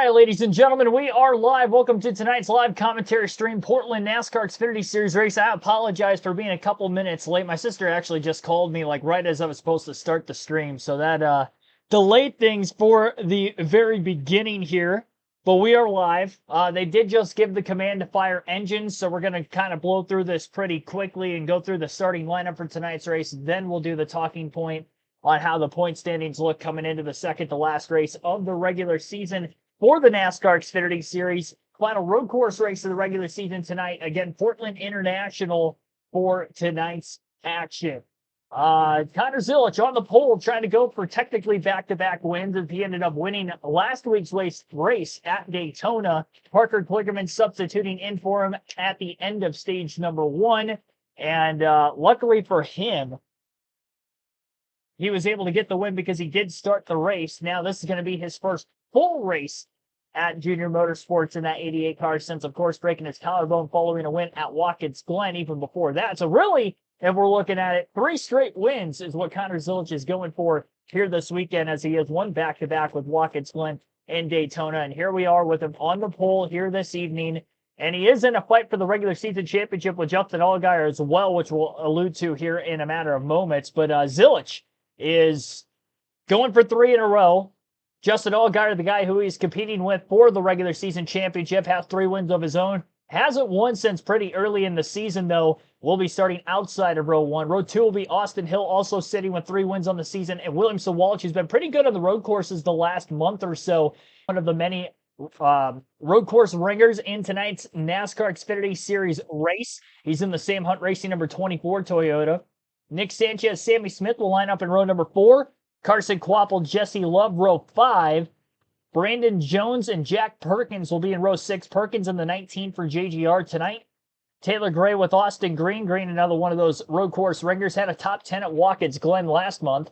right, ladies and gentlemen, we are live. Welcome to tonight's live commentary stream, Portland NASCAR Xfinity Series race. I apologize for being a couple minutes late. My sister actually just called me like right as I was supposed to start the stream, so that delayed things for the very beginning here. But we are live. They did just give the command to fire engines, so we're going to kind of blow through this pretty quickly and go through the starting lineup for tonight's race. Then we'll do the talking point on how the point standings look coming into the second to last race of the regular season for the NASCAR Xfinity Series. Final road course race of the regular season tonight. Again, Portland International for tonight's action. Connor Zilisch on the pole trying to go for technically back-to-back wins as he ended up winning last week's race at Daytona. Parker Kligerman substituting in for him at the end of stage number 1. And luckily for him, he was able to get the win because he did start the race. Now this is going to be his first full race at Junior Motorsports in that 88 car since, of course, breaking his collarbone following a win at Watkins Glen even before that. So really, if we're looking at it, 3 straight wins is what Connor Zilisch is going for here this weekend, as he has won back-to-back with Watkins Glen and Daytona. And here we are with him on the pole here this evening. And he is in a fight for the regular season championship with Justin Allgaier as well, which we'll allude to here in a matter of moments. But Zilisch is going for 3 in a row. Justin Allgaier, the guy who he's competing with for the regular season championship, has 3 wins of his own. Hasn't won since pretty early in the season, though. We'll be starting outside of row 1. Row 2 will be Austin Hill, also sitting with 3 wins on the season. And William Sawalich, who's been pretty good on the road courses the last month or so. One of the many road course ringers in tonight's NASCAR Xfinity Series race. He's in the Sam Hunt Racing number 24 Toyota. Nick Sanchez, Sammy Smith will line up in row number 4. Carson Kvapil, Jesse Love, row 5. Brandon Jones and Jack Perkins will be in row 6. Perkins in the 19 for JGR tonight. Taylor Gray with Austin Green. Green, another one of those road course ringers, had a top 10 at Watkins Glen last month.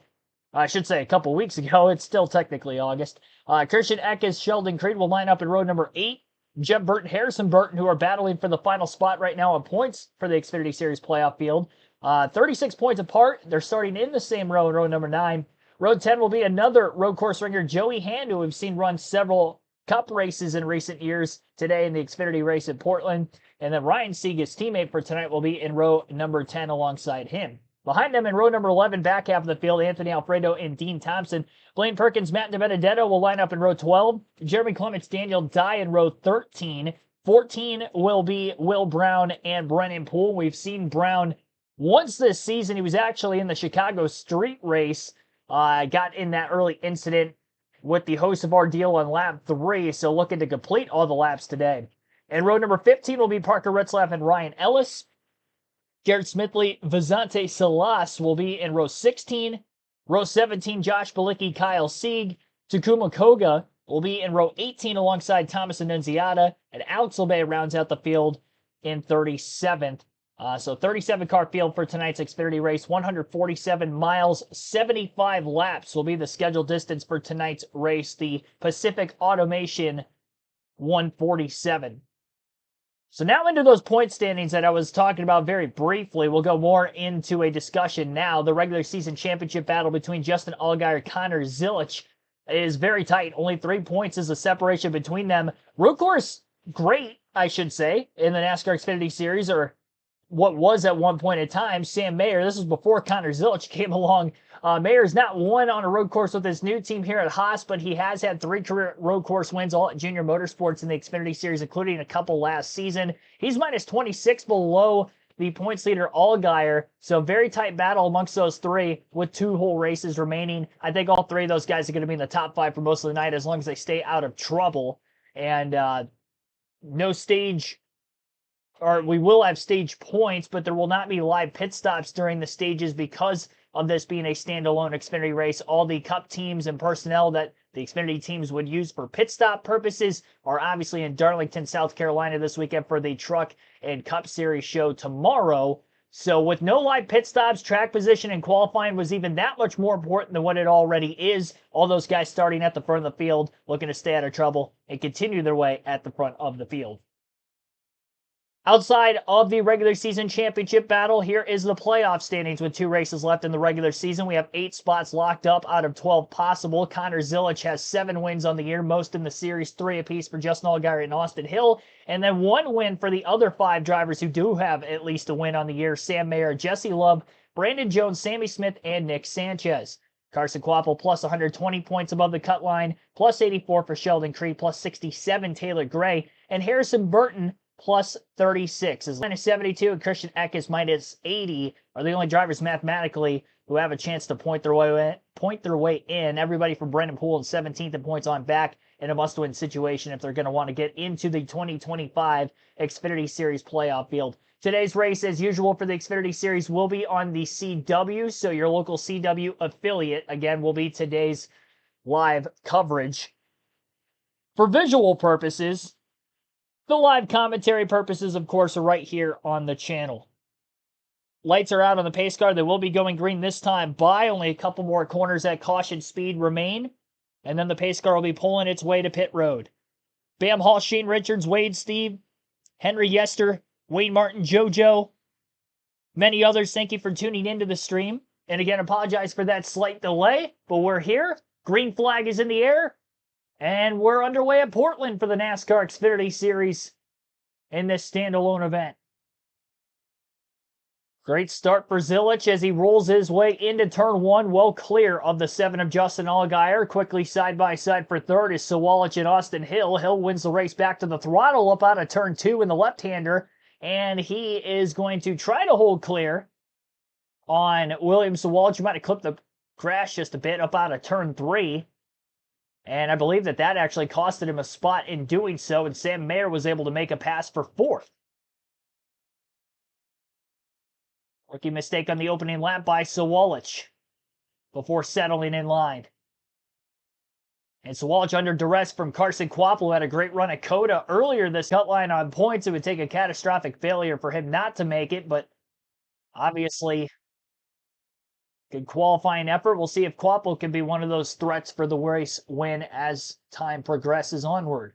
I should say a couple weeks ago. It's still technically August. Christian Eckes, Sheldon Creed will line up in row number 8. Jeb Burton, Harrison Burton, who are battling for the final spot right now on points for the Xfinity Series playoff field. 36 points apart. They're starting in the same row in row number 9. Row 10 will be another road course ringer, Joey Hand, who we've seen run several Cup races in recent years, today in the Xfinity race in Portland. And then Ryan Sieg, his teammate for tonight, will be in row number 10 alongside him. Behind them in row number 11, back half of the field, Anthony Alfredo and Dean Thompson. Blaine Perkins, Matt DiBenedetto will line up in row 12. Jeremy Clements, Daniel Dye in row 13. 14 will be Will Brown and Brennan Poole. We've seen Brown once this season. He was actually in the Chicago street race. Got in that early incident with the host of our deal on lap 3, so looking to complete all the laps today. And row number 15 will be Parker Retzlaff and Ryan Ellis. Garrett Smithley, Vizante Salas will be in row 16. Row 17, Josh Bilicki, Kyle Sieg. Takuma Koga will be in row 18 alongside Thomas Annunziata. And Alex Lebay rounds out the field in 37th. So 37-car field for tonight's Xfinity race. 147 miles, 75 laps will be the scheduled distance for tonight's race. The Pacific Automation 147. So now into those point standings that I was talking about very briefly. We'll go more into a discussion now. The regular season championship battle between Justin Allgaier and Connor Zilisch is very tight. Only 3 points is the separation between them. Road course, great, I should say, in the NASCAR Xfinity Series, or what was at one point in time. Sam Mayer, this was before Connor Zilisch came along. Mayer's not won on a road course with his new team here at Haas, but he has had 3 career road course wins, all at Junior Motorsports in the Xfinity Series, including a couple last season. He's minus 26 below the points leader Allgaier, so very tight battle amongst those 3 with 2 whole races remaining. I think all 3 of those guys are going to be in the top 5 for most of the night as long as they stay out of trouble. And no stage, or we will have stage points, but there will not be live pit stops during the stages because of this being a standalone Xfinity race. All the Cup teams and personnel that the Xfinity teams would use for pit stop purposes are obviously in Darlington, South Carolina this weekend for the Truck and Cup Series show tomorrow. So with no live pit stops, track position and qualifying was even that much more important than what it already is. All those guys starting at the front of the field, looking to stay out of trouble and continue their way at the front of the field. Outside of the regular season championship battle, here is the playoff standings with 2 races left in the regular season. We have 8 spots locked up out of 12 possible. Connor Zilic has 7 wins on the year, most in the series, 3 apiece for Justin Allgaier and Austin Hill, and then 1 win for the other 5 drivers who do have at least a win on the year: Sam Mayer, Jesse Love, Brandon Jones, Sammy Smith, and Nick Sanchez. Carson Kvapil plus 120 points above the cut line, plus 84 for Sheldon Creed, plus 67 Taylor Gray, and Harrison Burton plus 36 is minus 72, and Christian Eck is minus 80 are the only drivers mathematically who have a chance to point their way in. Everybody from Brendan Poole in 17th in points on back in a must-win situation if they're going to want to get into the 2025 Xfinity Series playoff field. Today's race, as usual for the Xfinity Series, will be on the CW, so your local CW affiliate, again, will be today's live coverage. For visual purposes, the live commentary purposes, of course, are right here on the channel. Lights are out on the pace car. They will be going green this time by only a couple more corners at caution speed remain, and then the pace car will be pulling its way to pit road. Bam Hall, Shane Richards, Wade Steve, Henry Yester, Wayne Martin, JoJo, many others, thank you for tuning into the stream. And again, apologize for that slight delay, but we're here. Green flag is in the air. And we're underway at Portland for the NASCAR Xfinity Series in this standalone event. Great start for Zilic as he rolls his way into turn 1, well clear of the 7 of Justin Allgaier. Quickly side by side for third is Sawallich and Austin Hill. Hill wins the race back to the throttle up out of turn 2 in the left-hander, and he is going to try to hold clear on William Sawallich. You might have clipped the crash just a bit up out of turn 3. And I believe that actually costed him a spot in doing so, and Sam Mayer was able to make a pass for 4th. Rookie mistake on the opening lap by Sawallich before settling in line. And Sawallich under duress from Carson Kvapil, had a great run at Coda earlier this cut line on points. It would take a catastrophic failure for him not to make it, but obviously good qualifying effort. We'll see if Kvapil can be one of those threats for the race win as time progresses onward.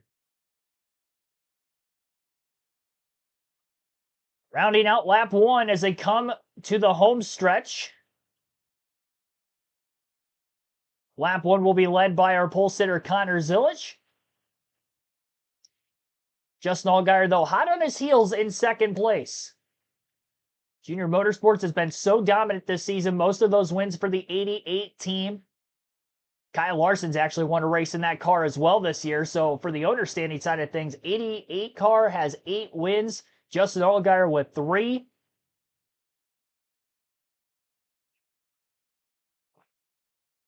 Rounding out lap 1 as they come to the home stretch. Lap 1 will be led by our pole sitter Connor Zilic. Justin Allgaier, though, hot on his heels in 2nd place. Junior Motorsports has been so dominant this season. Most of those wins for the 88 team. Kyle Larson's actually won a race in that car as well this year. So for the owner standing side of things, 88 car has 8 wins. Justin Allgaier with 3.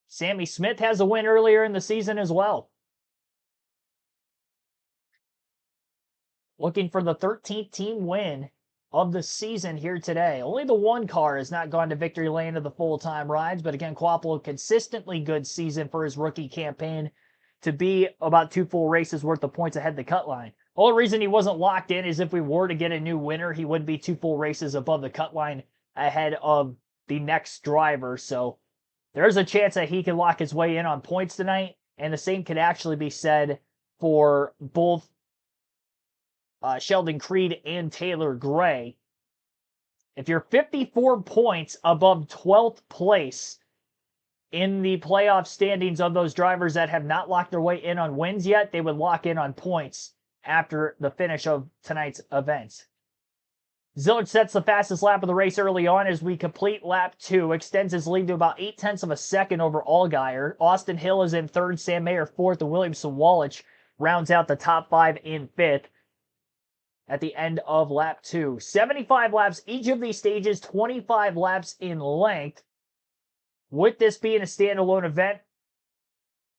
Sammy Smith has a win earlier in the season as well. Looking for the 13th team win of the season here today. Only the 1 car has not gone to victory lane of the full-time rides, but again, Kvapil, consistently good season for his rookie campaign to be about 2 full races worth of points ahead of the cut line. The only reason he wasn't locked in is if we were to get a new winner, he would be 2 full races above the cut line ahead of the next driver. So there's a chance that he can lock his way in on points tonight, and the same could actually be said for both Sheldon Creed and Taylor Gray. If you're 54 points above 12th place in the playoff standings of those drivers that have not locked their way in on wins yet, they would lock in on points after the finish of tonight's event. Zilic sets the fastest lap of the race early on as we complete lap 2, extends his lead to about 0.8 of a second over Allgaier. Austin Hill is in 3rd, Sam Mayer 4th, and William Sawallich rounds out the top 5 in 5th. At the end of lap 2. 75 laps each of these stages, 25 laps in length. With this being a standalone event,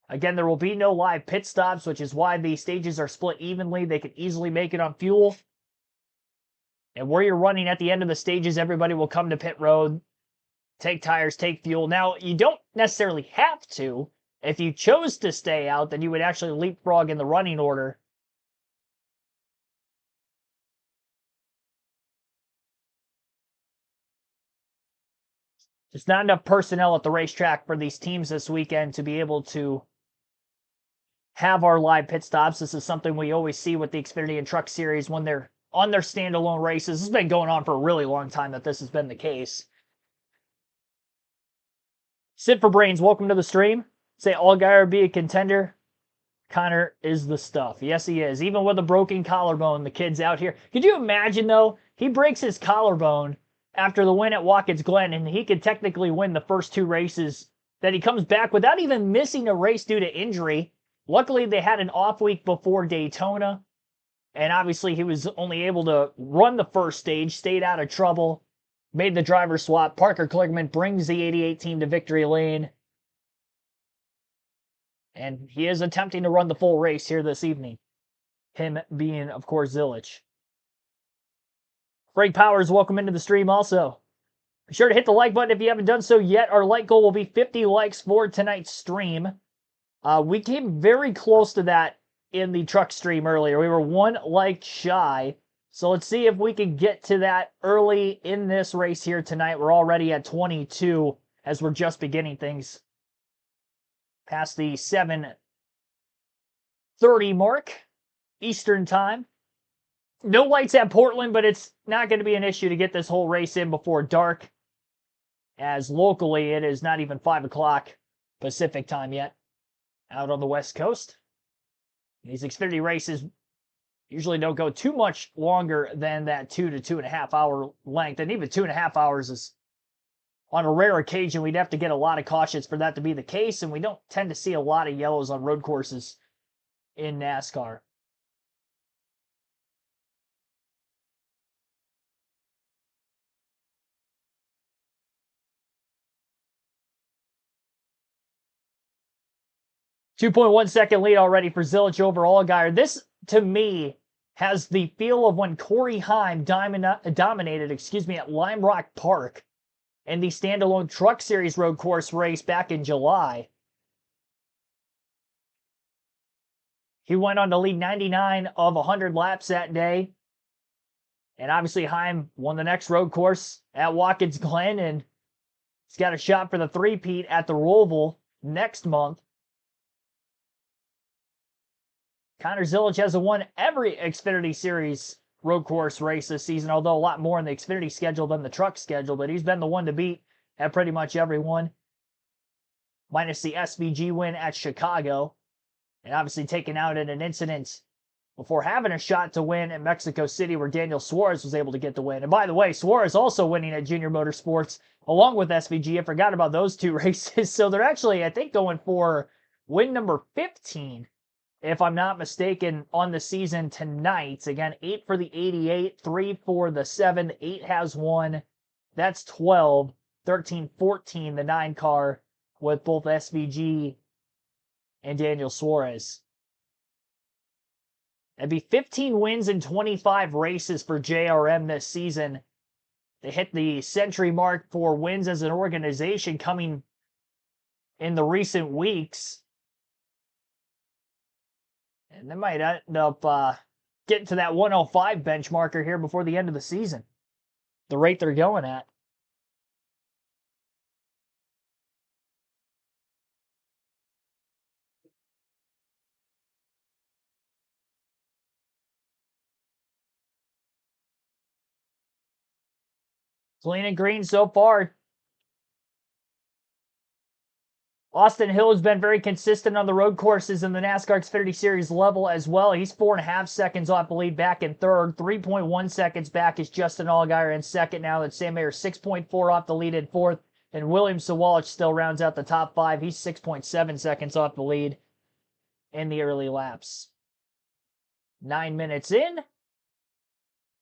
again, there will be no live pit stops, which is why the stages are split evenly. They can easily make it on fuel. And where you're running at the end of the stages, everybody will come to pit road, take tires, take fuel. Now, you don't necessarily have to. If you chose to stay out, then you would actually leapfrog in the running order. There's not enough personnel at the racetrack for these teams this weekend to be able to have our live pit stops. This is something we always see with the Xfinity and Truck Series when they're on their standalone races. This has been going on for a really long time that this has been the case. Sid for Brains, welcome to the stream. Say Allgaier be a contender. Connor is the stuff. Yes, he is. Even with a broken collarbone, the kid's out here. Could you imagine, though? He breaks his collarbone after the win at Watkins Glen, and he could technically win the first 2 races that he comes back without even missing a race due to injury. Luckily, they had an off week before Daytona, and obviously he was only able to run the first stage, stayed out of trouble, made the driver swap. Parker Kligerman brings the 88 team to victory lane. And he is attempting to run the full race here this evening. Him being, of course, Zilich. Frank Powers, welcome into the stream also. Be sure to hit the like button if you haven't done so yet. Our like goal will be 50 likes for tonight's stream. We came very close to that in the truck stream earlier. We were 1 like shy. So let's see if we can get to that early in this race here tonight. We're already at 22 as we're just beginning things. Past the 7:30 mark Eastern time. No lights at Portland, but it's not going to be an issue to get this whole race in before dark, as locally it is not even 5 o'clock Pacific time yet out on the West Coast. These Xfinity races usually don't go too much longer than that 2 to 2.5 hour length, and even 2.5 hours is, on a rare occasion, we'd have to get a lot of cautions for that to be the case, and we don't tend to see a lot of yellows on road courses in NASCAR. .1 second lead already for Zilich over Allgaier. This, to me, has the feel of when Corey Heim dominated at Lime Rock Park in the standalone Truck Series road course race back in July. He went on to lead 99 of 100 laps that day. And obviously Heim won the next road course at Watkins Glen, and he's got a shot for the three-peat at the Roval next month. Connor Zilich hasn't won every Xfinity Series road course race this season, although a lot more in the Xfinity schedule than the truck schedule, but he's been the one to beat at pretty much every one. Minus the SVG win at Chicago, and obviously taken out in an incident before having a shot to win at Mexico City, where Daniel Suarez was able to get the win. And by the way, Suarez also winning at Junior Motorsports along with SVG. I forgot about those 2 races. So they're actually, I think, going for win number 15, if I'm not mistaken, on the season tonight. Again, 8 for the 88, 3 for the 7. 8 has 1. That's 12. 13, 14, the 9 car with both SVG and Daniel Suarez. That'd be 15 wins in 25 races for JRM this season. They hit the century mark for wins as an organization coming in the recent weeks. And they might end up getting to that 105 benchmarker here before the end of the season. The rate they're going at. Clean and green so far. Austin Hill has been very consistent on the road courses in the NASCAR Xfinity Series level as well. He's 4.5 seconds off the lead back in third. 3.1 seconds back is Justin Allgaier in second now. That's Sam Mayer 6.4 off the lead in fourth. And William Sawalich still rounds out the top 5. He's 6.7 seconds off the lead in the early laps. 9 minutes in.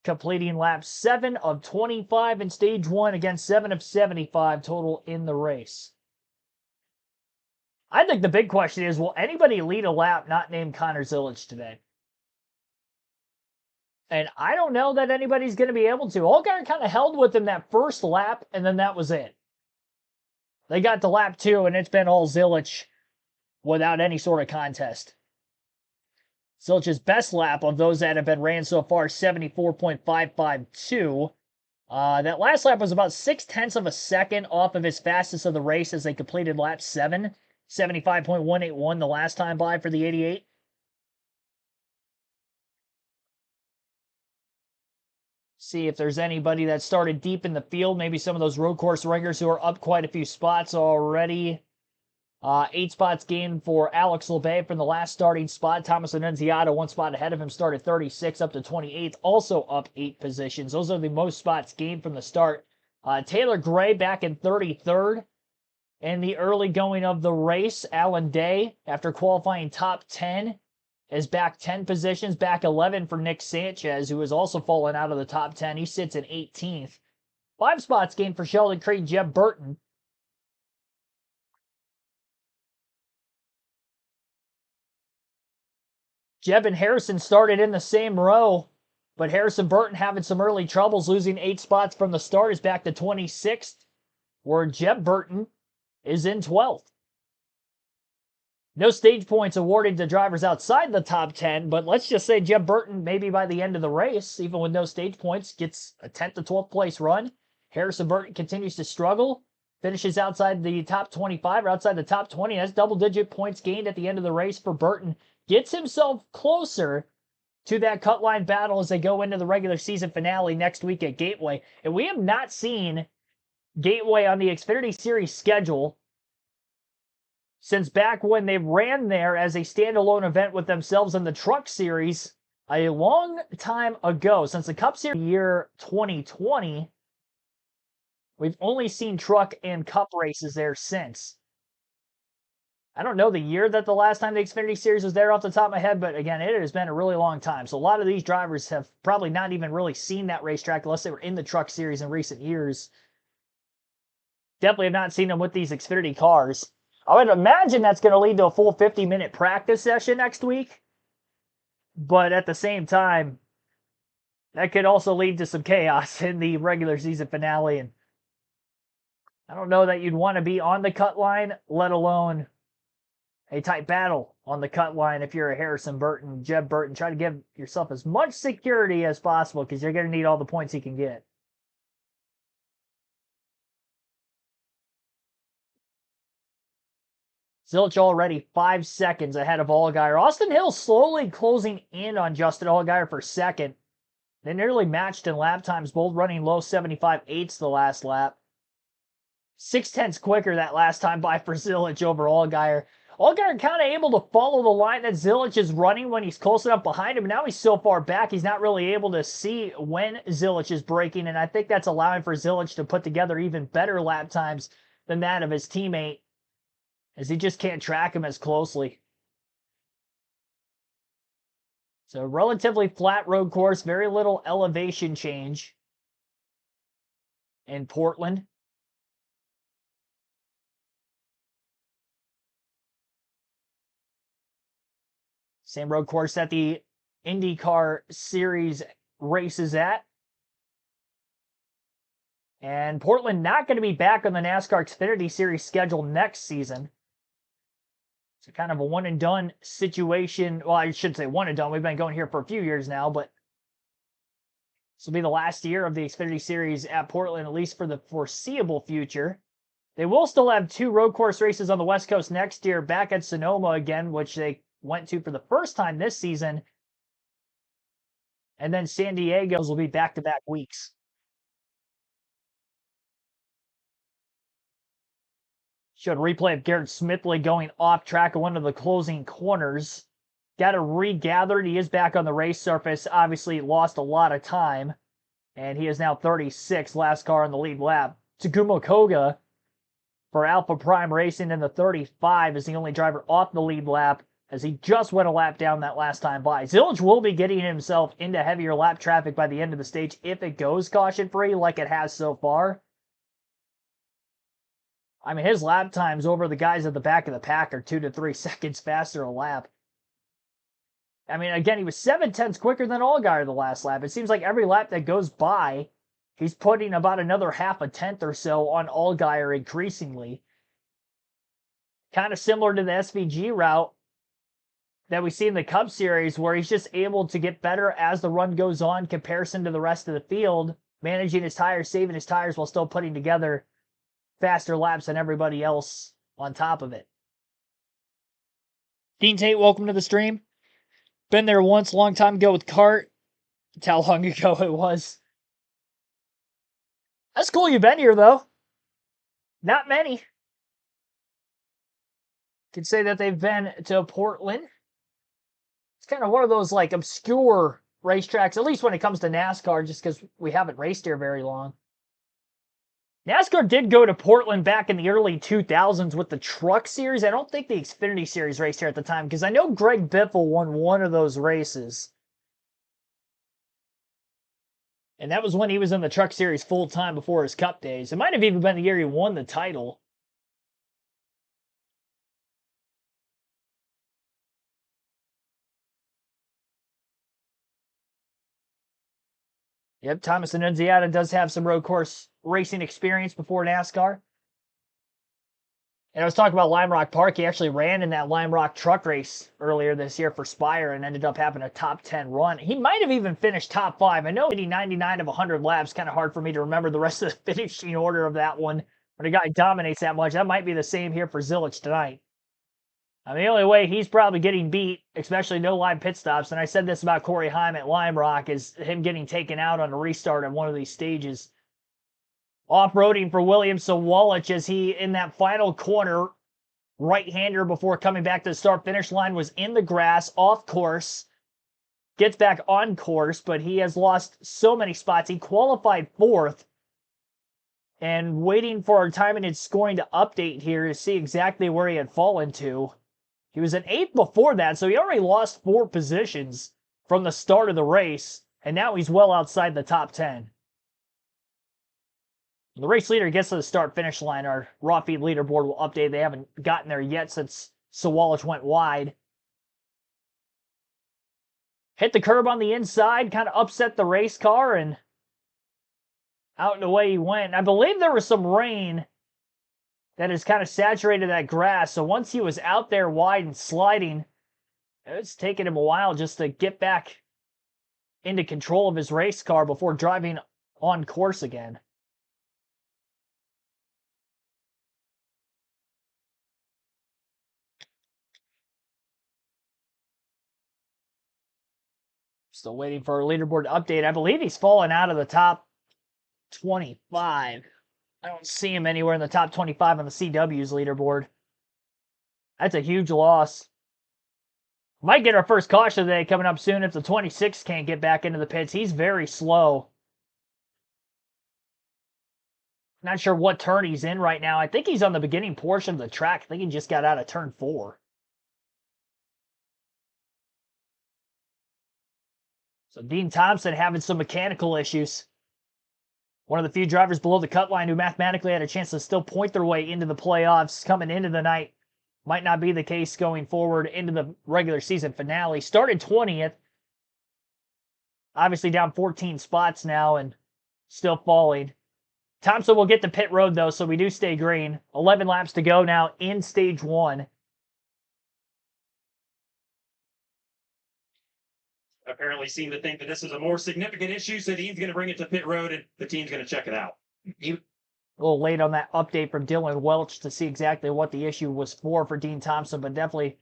Completing lap 7 of 25 in stage 1 against 7 of 75 total in the race. I think the big question is, will anybody lead a lap not named Connor Zilich today? And I don't know that anybody's going to be able to. Allgaier kind of held with him that first lap, and then that was it. They got to lap 2, and it's been all Zilich without any sort of contest. Zilich's best lap of those that have been ran so far, 74.552. That last lap was about 0.6 of a second off of his fastest of the race as they completed lap 7. 75.181 the last time by for the 88. See if there's anybody that started deep in the field. Maybe some of those road course ringers who are up quite a few spots already. 8 spots gained for Alex LeBay from the last starting spot. Thomas Annunziata, 1 spot ahead of him, started 36 up to 28th, also up 8 positions. Those are the most spots gained from the start. Taylor Gray back in 33rd. In the early going of the race, Alan Day, after qualifying top 10, is back 10 positions, back 11 for Nick Sanchez, who has also fallen out of the top 10. He sits in 18th. 5 spots gained for Sheldon Creed, Jeb Burton. Jeb and Harrison started in the same row, but Harrison Burton having some early troubles, losing 8 spots from the start, is back to 26th, where Jeb Burton is in 12th. No stage points awarded to drivers outside the top 10, but let's just say Jeb Burton, maybe by the end of the race, even with no stage points, gets a 10th to 12th place run. Harrison Burton continues to struggle, finishes outside the top 25 or outside the top 20. That's double-digit points gained at the end of the race for Burton. Gets himself closer to that cut line battle as they go into the regular season finale next week at Gateway. And we have not seen Gateway on the Xfinity Series schedule since back when they ran there as a standalone event with themselves in the Truck Series a long time ago. Since the Cup Series year 2020, we've only seen Truck and Cup races there since. I don't know the year that the last time the Xfinity Series was there off the top of my head, but again, it has been a really long time. So a lot of these drivers have probably not even really seen that racetrack unless they were in the Truck Series in recent years. Definitely have not seen them with these Xfinity cars. I would imagine that's going to lead to a full 50-minute practice session next week. But at the same time, that could also lead to some chaos in the regular season finale. And I don't know that you'd want to be on the cut line, let alone a tight battle on the cut line if you're a Harrison Burton, Jeb Burton. Try to give yourself as much security as possible because you're going to need all the points you can get. Zilch already 5 seconds ahead of Allgaier. Austin Hill slowly closing in on Justin Allgaier for second. They nearly matched in lap times, both running low 75/8 the last lap. 0.6 quicker that last time by for Zilch over Allgaier. Allgaier kind of able to follow the line that Zilch is running when he's close enough behind him. Now he's so far back, he's not really able to see when Zilch is braking, and I think that's allowing for Zilch to put together even better lap times than that of his teammate, as he just can't track him as closely. So relatively flat road course, very little elevation change in Portland. Same road course that the IndyCar Series races at. And Portland not going to be back on the NASCAR Xfinity Series schedule next season. It's kind of a one and done situation. Well, I should say one and done. We've been going here for a few years now, but this will be the last year of the Xfinity Series at Portland, at least for the foreseeable future. They will still have 2 road course races on the West Coast next year, back at Sonoma again, which they went to for the first time this season. And then San Diego's will be back-to-back weeks. Showed a replay of Garrett Smithley going off track of one of the closing corners. Got to regather. He is back on the race surface. Obviously lost a lot of time. And he is now 36, last car on the lead lap. Takuma Koga for Alpha Prime Racing in the 35 is the only driver off the lead lap, as he just went a lap down that last time by. Zilch will be getting himself into heavier lap traffic by the end of the stage if it goes caution-free like it has so far. I mean, his lap times over the guys at the back of the pack are 2 to 3 seconds faster a lap. I mean, again, he was 7/10 quicker than Allgaier the last lap. It seems like every lap that goes by, he's putting about another half a tenth or so on Allgaier increasingly. Kind of similar to the SVG route that we see in the Cup Series, where he's just able to get better as the run goes on, comparison to the rest of the field, managing his tires, saving his tires while still putting together faster laps than everybody else on top of it. Dean Tate, welcome to the stream. Been there once, long time ago with Cart. That's how long ago it was. That's cool you've been here, though. Not many can say that they've been to Portland. It's kind of one of those like obscure racetracks, at least when it comes to NASCAR, just because we haven't raced here very long. NASCAR did go to Portland back in the early 2000s with the Truck Series. I don't think the Xfinity Series raced here at the time because I know Greg Biffle won one of those races. And that was when he was in the Truck Series full time before his Cup days. It might have even been the year he won the title. Yep, Thomas Annunziata does have some road course racing experience before NASCAR. And I was talking about Lime Rock Park. He actually ran in that Lime Rock truck race earlier this year for Spire and ended up having a top 10 run. He might have even finished top 5. I know 99 of 100 laps. Kind of hard for me to remember the rest of the finishing order of that one. When a guy dominates that much, that might be the same here for Zilic tonight. I mean, the only way he's probably getting beat, especially no live pit stops, and I said this about Corey Heim at Lime Rock, is him getting taken out on a restart on one of these stages. Off-roading for William Sawalich as he, in that final corner, right-hander before coming back to the start-finish line, was in the grass, off course, gets back on course, but he has lost so many spots. He qualified 4th, and waiting for our timing and scoring to update here to see exactly where he had fallen to. He was an 8th before that, so he already lost 4 positions from the start of the race, and now he's well outside the top 10. The race leader gets to the start-finish line. Our raw feed leaderboard will update. They haven't gotten there yet since Sawalich went wide. Hit the curb on the inside, kind of upset the race car, and out and away he went. I believe there was some rain that has kind of saturated that grass, so once he was out there wide and sliding, it's taken him a while just to get back into control of his race car before driving on course again. Still waiting for our leaderboard update. I believe he's fallen out of the top 25. I don't see him anywhere in the top 25 on the CW's leaderboard. That's a huge loss. Might get our first caution today coming up soon if the 26 can't get back into the pits. He's very slow. Not sure what turn he's in right now. I think he's on the beginning portion of the track. I think he just got out of turn 4. So Dean Thompson having some mechanical issues. One of the few drivers below the cut line who mathematically had a chance to still point their way into the playoffs coming into the night. Might not be the case going forward into the regular season finale. Started 20th. Obviously down 14 spots now and still falling. Thompson will get to pit road though, so we do stay green. 11 laps to go now in stage 1. Apparently seem to think that this is a more significant issue, so Dean's going to bring it to pit road and the team's going to check it out. A little late on that update from Dylan Welch to see exactly what the issue was for Dean Thompson, but definitely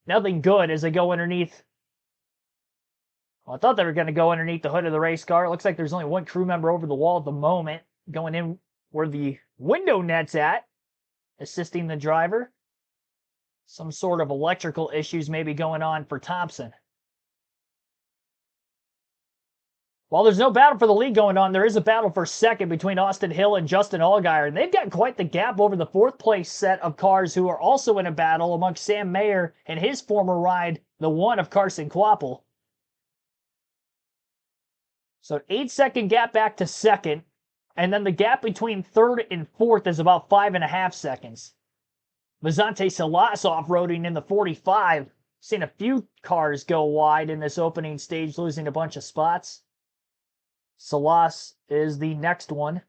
nothing good as they go underneath. Well, I thought they were going to go underneath the hood of the race car. It looks like there's only one crew member over the wall at the moment, going in where the window net's at, assisting the driver. Some sort of electrical issues maybe going on for Thompson. While there's no battle for the lead going on, there is a battle for second between Austin Hill and Justin Allgaier. And they've got quite the gap over the 4th place set of cars who are also in a battle amongst Sam Mayer and his former ride, the 1 of Carson Kvapil. So an 8-second gap back to second. And then the gap between 3rd and 4th is about 5.5 seconds. Vizante Salas off-roading in the 45. Seen a few cars go wide in this opening stage, losing a bunch of spots. Salas is the next one.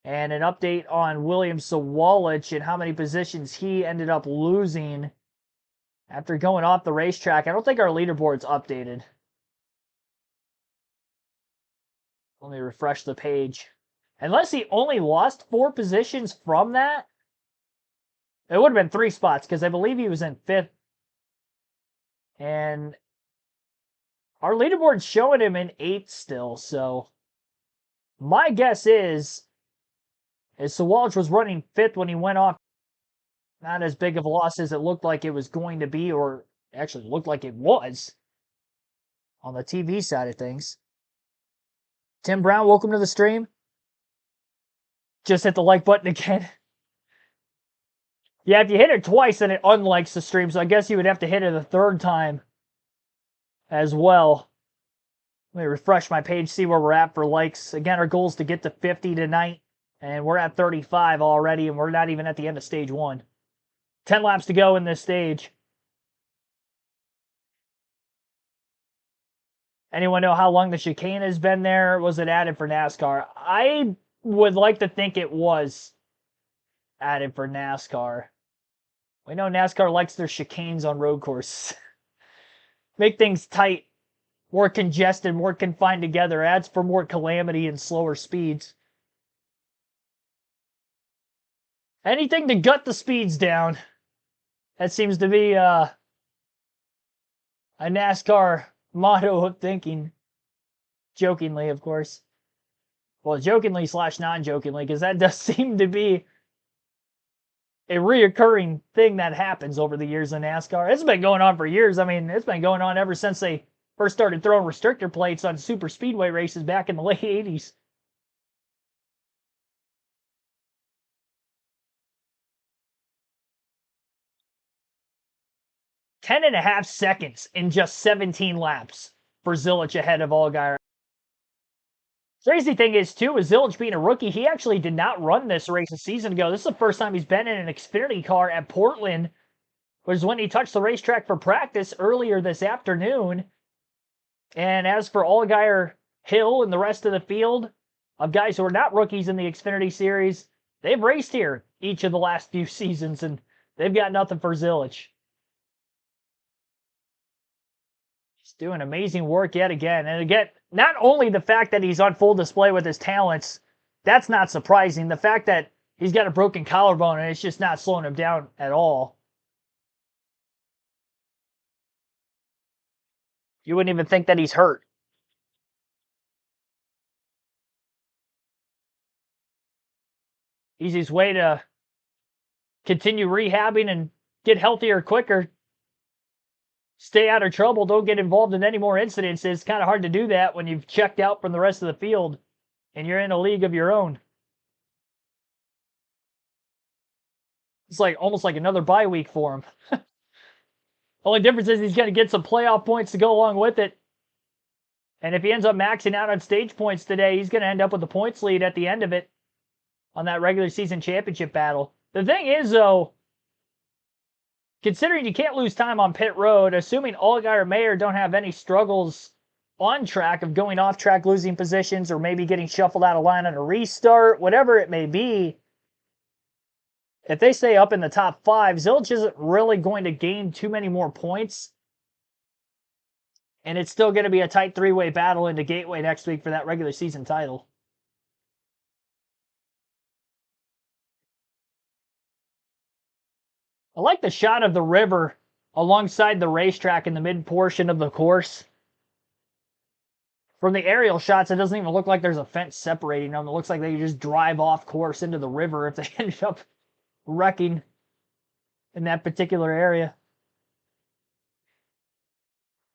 And an update on William Sawalich and how many positions he ended up losing after going off the racetrack. I don't think our leaderboard's updated. Let me refresh the page. Unless he only lost 4 positions from that, it would have been 3 spots because I believe he was in 5th. And our leaderboard's showing him in 8th still, so My guess is Sawalch was running 5th when he went off. Not as big of a loss as it looked like it was going to be, or actually looked like it was on the TV side of things. Tim Brown, welcome to the stream. Just hit the like button again. Yeah, if you hit it twice, then it unlikes the stream, so I guess you would have to hit it a third time as well. Let me refresh my page, see where we're at for likes. Again, our goal is to get to 50 tonight, and we're at 35 already, and we're not even at the end of stage 1. 10 laps to go in this stage. Anyone know how long the chicane has been there? Was it added for NASCAR? I would like to think it was added for NASCAR. We know NASCAR likes their chicanes on road courses. Make things tight, more congested, more confined together, adds for more calamity and slower speeds. Anything to gut the speeds down. That seems to be a NASCAR motto of thinking. Jokingly, of course. Well, jokingly / non-jokingly, because that does seem to be a reoccurring thing that happens over the years in NASCAR. It's been going on for years. I mean, it's been going on ever since they first started throwing restrictor plates on super speedway races back in the late 80s. Ten and a half seconds in just 17 laps for Zilich ahead of Allgaier. Crazy thing is, too, with Zilich being a rookie, he actually did not run this race a season ago. This is the first time he's been in an Xfinity car at Portland, was when he touched the racetrack for practice earlier this afternoon. And as for Allgaier, Hill, and the rest of the field of guys who are not rookies in the Xfinity Series, they've raced here each of the last few seasons, and they've got nothing for Zilich. He's doing amazing work yet again. And again, not only the fact that he's on full display with his talents, that's not surprising. The fact that he's got a broken collarbone and it's just not slowing him down at all. You wouldn't even think that he's hurt. Easiest way to continue rehabbing and get healthier quicker, stay out of trouble, don't get involved in any more incidents. It's kind of hard to do that when you've checked out from the rest of the field and you're in a league of your own. It's like almost like another bye week for him. Only difference is he's going to get some playoff points to go along with it. And if he ends up maxing out on stage points today, he's going to end up with the points lead at the end of it on that regular season championship battle. The thing is, though, considering you can't lose time on pit road, assuming Allgaier or Mayer don't have any struggles on track of going off track, losing positions, or maybe getting shuffled out of line on a restart, whatever it may be, if they stay up in the top 5, Zilich isn't really going to gain too many more points. And it's still going to be a tight 3-way battle into Gateway next week for that regular season title. I like the shot of the river alongside the racetrack in the mid portion of the course. From the aerial shots, it doesn't even look like there's a fence separating them. It looks like they could just drive off course into the river if they ended up wrecking in that particular area.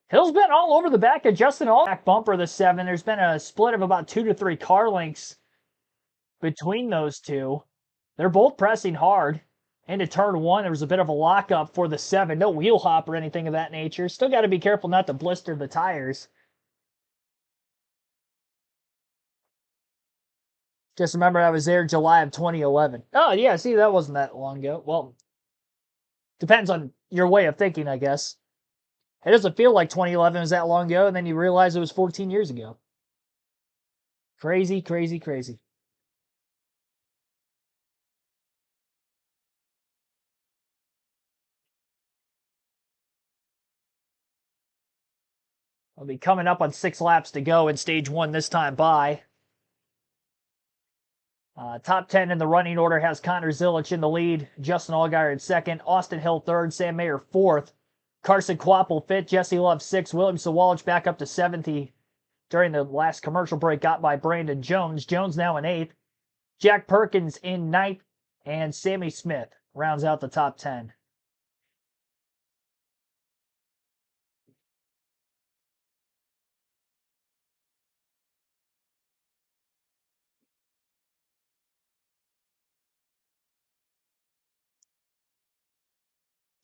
Hill's been all over the back of Justin Allgaier back bumper the 7. There's been a split of about 2 to 3 car lengths between those two. They're both pressing hard. Into turn 1, there was a bit of a lockup for the 7. No wheel hop or anything of that nature. Still got to be careful not to blister the tires. Just remember I was there July of 2011. Oh, yeah, see, that wasn't that long ago. Well, depends on your way of thinking, I guess. It doesn't feel like 2011 was that long ago, and then you realize it was 14 years ago. Crazy, crazy, crazy. I'll be coming up on 6 laps to go in stage 1 this time by. Top 10 in the running order has Connor Zilich in the lead, Justin Allgaier in 2nd, Austin Hill 3rd, Sam Mayer 4th, Carson Kvapil 5th, Jesse Love 6th, William Sawalch back up to 7th. He during the last commercial break got by Brandon Jones. Jones now in 8th. Jack Perkins in 9th. And Sammy Smith rounds out the top 10.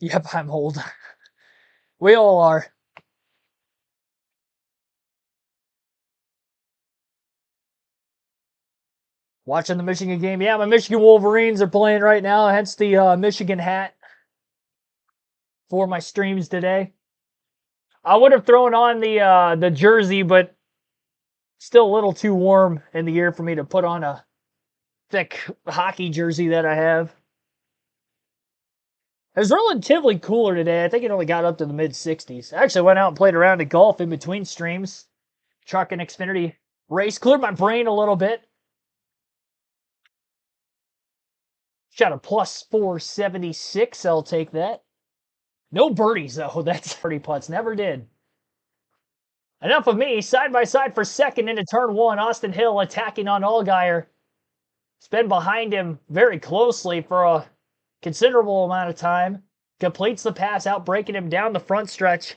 Yep, I'm old. We all are. Watching the Michigan game. Yeah, my Michigan Wolverines are playing right now, hence the Michigan hat for my streams today. I would have thrown on the jersey, but still a little too warm in the air for me to put on a thick hockey jersey that I have. It was relatively cooler today. I think it only got up to the mid-60s. I actually went out and played around at golf in between streams. Truck and Xfinity race. Cleared my brain a little bit. Shot a plus 476. I'll take that. No birdies, though. That's 30 putts. Never did. Enough of me. Side by side for second into turn 1. Austin Hill attacking on Allgaier. It's been behind him very closely for a considerable amount of time. Completes the pass out, breaking him down the front stretch.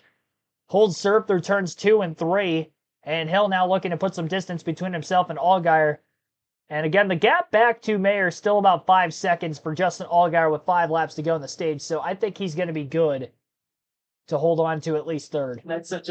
Holds serve through turns 2 and 3. And Hill now looking to put some distance between himself and Allgaier. And again, the gap back to Mayer is still about 5 seconds for Justin Allgaier with 5 laps to go in the stage. So I think he's going to be good to hold on to at least third. That's such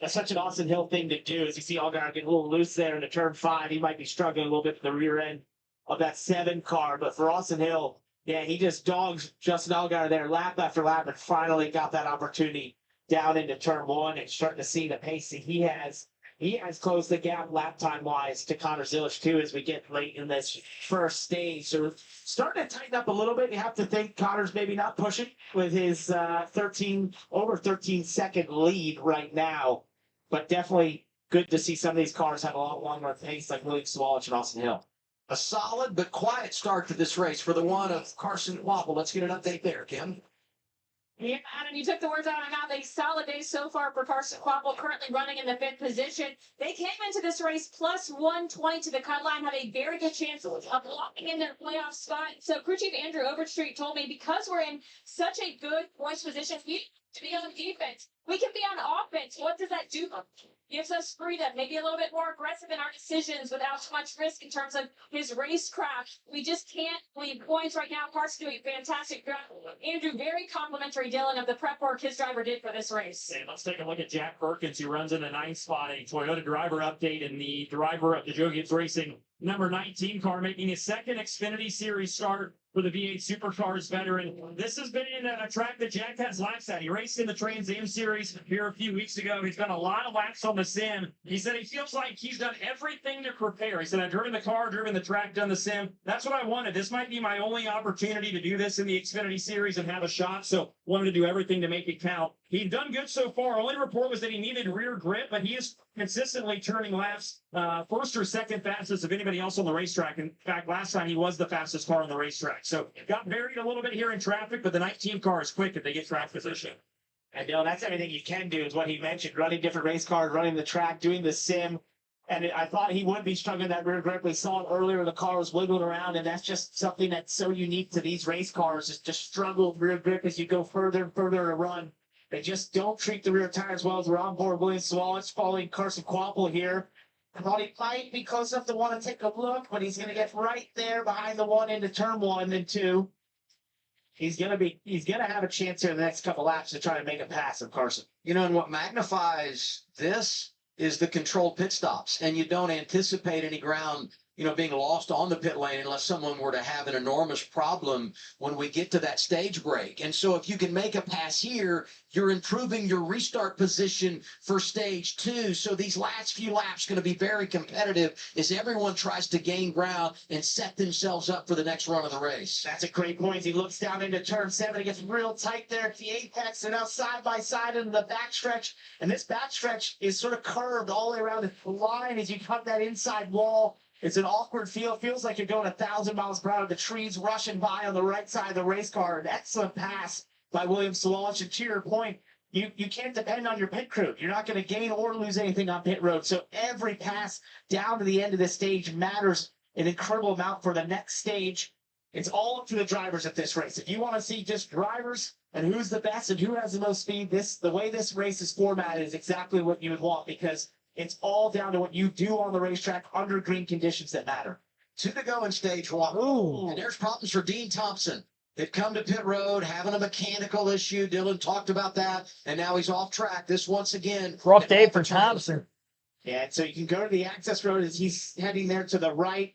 such an Austin Hill thing to do. Is you see Allgaier get a little loose there into turn 5. He might be struggling a little bit for the rear end of that 7 car. But for Austin Hill, yeah, he just dogs Justin Allgaier there lap after lap and finally got that opportunity down into turn 1 and starting to see the pace that he has. He has closed the gap lap time wise to Connor Zilisch too as we get late in this first stage. So starting to tighten up a little bit. You have to think Connor's maybe not pushing with his over 13 second lead right now, but definitely good to see some of these cars have a lot longer pace like William Swalich and Austin Hill. A solid but quiet start to this race for the one of Carson Waffle. Let's get an update there, Kim. Yeah, Adam, you took the words out of my mouth. A solid day so far for Carson Quapple, currently running in the 5th position. They came into this race plus 120 to the cut line, have a very good chance of locking in their playoff spot. So crew chief Andrew Overstreet told me because we're in such a good points position, we to be on defense. We can be on offense. What does that do? Gives us freedom, maybe a little bit more aggressive in our decisions without too much risk in terms of his racecraft. We just can't leave points right now. Carson doing a fantastic job. Andrew, very complimentary, Dylan, of the prep work his driver did for this race. And let's take a look at Jack Perkins, who runs in the 9th spot, a Toyota driver update, and the driver of the Joe Gibbs Racing number 19 car, making his second Xfinity Series start for the V8 Supercars veteran. This has been a track that Jack has laps at. He raced in the Trans Am Series here a few weeks ago. He's done a lot of laps on the sim. He said he feels like he's done everything to prepare. He said, I've driven the car, driven the track, done the sim. That's what I wanted. This might be my only opportunity to do this in the Xfinity Series and have a shot, so wanted to do everything to make it count. He'd done good so far. Only report was that he needed rear grip, but he is consistently turning laps first or second fastest of anybody else on the racetrack. In fact, last time he was the fastest car on the racetrack. So got buried a little bit here in traffic, but the 19 car is quick if they get track position. And Dylan, that's everything you can do is what he mentioned, running different race cars, running the track, doing the sim. And I thought he would be struggling that rear grip. We saw it earlier. The car was wiggling around, and that's just something that's so unique to these race cars is to struggle with rear grip as you go further and further to run. They just don't treat the rear tire as well as we're on board. William Swalich following Carson Quapple here. I thought he might be close enough to want to take a look, but he's going to get right there behind the one into turn 1 and 2. He's going to have a chance here in the next couple laps to try to make a pass of Carson. You know, and what magnifies this is the controlled pit stops, and you don't anticipate any ground, you know, being lost on the pit lane unless someone were to have an enormous problem when we get to that stage break. And so if you can make a pass here, you're improving your restart position for stage 2. So these last few laps going to be very competitive as everyone tries to gain ground and set themselves up for the next run of the race. That's a great point. He looks down into turn 7. It gets real tight there at the apex. They're now side by side in the backstretch. And this backstretch is sort of curved all the way around the line as you cut that inside wall. It's an awkward feel. It feels like you're going 1,000 miles per hour. The trees rushing by on the right side of the race car. An excellent pass by William Swalich. And to your point, you can't depend on your pit crew. You're not going to gain or lose anything on pit road. So every pass down to the end of the stage matters an incredible amount for the next stage. It's all up to the drivers at this race. If you want to see just drivers and who's the best and who has the most speed, the way this race is formatted is exactly what you would want, because it's all down to what you do on the racetrack under green conditions that matter. 2 to go in stage 1. Ooh. And there's problems for Dean Thompson. They've come to pit road, having a mechanical issue. Dylan talked about that, and now he's off track. This once again. Rough day for Thompson. Yeah, and so you can go to the access road as he's heading there to the right.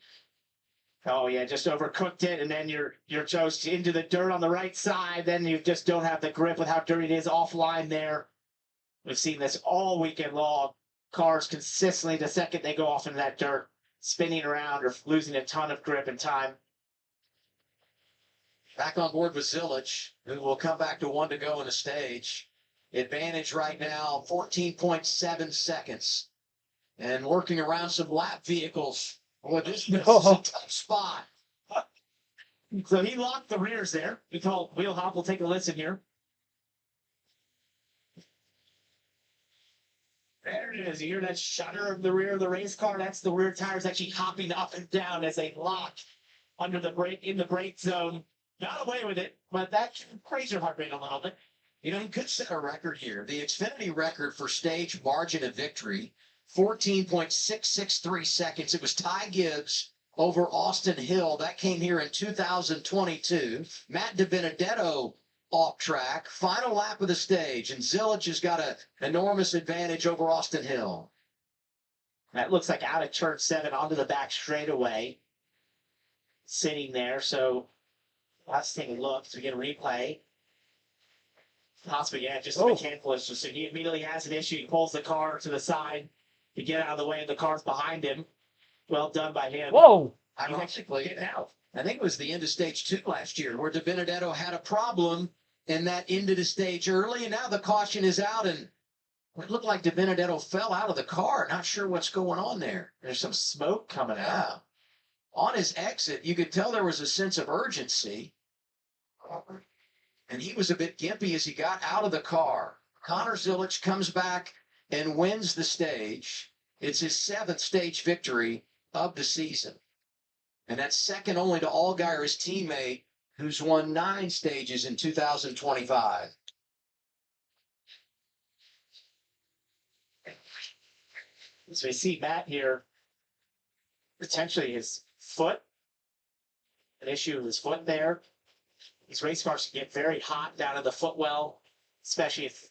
Oh yeah, just overcooked it, and then you're just into the dirt on the right side. Then you just don't have the grip with how dirty it is offline there. We've seen this all weekend long. Cars consistently, the second they go off into that dirt, spinning around or losing a ton of grip and time. Back on board with Zilich, who will come back to 1 to go in a stage. Advantage right now, 14.7 seconds. And working around some lap vehicles. Boy, this is a tough spot. So he locked the rears there. We call wheel hop. We'll take a listen here. There it is. You hear that shudder of the rear of the race car? That's the rear tires actually hopping up and down as they lock under the brake, in the brake zone. Got away with it, but that raised your heart rate a little bit. You know, he could set a record here. The Xfinity record for stage margin of victory, 14.663 seconds. It was Ty Gibbs over Austin Hill. That came here in 2022. Matt DiBenedetto off track. Final lap of the stage, and Zilich has got an enormous advantage over Austin Hill. That looks like out of turn 7 onto the back straightaway. Sitting there, so let's take a look as we get a replay. Possibly, yeah, just a mechanical issue. So he immediately has an issue. He pulls the car to the side to get out of the way, and the car's behind him. Well done by him. Whoa! Ironically, I think it was the end of stage 2 last year where DiBenedetto had a problem in that end of the stage early, and now the caution is out, and it looked like DiBenedetto fell out of the car. Not sure what's going on there. There's some smoke coming out. Yeah. On his exit, you could tell there was a sense of urgency. And he was a bit gimpy as he got out of the car. Connor Zilich comes back and wins the stage. It's his 7th stage victory of the season. And that's second only to Allgaier, his teammate, who's won 9 stages in 2025. So we see Matt here, potentially his foot, an issue with his foot there. These race cars can get very hot down in the footwell, especially if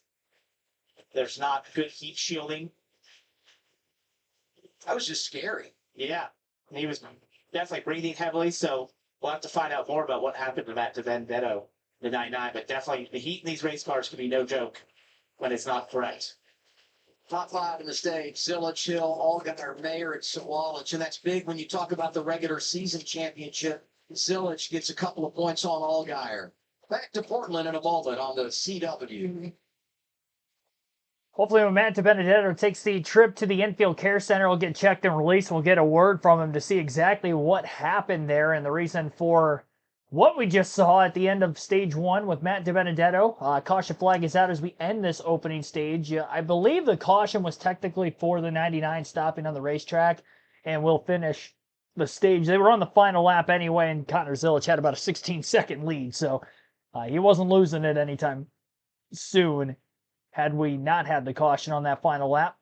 there's not good heat shielding. That was just scary. Yeah, and he was definitely breathing heavily, so we'll have to find out more about what happened to Matt DiBenedetto, the 99. But definitely the heat in these race cars can be no joke when it's not correct. Top 5 in the stage, Zilich, Hill, Allgaier, Mayer, and Sawalich. And that's big when you talk about the regular season championship. Zilich gets a couple of points on Allgaier. Back to Portland in a moment on the CW. Hopefully when Matt DiBenedetto takes the trip to the infield care center, he'll get checked and released, and we'll get a word from him to see exactly what happened there and the reason for what we just saw at the end of stage 1 with Matt DiBenedetto. Caution flag is out as we end this opening stage. I believe the caution was technically for the 99 stopping on the racetrack, and we'll finish the stage. They were on the final lap anyway, and Connor Zilich had about a 16-second lead, so he wasn't losing it anytime soon had we not had the caution on that final lap.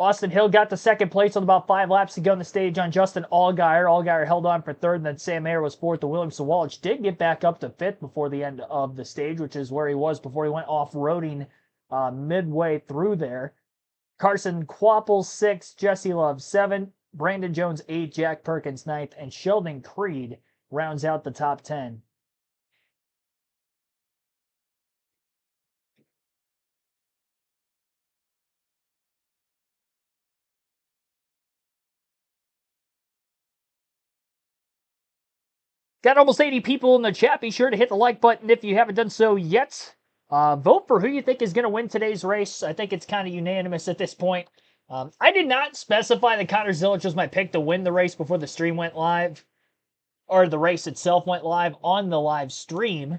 Austin Hill got to second place with about 5 laps to go on the stage on Justin Allgaier. Allgaier held on for 3rd, and then Sam Mayer was 4th. The Williams Sawalich did get back up to 5th before the end of the stage, which is where he was before he went off-roading midway through there. Carson Kvapil 6th, Jesse Love 7th, Brandon Jones 8th, Jack Perkins 9th, and Sheldon Creed rounds out the top 10. Got almost 80 people in the chat. Be sure to hit the like button if you haven't done so yet. Vote for who you think is going to win today's race. I think it's kind of unanimous at this point. I did not specify that Connor Zilich was my pick to win the race before the stream went live, or the race itself went live on the live stream.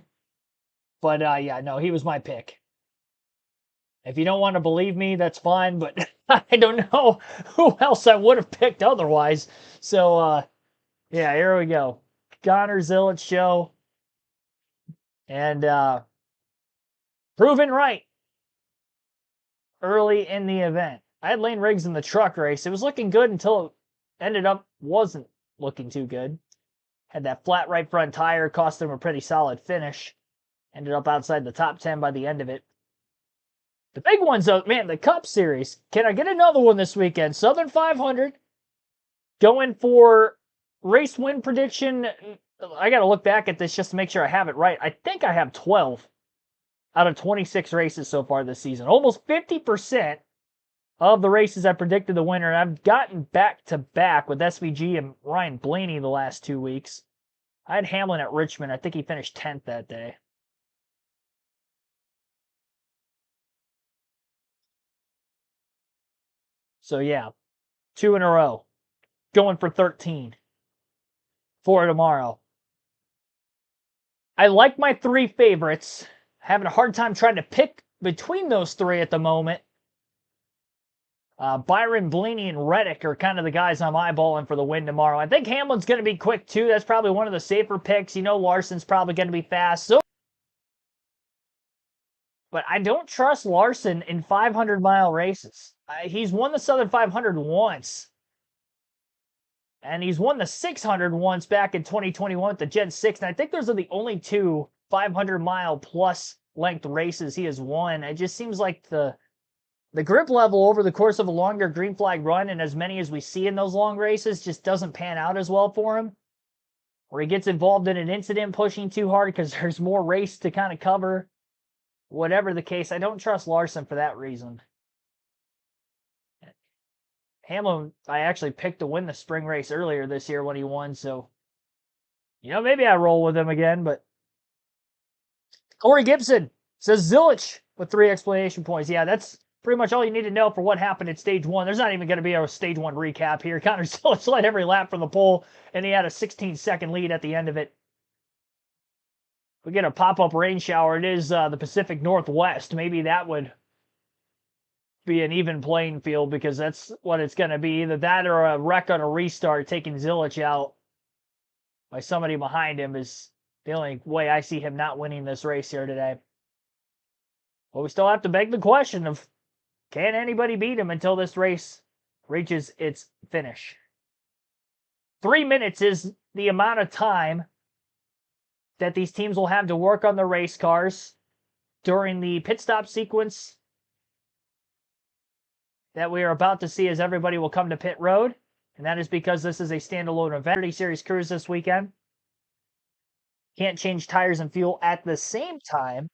But yeah, no, he was my pick. If you don't want to believe me, that's fine, but I don't know who else I would have picked otherwise. So, yeah, here we go. Connor Zilic show. And proven right early in the event. I had Lane Riggs in the truck race. It was looking good until it ended up wasn't looking too good. Had that flat right front tire, cost him a pretty solid finish. Ended up outside the top 10 by the end of it. The big ones, though, man, the Cup Series. Can I get another one this weekend? Southern 500. Going for race win prediction. I got to look back at this just to make sure I have it right. I think I have 12 out of 26 races so far this season. Almost 50% of the races I predicted the winner. And I've gotten back to back with SVG and Ryan Blaney the last 2 weeks. I had Hamlin at Richmond. I think he finished 10th that day. So, yeah, 2 in a row. Going for 13 for tomorrow. I like my 3 favorites. Having a hard time trying to pick between those 3 at the moment. Byron, Blaney, and Reddick are kind of the guys I'm eyeballing for the win tomorrow. I think Hamlin's going to be quick, too. That's probably one of the safer picks. You know Larson's probably going to be fast. But I don't trust Larson in 500-mile races. He's won the Southern 500 once. And he's won the 600 once back in 2021 with the Gen 6. And I think those are the only 2 500-mile plus length races he has won. It just seems like the grip level over the course of a longer green flag run, and as many as we see in those long races, just doesn't pan out as well for him. Or he gets involved in an incident pushing too hard because there's more race to kind of cover. Whatever the case, I don't trust Larson for that reason. Hamlin, I actually picked to win the spring race earlier this year when he won, so, maybe I roll with him again, but Corey Gibson says Zilic with 3 explanation points. Yeah, that's pretty much all you need to know for what happened at stage 1. There's not even going to be a stage 1 recap here. Connor Zilic led every lap from the pole, and he had a 16-second lead at the end of it. We get a pop-up rain shower. It is the Pacific Northwest. Maybe that would be an even playing field because that's what it's going to be. Either that or a wreck on a restart taking Zilic out by somebody behind him is the only way I see him not winning this race here today. But we still have to beg the question of, can anybody beat him until this race reaches its finish? 3 minutes is the amount of time that these teams will have to work on the race cars during the pit stop sequence that we are about to see as everybody will come to pit road. And that is because this is a standalone event. Xfinity Series Cruise this weekend. Can't change tires and fuel at the same time.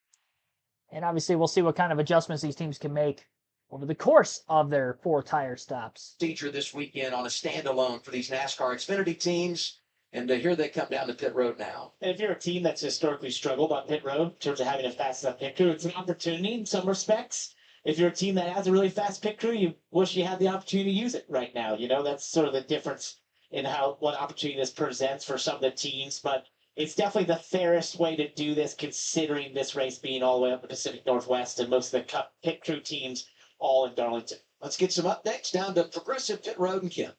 And obviously we'll see what kind of adjustments these teams can make over the course of their 4 tire stops. Procedure this weekend on a standalone for these NASCAR Xfinity teams. And here they come down to pit road now. And if you're a team that's historically struggled on pit road in terms of having a fast enough pit crew, it's an opportunity in some respects. If you're a team that has a really fast pit crew, you wish you had the opportunity to use it right now. That's sort of the difference in what opportunity this presents for some of the teams. But it's definitely the fairest way to do this, considering this race being all the way up the Pacific Northwest and most of the pit crew teams all in Darlington. Let's get some updates down to Progressive Pit Road and Kim.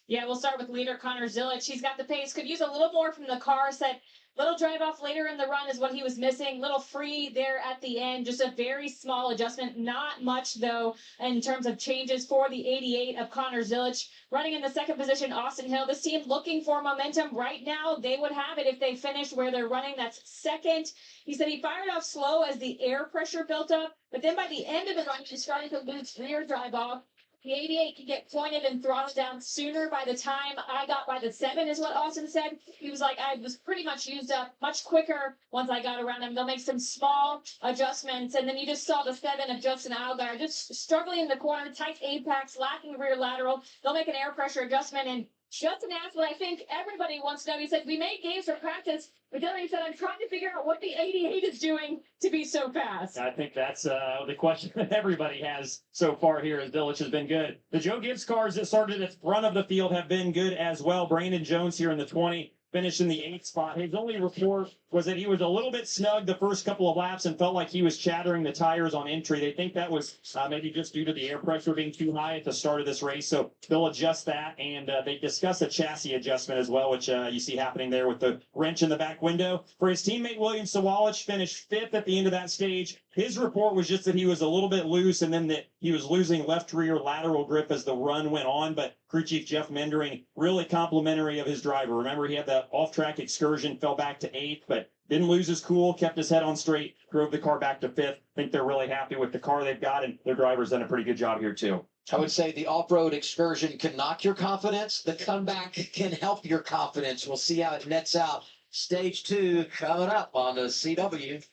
Yeah, we'll start with leader Connor Zilic. He's got the pace. Could use a little more from the car set. Little drive off later in the run is what he was missing. Little free there at the end. Just a very small adjustment. Not much, though, in terms of changes for the 88 of Connor Zilic. Running in the second position, Austin Hill. This team looking for momentum right now. They would have it if they finish where they're running. That's second. He said he fired off slow as the air pressure built up. But then by the end of the run, he's starting to lose rear drive off. The 88 could get pointed and throttled down sooner. By the time I got by the 7 is what Austin said. He was like, I was pretty much used up much quicker once I got around him. They'll make some small adjustments. And then you just saw the 7 of Justin Allgaier just struggling in the corner, tight apex, lacking rear lateral. They'll make an air pressure adjustment. And Justin asked what I think everybody wants to know. He said, we made games for practice. But then he said, I'm trying to figure out what the 88 is doing to be so fast. I think that's the question that everybody has so far here as Zilic has been good. The Joe Gibbs cars that started at the front of the field have been good as well. Brandon Jones here in the 20. finished in the 8th spot. His only report was that he was a little bit snug the first couple of laps and felt like he was chattering the tires on entry. They think that was maybe just due to the air pressure being too high at the start of this race, so they'll adjust that. And they discuss a chassis adjustment as well, which you see happening there with the wrench in the back window. For his teammate William Sawalich, finished 5th at the end of that stage. His report was just that he was a little bit loose and then that he was losing left rear lateral grip as the run went on. But crew chief Jeff Mendering, really complimentary of his driver. Remember, he had that off-track excursion, fell back to 8th, but didn't lose his cool, kept his head on straight, drove the car back to 5th. I think they're really happy with the car they've got, and their driver's done a pretty good job here, too. I would say the off-road excursion can knock your confidence. The comeback can help your confidence. We'll see how it nets out. Stage 2 coming up on the CW.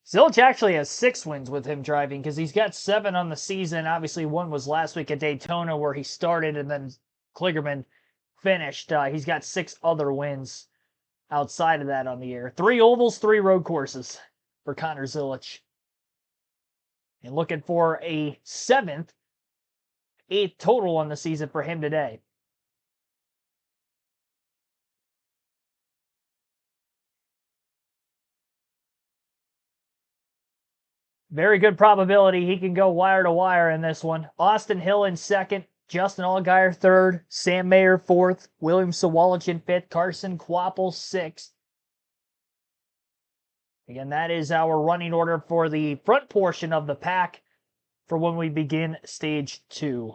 Zilic actually has 6 wins with him driving because he's got 7 on the season. Obviously, one was last week at Daytona where he started and then Kligerman finished. He's got 6 other wins outside of that on the year. 3 ovals, 3 road courses for Connor Zilic. And looking for a 7th, 8th total on the season for him today. Very good probability he can go wire to wire in this one. Austin Hill in 2nd, Justin Allgaier 3rd, Sam Mayer 4th, William Sawalich in 5th, Carson Kvapil 6th. Again, that is our running order for the front portion of the pack for when we begin stage 2.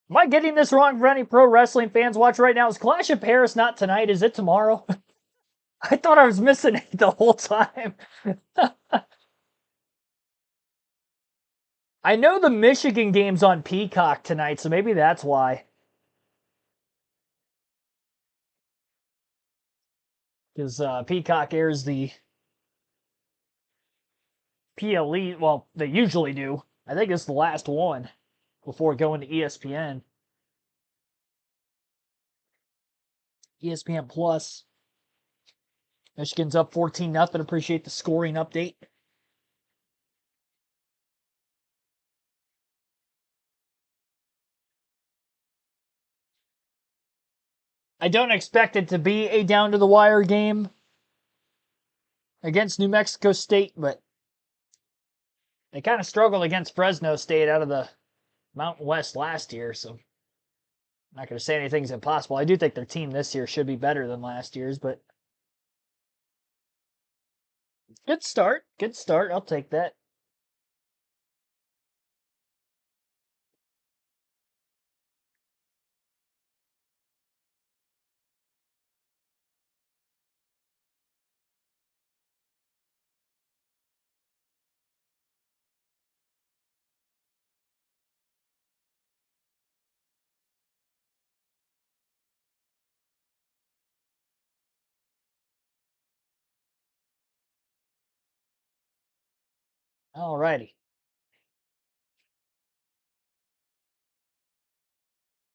Am I getting this wrong for any pro wrestling fans watching right now? Is Clash of Paris not tonight? Is it tomorrow? I thought I was missing it the whole time. I know the Michigan game's on Peacock tonight, so maybe that's why. Because Peacock airs the PLE, well, they usually do. I think it's the last one before going to ESPN. ESPN Plus. Michigan's up 14-0. Appreciate the scoring update. I don't expect it to be a down-to-the-wire game against New Mexico State, but they kind of struggled against Fresno State out of the Mountain West last year, so I'm not going to say anything's impossible. I do think their team this year should be better than last year's, but good start. Good start. I'll take that. Alrighty.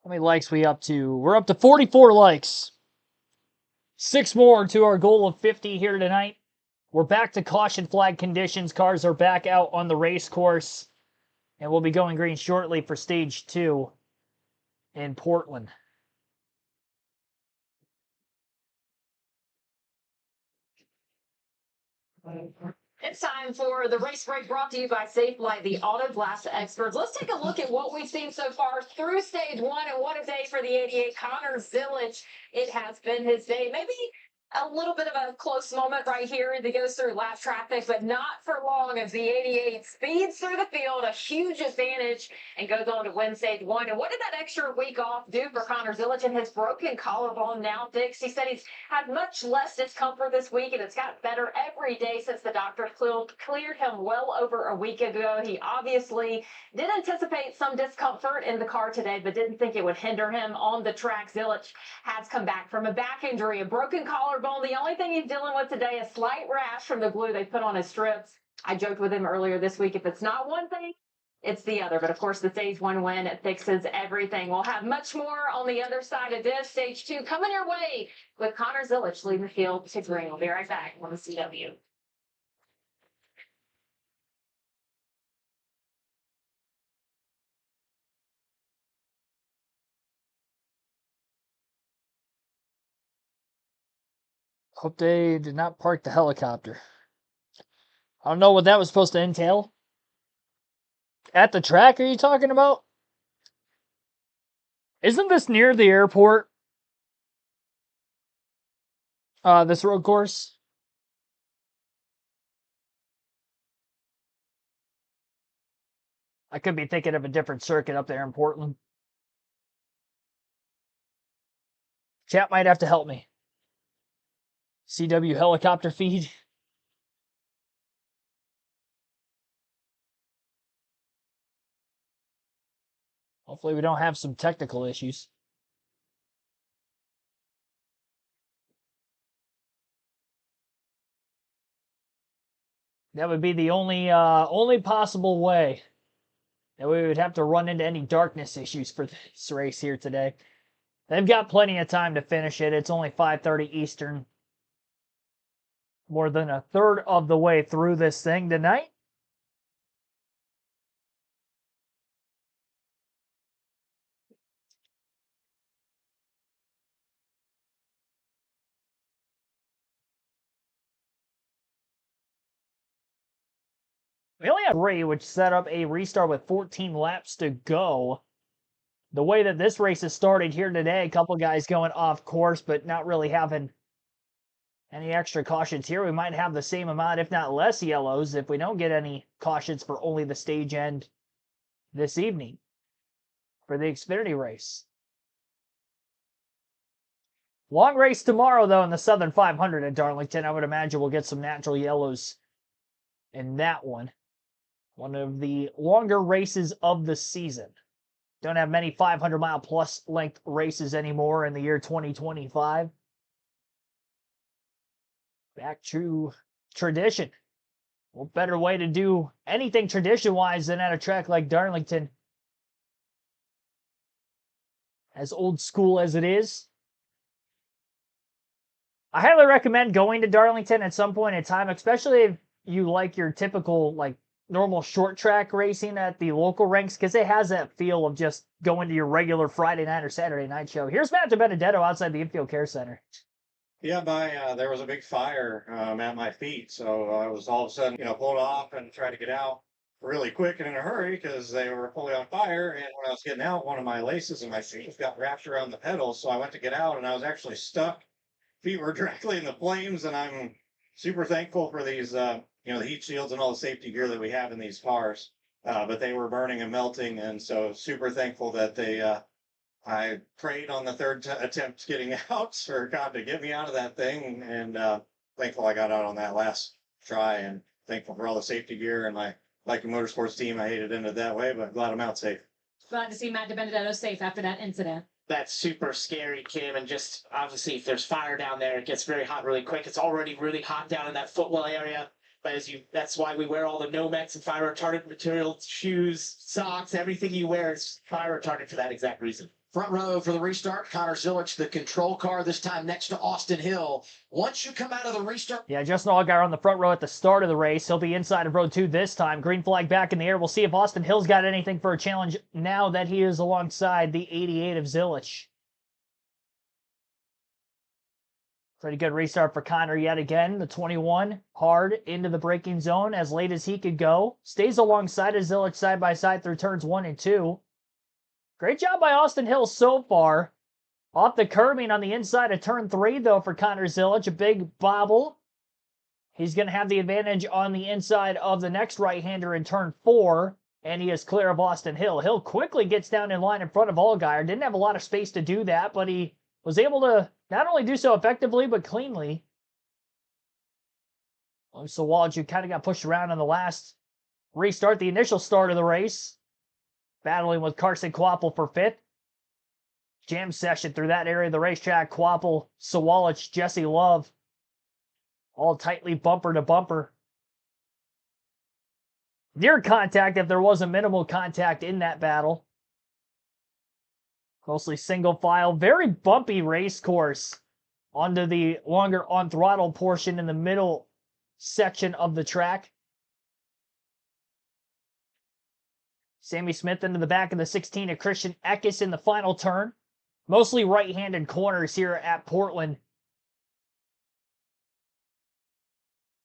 How many likes we up to? We're up to 44 likes. 6 more to our goal of 50 here tonight. We're back to caution flag conditions. Cars are back out on the race course. And we'll be going green shortly for stage 2 in Portland. It's time for the race break brought to you by Safe Light, the Auto Blast experts. Let's take a look at what we've seen so far through stage 1, and what a day for the 88 Connor Zilic. It has been his day. Maybe a little bit of a close moment right here as he goes through lap traffic, but not for long as the 88 speeds through the field, a huge advantage, and goes on to win stage 1. And what did that extra week off do for Connor Zilic and his broken collarbone now fixed? He said he's had much less discomfort this week, and it's got better every day since the doctor cleared him well over a week ago. He obviously did anticipate some discomfort in the car today, but didn't think it would hinder him on the track. Zilic has come back from a back injury, a broken collarbone. The only thing he's dealing with today is a slight rash from the glue they put on his strips. I joked with him earlier this week, if it's not one thing, it's the other. But of course, the stage one win, it fixes everything. We'll have much more on the other side of this. Stage two coming your way with Connor Zilic leading the field to green. We'll be right back on the CW. Hope they did not park the helicopter. I don't know what that was supposed to entail. At the track, are you talking about? Isn't this near the airport? This road course? I could be thinking of a different circuit up there in Portland. Chat might have to help me. CW helicopter feed. Hopefully we don't have some technical issues. That would be the only possible way that we would have to run into any darkness issues for this race here today. They've got plenty of time to finish it. It's only 5:30 Eastern. More than a third of the way through this thing tonight. We only have 3, which set up a restart with 14 laps to go. The way that this race has started here today, a couple guys going off course, but not really having any extra cautions here. We might have the same amount, if not less, yellows if we don't get any cautions for only the stage end this evening for the Xfinity race. Long race tomorrow, though, in the Southern 500 at Darlington. I would imagine we'll get some natural yellows in that one. One of the longer races of the season. Don't have many 500-mile plus length races anymore in the year 2025. Back to tradition. What better way to do anything tradition-wise than at a track like Darlington? As old school as it is. I highly recommend going to Darlington at some point in time, especially if you like your typical, normal short track racing at the local rinks, because it has that feel of just going to your regular Friday night or Saturday night show. Here's Matt DiBenedetto outside the Infield Care Center. Yeah, there was a big fire at my feet, so I was all of a sudden, pulled off and tried to get out really quick and in a hurry because they were fully on fire. And when I was getting out, one of my laces in my shoes got wrapped around the pedals, so I went to get out and I was actually stuck. Feet were directly in the flames, and I'm super thankful for these, the heat shields and all the safety gear that we have in these cars. But they were burning and melting, and so super thankful that I prayed on the third attempt getting out for God to get me out of that thing, and thankful I got out on that last try, and thankful for all the safety gear and my Viking Motorsports team. I hated to end it that way, but glad I'm out safe. Glad to see Matt DiBenedetto safe after that incident. That's super scary, Kim, and just obviously if there's fire down there, it gets very hot really quick. It's already really hot down in that footwell area. But that's why we wear all the Nomex and fire retardant material, shoes, socks, everything you wear is fire retardant for that exact reason. Front row for the restart. Connor Zilic, the control car, this time next to Austin Hill. Once you come out of the restart. Yeah, Justin Allgaier on the front row at the start of the race. He'll be inside of row 2 this time. Green flag back in the air. We'll see if Austin Hill's got anything for a challenge now that he is alongside the 88 of Zilic. Pretty good restart for Connor yet again. The 21 hard into the braking zone as late as he could go. Stays alongside of Zilic side by side through turns 1 and 2. Great job by Austin Hill so far. Off the curbing on the inside of turn 3, though, for Connor Zilic. A big bobble. He's going to have the advantage on the inside of the next right-hander in turn 4, and he is clear of Austin Hill. Hill quickly gets down in line in front of Allgaier. Didn't have a lot of space to do that, but he was able to not only do so effectively, but cleanly. So Sawalczyk kind of got pushed around on the last restart, the initial start of the race. Battling with Carson Kvapil for 5th. Jam session through that area of the racetrack. Kvapil, Sawalczyk, Jesse Love. All tightly bumper to bumper. near contact if there was a minimal contact in that battle. Mostly single file, very bumpy race course onto the longer on throttle portion in the middle section of the track. Sammy Smith into the back of the 16 of Christian Eckes in the final turn. Mostly right-handed corners here at Portland.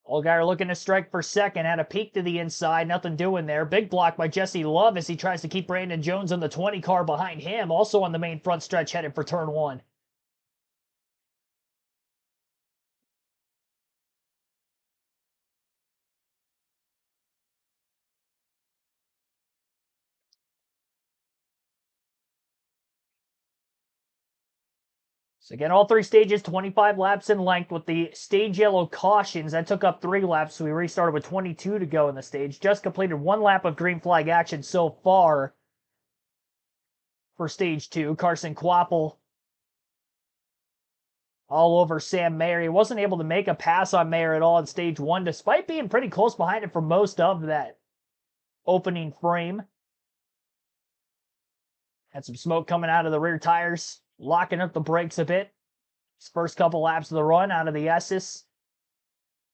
Allgaier looking to strike for second. Had a peek to the inside. Nothing doing there. Big block by Jesse Love as he tries to keep Brandon Jones on the 20 car behind him. Also on the main front stretch headed for turn one. So again, all three stages, 25 laps in length with the stage yellow cautions. That took up 3 laps, so we restarted with 22 to go in the stage. Just completed 1 lap of green flag action so far for stage 2. Carson Kvapil all over Sam Mayer. He wasn't able to make a pass on Mayer at all in stage 1, despite being pretty close behind him for most of that opening frame. Had some smoke coming out of the rear tires, locking up the brakes a bit. His first couple laps of the run out of the Esses.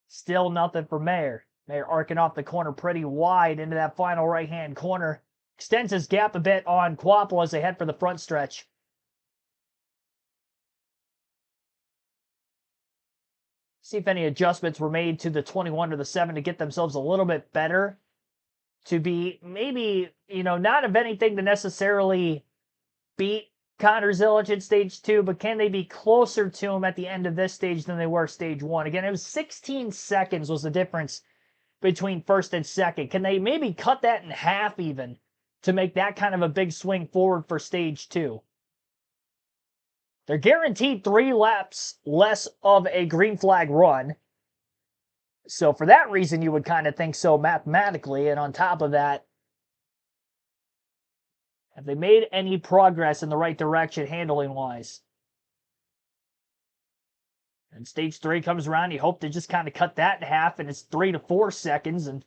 Still nothing for Mayer. Mayer arcing off the corner pretty wide into that final right-hand corner. Extends his gap a bit on Kvapil as they head for the front stretch. See if any adjustments were made to the 21 or the 7 to get themselves a little bit better. To be maybe, not of anything to necessarily beat Connor Zilic in stage 2, but can they be closer to him at the end of this stage than they were stage 1? Again, it was 16 seconds was the difference between first and second. Can they maybe cut that in half even to make that kind of a big swing forward for stage 2? They're guaranteed 3 laps less of a green flag run. So for that reason, you would kind of think so mathematically. And on top of that, have they made any progress in the right direction handling-wise? And stage 3 comes around. You hope to just kind of cut that in half, and it's 3 to 4 seconds. And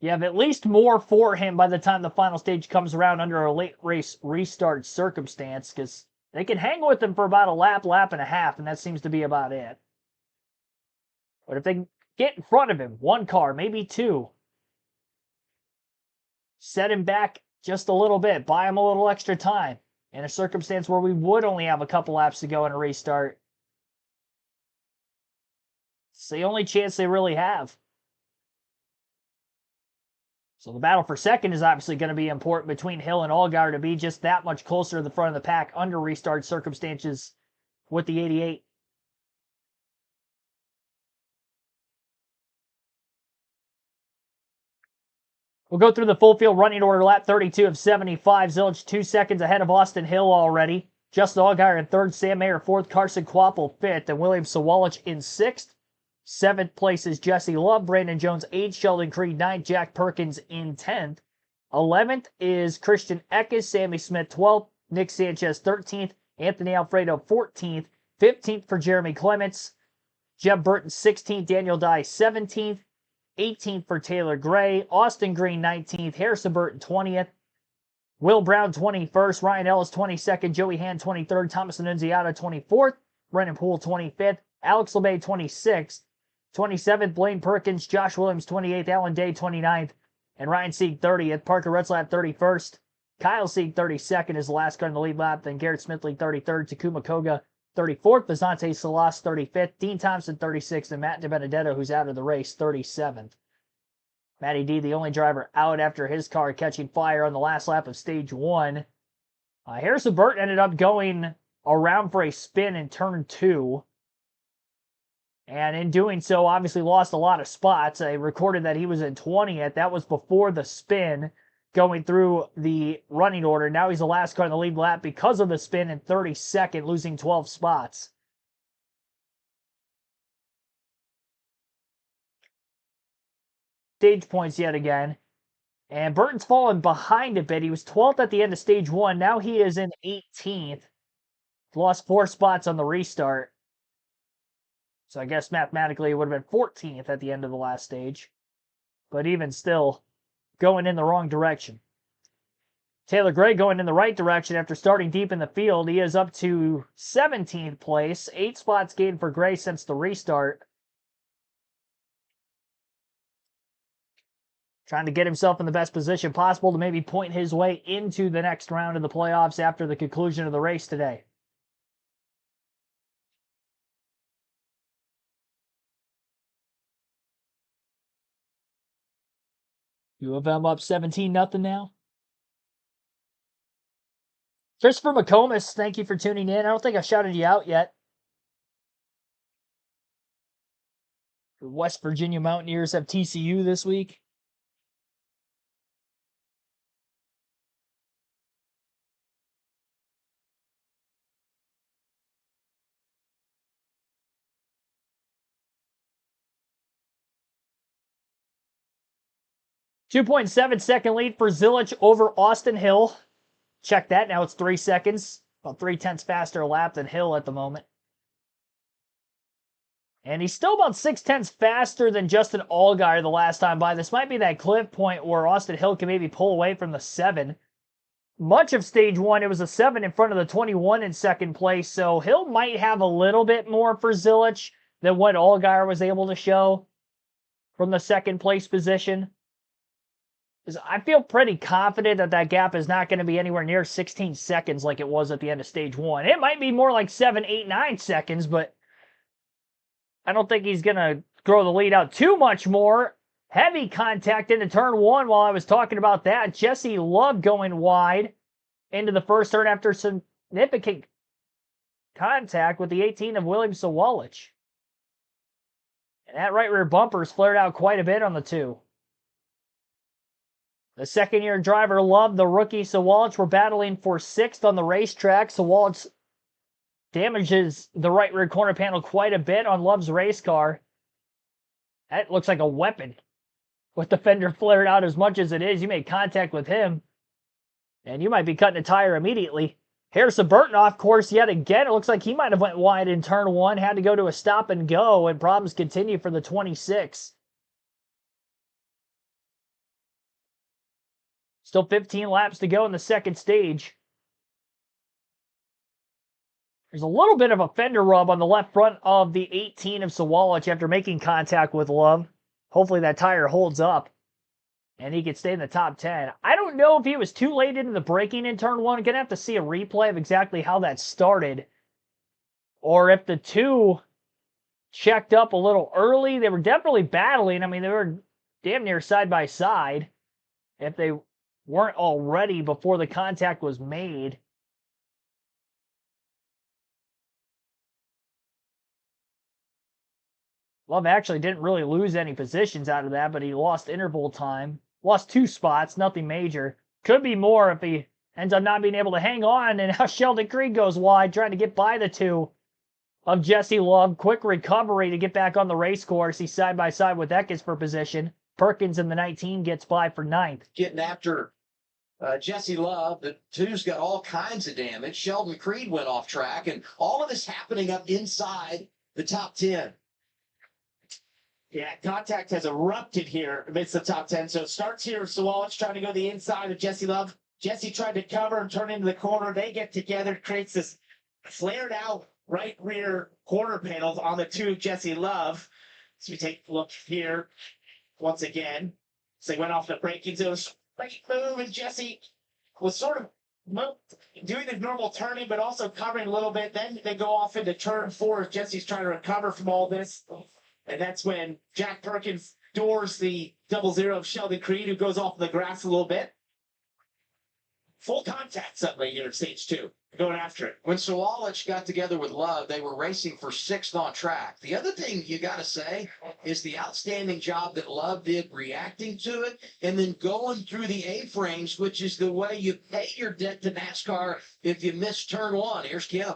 you have at least more for him by the time the final stage comes around under a late race restart circumstance, because they can hang with him for about a lap and a half, and that seems to be about it. But if they get in front of him, 1 car, maybe 2, set him back just a little bit, buy him a little extra time in a circumstance where we would only have a couple laps to go in a restart. It's the only chance they really have. So the battle for second is obviously going to be important between Hill and Allgaier to be just that much closer to the front of the pack under restart circumstances with the 88. We'll go through the full field running order. Lap 32 of 75. Zilic 2 seconds ahead of Austin Hill already. Justin Allgaier in 3rd, Sam Mayer 4th, Carson Kvapil 5th, and William Sawalich in 6th. 7th place is Jesse Love, Brandon Jones 8th, Sheldon Creed 9th, Jack Perkins in 10th. 11th is Christian Eckes, Sammy Smith 12th, Nick Sanchez 13th, Anthony Alfredo 14th, 15th for Jeremy Clements, Jeb Burton 16th, Daniel Dye 17th, 18th for Taylor Gray, Austin Green 19th, Harrison Burton 20th, Will Brown 21st, Ryan Ellis 22nd, Joey Hand 23rd, Thomas Annunziata 24th, Brennan Poole 25th, Alex LeMay 26th, 27th, Blaine Perkins, Josh Williams 28th, Alan Day 29th, and Ryan Sieg 30th, Parker Retzlaff 31st, Kyle Sieg 32nd is the last car in the lead lap, then Garrett Smithley 33rd, Takuma Koga 34th, Vazante Salas 35th, Dean Thompson 36th, and Matt DiBenedetto, who's out of the race, 37th. Matty D, the only driver out after his car catching fire on the last lap of stage 1. Harrison Burton ended up going around for a spin in turn 2. And in doing so, obviously lost a lot of spots. I recorded that he was in 20th. That was before the spin going through the running order. Now he's the last car in the lead lap because of the spin in 32nd, losing 12 spots. Stage points yet again. And Burton's fallen behind a bit. He was 12th at the end of stage 1. Now he is in 18th. Lost 4 spots on the restart. So I guess mathematically it would have been 14th at the end of the last stage. but even still, going in the wrong direction. Taylor Gray going in the right direction after starting deep in the field. He is up to 17th place, 8 spots gained for Gray since the restart. Trying to get himself in the best position possible to maybe point his way into the next round of the playoffs after the conclusion of the race today. U of M up 17-0 now. Christopher McComas, thank you for tuning in. I don't think I shouted you out yet. The West Virginia Mountaineers have TCU this week. .7-second lead for Zilich over Austin Hill. Check that. Now it's 3 seconds. About 0.3 faster a lap than Hill at the moment. And he's still about 0.6 faster than Justin Allgaier the last time by. This might be that cliff point where Austin Hill can maybe pull away from the 7. Much of stage 1, it was a 7 in front of the 21 in second place. So Hill might have a little bit more for Zilich than what Allgaier was able to show from the second place position. I feel pretty confident that that gap is not going to be anywhere near 16 seconds like it was at the end of stage 1. It might be more like 7, 8, 9 seconds, but I don't think he's going to grow the lead out too much more. Heavy contact into turn 1 while I was talking about that. Jesse Love going wide into the first turn after significant contact with the 18 of William Sawalich. And that right rear bumper's flared out quite a bit on the 2. The second-year driver, Love, the rookie, Sawalich were battling for 6th on the racetrack. Sawalich damages the right rear corner panel quite a bit on Love's race car. That looks like a weapon. With the fender flared out as much as it is, you make contact with him, and you might be cutting a tire immediately. Harrison Burton off course yet again. It looks like he might have went wide in turn 1, had to go to a stop and go, and problems continue for the 26. Still 15 laps to go in the second stage. There's a little bit of a fender rub on the left front of the 18 of Sawalich after making contact with Love. Hopefully that tire holds up and he can stay in the top 10. I don't know if he was too late into the braking in turn 1. I'm going to have to see a replay of exactly how that started. Or if the 2 checked up a little early. They were definitely battling. I mean, they were damn near side by side. If they weren't already before the contact was made. Love actually didn't really lose any positions out of that, but he lost interval time. Lost 2 spots, nothing major. Could be more if he ends up not being able to hang on, and now Sheldon Creed goes wide, trying to get by the 2 of Jesse Love. Quick recovery to get back on the race course. He's side by side with Eckes for position. Perkins in the 19 gets by for 9th. Getting after Jesse Love, the 2's got all kinds of damage. Sheldon Creed went off track, and all of this happening up inside the top 10. Yeah, contact has erupted here amidst the top 10. So it starts here. Sawalich trying to go the inside of Jesse Love. Jesse tried to cover and turn into the corner. They get together, creates this flared out right rear corner panels on the 2 of Jesse Love. So we take a look here once again. So they went off the braking zone. Great move, and Jesse was sort of doing the normal turning, but also covering a little bit. Then they go off into turn 4 as Jesse's trying to recover from all this. And that's when Jack Perkins doors the 00 of Sheldon Creed, who goes off the grass a little bit. Full contact suddenly here in stage 2, going after it. When Sawalich got together with Love, they were racing for 6th on track. The other thing you got to say is the outstanding job that Love did reacting to it and then going through the A-frames, which is the way you pay your debt to NASCAR if you miss turn 1. Here's Kim.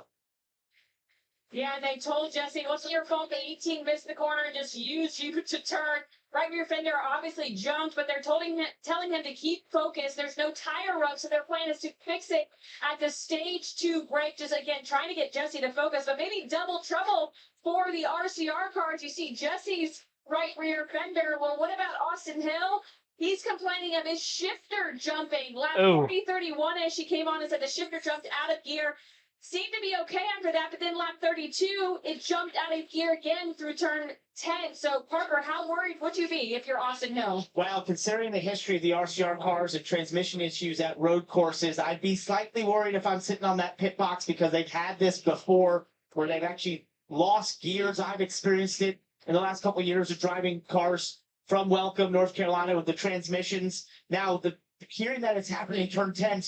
Yeah, and they told Jesse, it wasn't your fault the 18 missed the corner and just used you to turn. Right rear fender obviously jumped, but they're telling him to keep focused. There's no tire rub, so their plan is to fix it at the stage 2 break. Just again, trying to get Jesse to focus, but maybe double trouble for the RCR cars. You see Jesse's right rear fender. Well, what about Austin Hill? He's complaining of his shifter jumping. Lap Ooh. 31 as she came on and said the shifter jumped out of gear. Seemed to be okay after that, but then lap 32, it jumped out of gear again through turn 10. So, Parker, how worried would you be if you're Austin Hill? Well, considering the history of the RCR cars and transmission issues at road courses, I'd be slightly worried if I'm sitting on that pit box because they've had this before where they've actually lost gears. I've experienced it in the last couple of years of driving cars from Welcome, North Carolina with the transmissions. Now, hearing that it's happening in turn 10,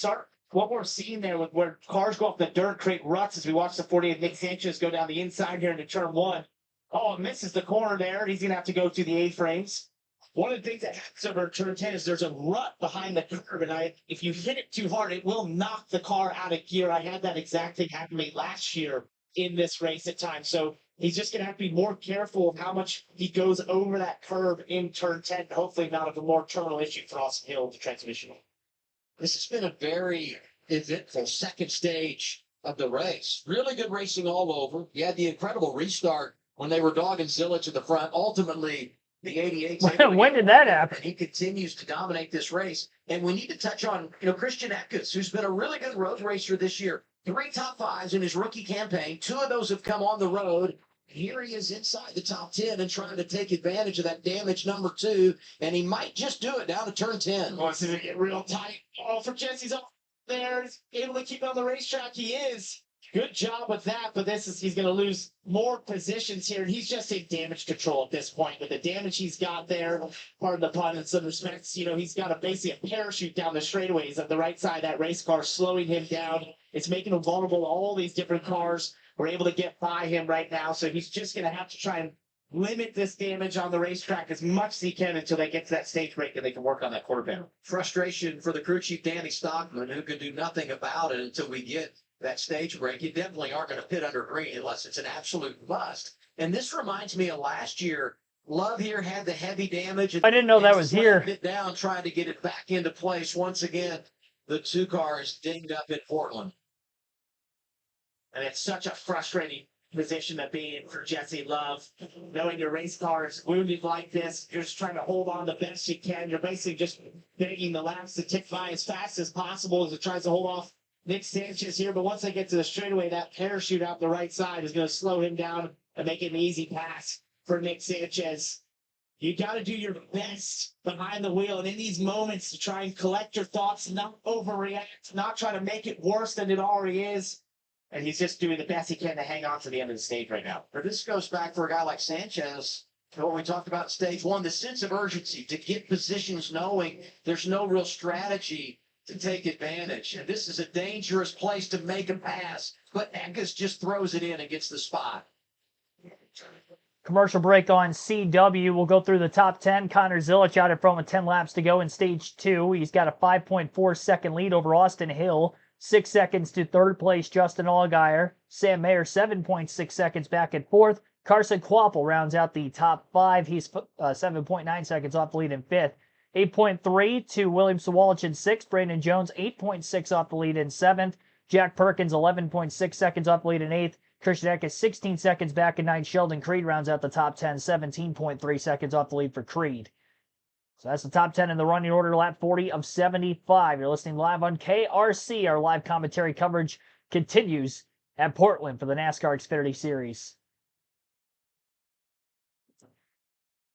what we're seeing there with where cars go off the dirt, create ruts as we watch the 48 Nick Sanchez go down the inside here into turn 1. Oh, misses the corner there. He's going to have to go through the A-frames. One of the things that happens over turn 10 is there's a rut behind the curb, and if you hit it too hard, it will knock the car out of gear. I had that exact thing happen to me last year in this race at times. So he's just going to have to be more careful of how much he goes over that curb in turn 10. Hopefully not a more terminal issue for Austin Hill with the transmission. This has been a very eventful second stage of the race. Really good racing all over. You had the incredible restart when they were dogging Zilich at the front. Ultimately, the 88. When did that happen? He continues to dominate this race. And we need to touch on, Christian Eckes, who's been a really good road racer this year. 3 top 5s in his rookie campaign. 2 of those have come on the road. Here he is inside the top 10 and trying to take advantage of that damage number 2. And he might just do it down to turn 10. Wants to get real tight. Oh, for Jesse's up there. He's able to keep on the racetrack. He is. Good job with that, but he's going to lose more positions here. He's just in damage control at this point. With the damage he's got there, pardon the pun in some respects, he's got basically a parachute down the straightaways of the right side of that race car, slowing him down. It's making him vulnerable to all these different cars. We're able to get by him right now, so he's just going to have to try and limit this damage on the racetrack as much as he can until they get to that stage break and they can work on that quarter panel. Frustration for the crew chief, Danny Stockman, who can do nothing about it until we get that stage break. You definitely aren't going to pit under green unless it's an absolute must. And this reminds me of last year. Love here had the heavy damage. I didn't know that was here. It down, trying to get it back into place. Once again, the 2 cars dinged up in Portland. And it's such a frustrating position to be in for Jesse Love. Knowing your race car is wounded like this, you're just trying to hold on the best you can. You're basically just begging the laps to tick by as fast as possible as it tries to hold off Nick Sanchez here. But once they get to the straightaway, that parachute out the right side is going to slow him down and make it an easy pass for Nick Sanchez. You got to do your best behind the wheel and in these moments to try and collect your thoughts, not overreact, not try to make it worse than it already is. And he's just doing the best he can to hang on to the end of the stage right now. But this goes back for a guy like Sanchez to what we talked about in stage 1, the sense of urgency to get positions knowing there's no real strategy to take advantage. And this is a dangerous place to make a pass. But Eckes just throws it in and gets the spot. Commercial break on CW. We'll go through the top 10. Connor Zilich out in front with 10 laps to go in stage 2. He's got a 5.4 second lead over Austin Hill. 6 seconds to third place, Justin Allgaier. Sam Mayer, 7.6 seconds back and fourth. Carson Kvapil rounds out the top 5. He's 7.9 seconds off the lead in fifth. 8.3 to William Sawalich in sixth. Brandon Jones, 8.6 off the lead in seventh. Jack Perkins, 11.6 seconds off the lead in eighth. Christian Eckes, 16 seconds back in ninth. Sheldon Creed rounds out the top 10, 17.3 seconds off the lead for Creed. So that's the top 10 in the running order, lap 40 of 75. You're listening live on KRC. Our live commentary coverage continues at Portland for the NASCAR Xfinity Series.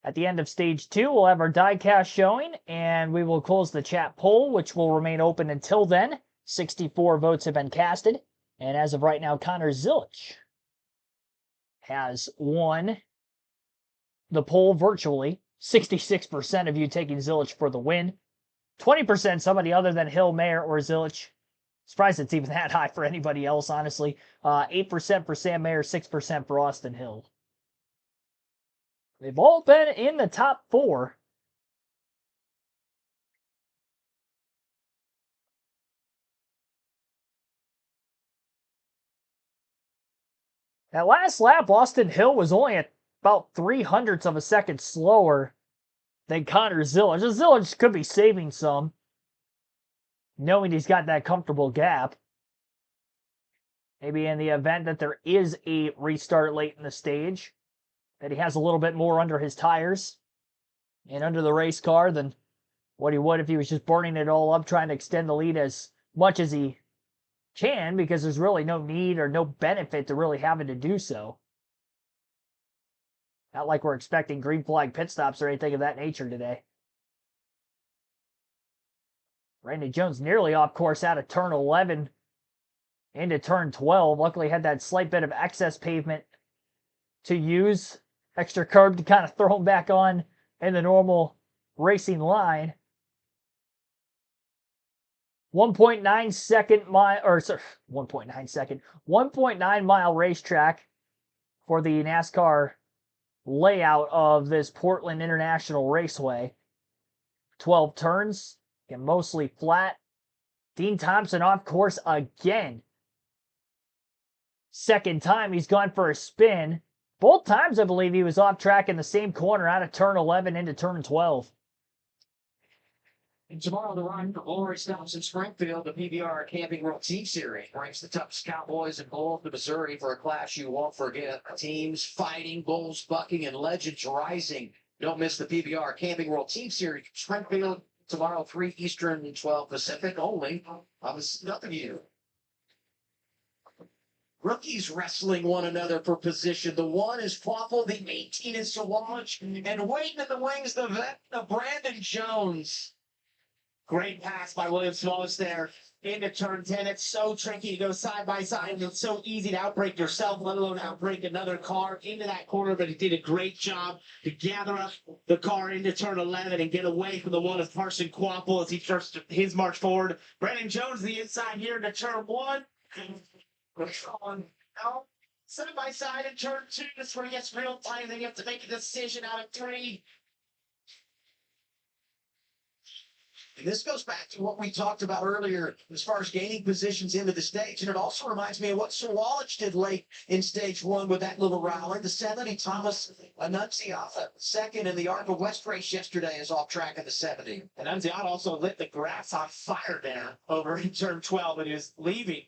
At the end of stage 2, we'll have our diecast showing, and we will close the chat poll, which will remain open until then. 64 votes have been casted, and as of right now, Connor Zilich has won the poll virtually. 66% of you taking Zilich for the win. 20% somebody other than Hill, Mayer, or Zilich. Surprised it's even that high for anybody else, honestly. 8% for Sam Mayer, 6% for Austin Hill. They've all been in the top 4. That last lap, Austin Hill was only at about 0.03 of a second slower than Connor Zilich. Zilich could be saving some, knowing he's got that comfortable gap. Maybe in the event that there is a restart late in the stage, that he has a little bit more under his tires and under the race car than what he would if he was just burning it all up, trying to extend the lead as much as he can, because there's really no need or no benefit to really having to do so. Not like we're expecting green flag pit stops or anything of that nature today. Brandon Jones nearly off course out of turn 11 into turn 12. Luckily had that slight bit of excess pavement to use. Extra curb to kind of throw him back on in the normal racing line. 1.9 mile racetrack for the NASCAR layout of this Portland International Raceway. 12 turns, and mostly flat. Dean Thompson off course again. Second time he's gone for a spin. Both times I believe he was off track in the same corner out of turn 11 into turn 12. And tomorrow, the ride for Glory stops in Springfield. The PBR Camping World Team Series brings the toughest Cowboys and Bulls to Missouri for a clash you won't forget. Teams fighting, bulls bucking, and legends rising. Don't miss the PBR Camping World Team Series Springfield tomorrow, 3 Eastern, 12 Pacific, only on the W. Rookies wrestling one another for position. The 1 is Quaffle, the 18 is Sawalch, and waiting in the wings, the vet of Brandon Jones. Great pass by William Sawalch there into turn 10. It's so tricky to go side by side, and it's so easy to outbreak yourself, let alone outbreak another car into that corner. But he did a great job to gather up the car into turn 11 and get away from the 1 of Carson Quaffle as he starts his march forward. Brandon Jones, the inside here into turn 1. On out side by side in turn 2. That's where he gets real tight. Then you have to make a decision out of 3. And this goes back to what we talked about earlier as far as gaining positions into the stage. And it also reminds me of what Sawalch did late in stage 1 with that little rally. The 70, Thomas Annunziata, second in the ARCA West race yesterday, is off track in the 70. And Annunziata also lit the grass on fire there over in turn 12 when he was leaving.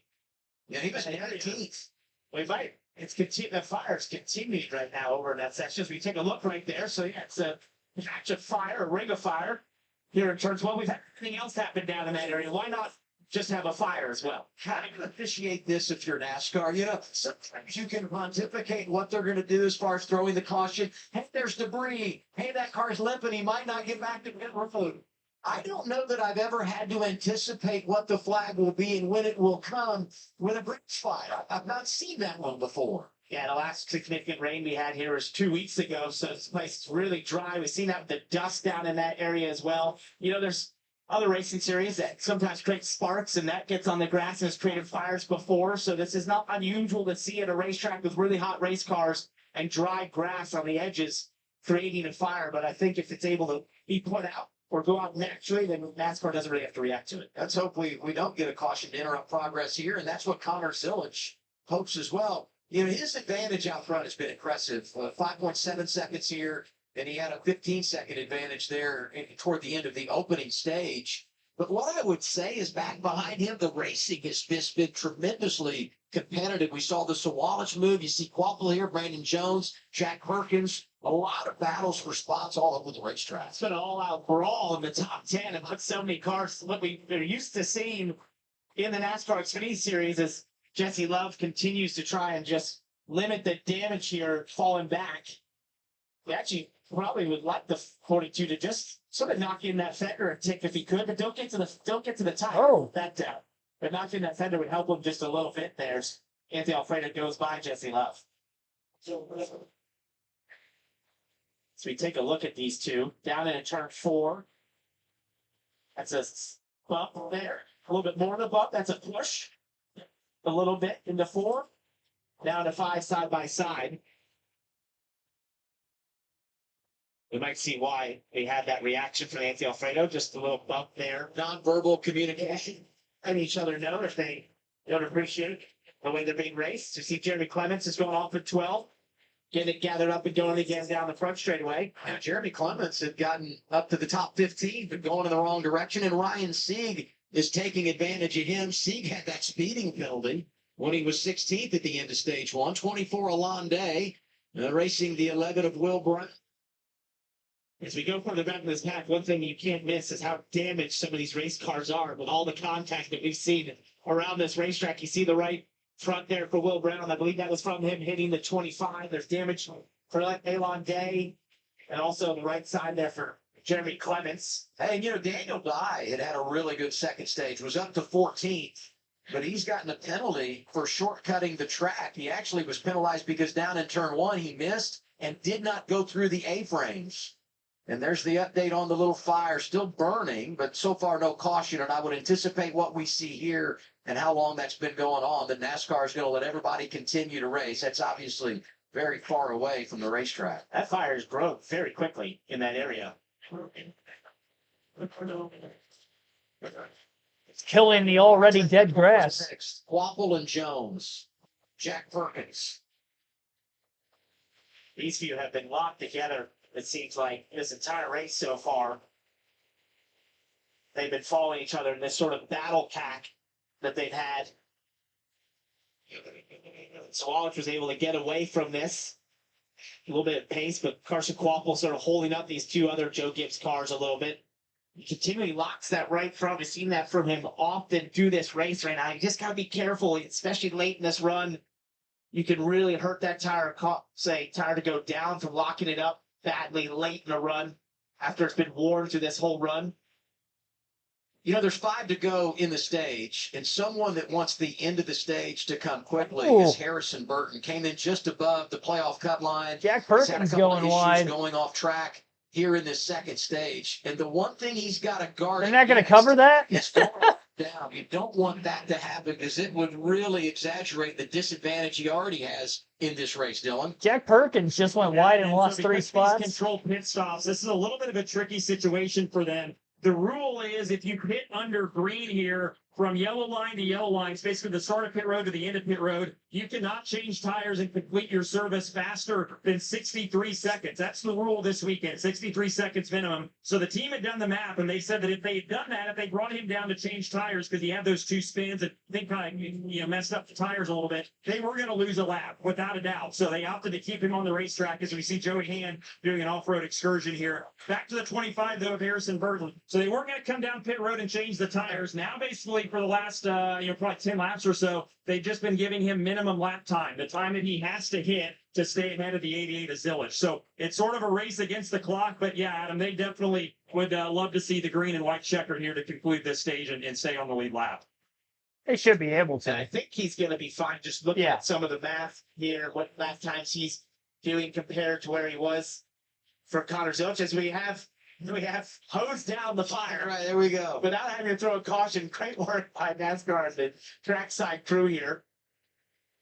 Yeah, he was 19th. We might. The fire's continuing right now over in that section. As we take a look right there. So yeah, it's a patch of fire, a ring of fire. Here in turn 12, we've had everything else happen down in that area. Why not just have a fire as well? How do you appreciate this if you're NASCAR? You know, sometimes you can pontificate what they're going to do as far as throwing the caution. Hey, there's debris. Hey, that car's limping. He might not get back to pit road. I don't know that I've ever had to anticipate what the flag will be and when it will come with a bridge fire. I've not seen that one before. Yeah, the last significant rain we had here was 2 weeks ago, so this place is really dry. We've seen that with the dust down in that area as well. You know, there's other racing series that sometimes create sparks, and that gets on the grass and has created fires before, so this is not unusual to see at a racetrack with really hot race cars and dry grass on the edges creating a fire. But I think if it's able to be put out or go out naturally, then NASCAR doesn't really have to react to it. Let's hope we don't get a caution to interrupt progress here, and that's what Connor Zillage hopes as well. You know, his advantage out front has been impressive. 5.7 seconds here, and he had a 15-second advantage there toward the end of the opening stage. But what I would say is back behind him, the racing has just been tremendously competitive. We saw the Sawalch move. You see Quaffle here, Brandon Jones, Jack Perkins. A lot of battles for spots all over the racetrack. It's been an all-out brawl in the top 10 among so many cars. What we're used to seeing in the NASCAR Xfinity Series is Jesse Love continues to try and just limit the damage here, falling back. We actually probably would like the 42 to just sort of knock in that fender a tick if he could, but don't get to the tire. Oh, That down. But knocking that fender would help him just a little bit there. Anthony Alfredo goes by Jesse Love. So we take a look at these two down in turn 4. That's a bump there. A little bit more of a bump. That's a push. A little bit into 4, down to 5 side by side. We might see why they had that reaction from Anthony Alfredo, just a little bump there. Nonverbal communication. Letting each other know if they don't appreciate the way they're being raced. You see Jeremy Clements is going off at 12, getting it gathered up and going again down the front straightaway. Now, Jeremy Clements had gotten up to the top 15, but going in the wrong direction, and Ryan Sieg is taking advantage of him. Sieg had that speeding penalty when he was 16th at the end of stage 1, 24 Alon Day. Racing the 11 of Will Brown. As we go further back in this pack, one thing you can't miss is how damaged some of these race cars are with all the contact that we've seen around this racetrack. You see the right front there for Will Brown. I believe that was from him hitting the 25. There's damage for Elon Day, and also the right side there for Jeremy Clements. Hey, Daniel Dye had a really good second stage, was up to 14th, but he's gotten a penalty for shortcutting the track. He actually was penalized because down in turn 1, he missed and did not go through the A-frames. And there's the update on the little fire, still burning, but so far no caution. And I would anticipate what we see here and how long that's been going on, that NASCAR is going to let everybody continue to race. That's obviously very far away from the racetrack. That fire has grown very quickly in that area. It's killing the already dead grass. Next, Quapple and Jones. Jack Perkins. These few have been locked together, it seems like, this entire race so far. They've been following each other in this sort of battle pack that they've had. So Wallace was able to get away from this. A little bit of pace, but Carson Quapple sort of holding up these two other Joe Gibbs cars a little bit. He continually locks that right front. We've seen that from him often do this race right now. You just got to be careful, especially late in this run. You can really hurt that tire to go down from locking it up badly late in the run after it's been worn through this whole run. There's 5 to go in the stage, and someone that wants the end of the stage to come quickly is Harrison Burton. Came in just above the playoff cut line. Jack Perkins going wide. Going off track here in this second stage. And the one thing he's got to guard. They're not going to cover that? It's going down. You don't want that to happen because it would really exaggerate the disadvantage he already has in this race, Dylan. Jack Perkins just went wide and lost 3 spots. Control pit stops. This is a little bit of a tricky situation for them. The rule is if you pit under green here from yellow line to yellow line, it's basically the start of pit road to the end of pit road, you cannot change tires and complete your service faster than 63 seconds. That's the rule this weekend, 63 seconds minimum. So the team had done the math, and they said that if they had done that, if they brought him down to change tires because he had those 2 spins and they kind of messed up the tires a little bit, they were going to lose a lap without a doubt. So they opted to keep him on the racetrack as we see Joey Hand doing an off-road excursion here. Back to the 25, though, of Harrison Burton. So they weren't going to come down pit road and change the tires. Now, basically, for the last, probably 10 laps or so, they've just been giving him minimum lap time, the time that he has to hit to stay ahead of the 88 of Zillage. So it's sort of a race against the clock, but yeah, Adam, they definitely would love to see the green and white checkered here to conclude this stage and stay on the lead lap. They should be able to. And I think he's going to be fine just looking at some of the math here, what lap times he's doing compared to where he was for Connor Zilch, as we have hosed down the fire. All right, there we go. Without having to throw a caution. Great work by NASCAR and the trackside crew here.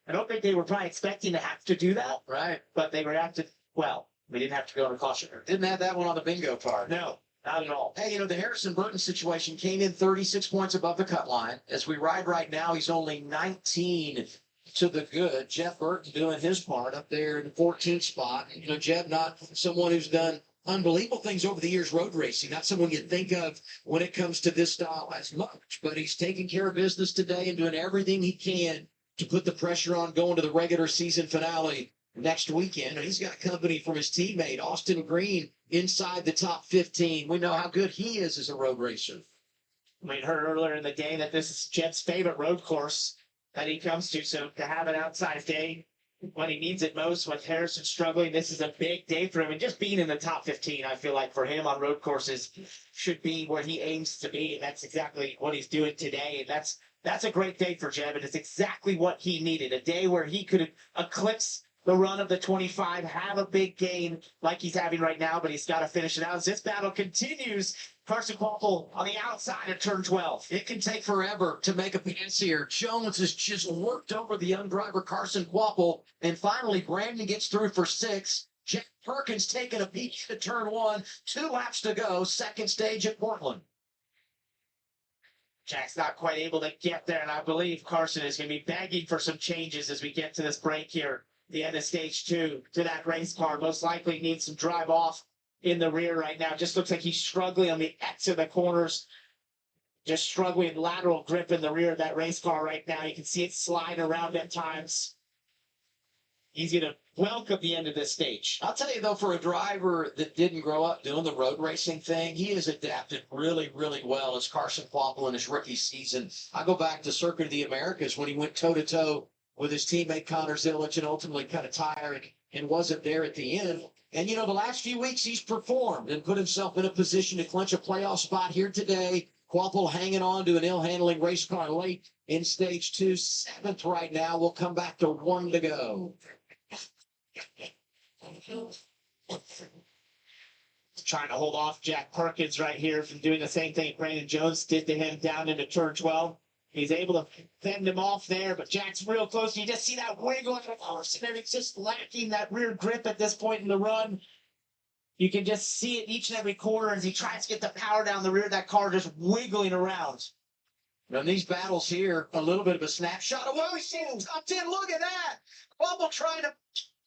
I don't think they were probably expecting to have to do that. Right. But they reacted well. We didn't have to go on a caution. Didn't have that one on the bingo card. No, not at all. Hey, the Harrison Burton situation came in 36 points above the cut line. As we ride right now, he's only 19 to the good. Jeff Burton doing his part up there in the 14th spot. Jeff, not someone who's done unbelievable things over the years road racing, not someone you think of when it comes to this style as much, but he's taking care of business today and doing everything he can to put the pressure on going to the regular season finale next weekend. And he's got company from his teammate, Austin Green, inside the top 15. We know how good he is as a road racer. We heard earlier in the day that this is Jeff's favorite road course that he comes to, so to have an outside day when he needs it most, when Harrison's struggling, this is a big day for him. And just being in the top 15, I feel like for him on road courses should be where he aims to be. And that's exactly what he's doing today. And that's a great day for Jeb. And it's exactly what he needed. A day where he could eclipse the run of the 25, have a big gain like he's having right now, but he's got to finish it out. As this battle continues, Carson Quapple on the outside of turn 12. It can take forever to make a pass here. Jones has just worked over the young driver Carson Quapple, and finally Brandon gets through for 6. Jack Perkins taking a peek at turn 1. 2 laps to go, second stage at Portland. Jack's not quite able to get there, and I believe Carson is going to be begging for some changes as we get to this break here. The end of stage 2 to that race car. Most likely needs some drive off in the rear right now. Just looks like he's struggling on the X of the corners. Just struggling lateral grip in the rear of that race car right now. You can see it slide around at times. he's going to welcome the end of this stage. I'll tell you, though, for a driver that didn't grow up doing the road racing thing, he has adapted really, really well as Carson Kvapil in his rookie season. I go back to Circuit of the Americas when he went toe-to-toe with his teammate Connor Zilic and ultimately kind of tired and wasn't there at the end. And, you know, the last few weeks he's performed and put himself in a position to clinch a playoff spot here today. Kvapil hanging on to an ill-handling race car late in stage 2, 7th right now. We'll come back to 1 to go. Trying to hold off Jack Perkins right here from doing the same thing Brandon Jones did to him down into turn 12. He's able to fend him off there, but Jack's real close. You just see that wiggle. It's just lacking that rear grip at this point in the run. You can just see it each and every corner as he tries to get the power down the rear of that car, just wiggling around. Now, in these battles here, a little bit of a snapshot of what we see in top 10. Look at that. Kvapil trying to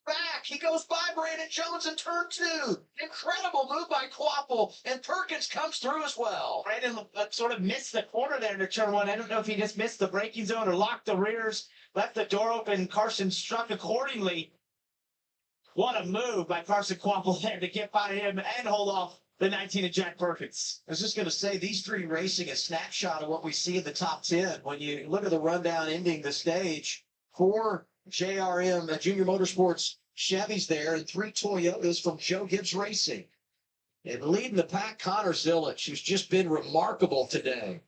back. He goes by Brandon Jones in turn 2. Incredible move by Kvapil, and Perkins comes through as well. Brandon sort of missed the corner there into turn 1. I don't know if he just missed the braking zone or locked the rears, left the door open. Carson struck accordingly. What a move by Carson Kvapil there to get by him and hold off the 19 of Jack Perkins. I was just going to say, these three racing a snapshot of what we see in the top 10. When you look at the rundown ending the stage, 4 JRM, Junior Motorsports Chevys there, and 3 Toyotas from Joe Gibbs Racing. And leading the pack, Connor Zilic, who's just been remarkable today.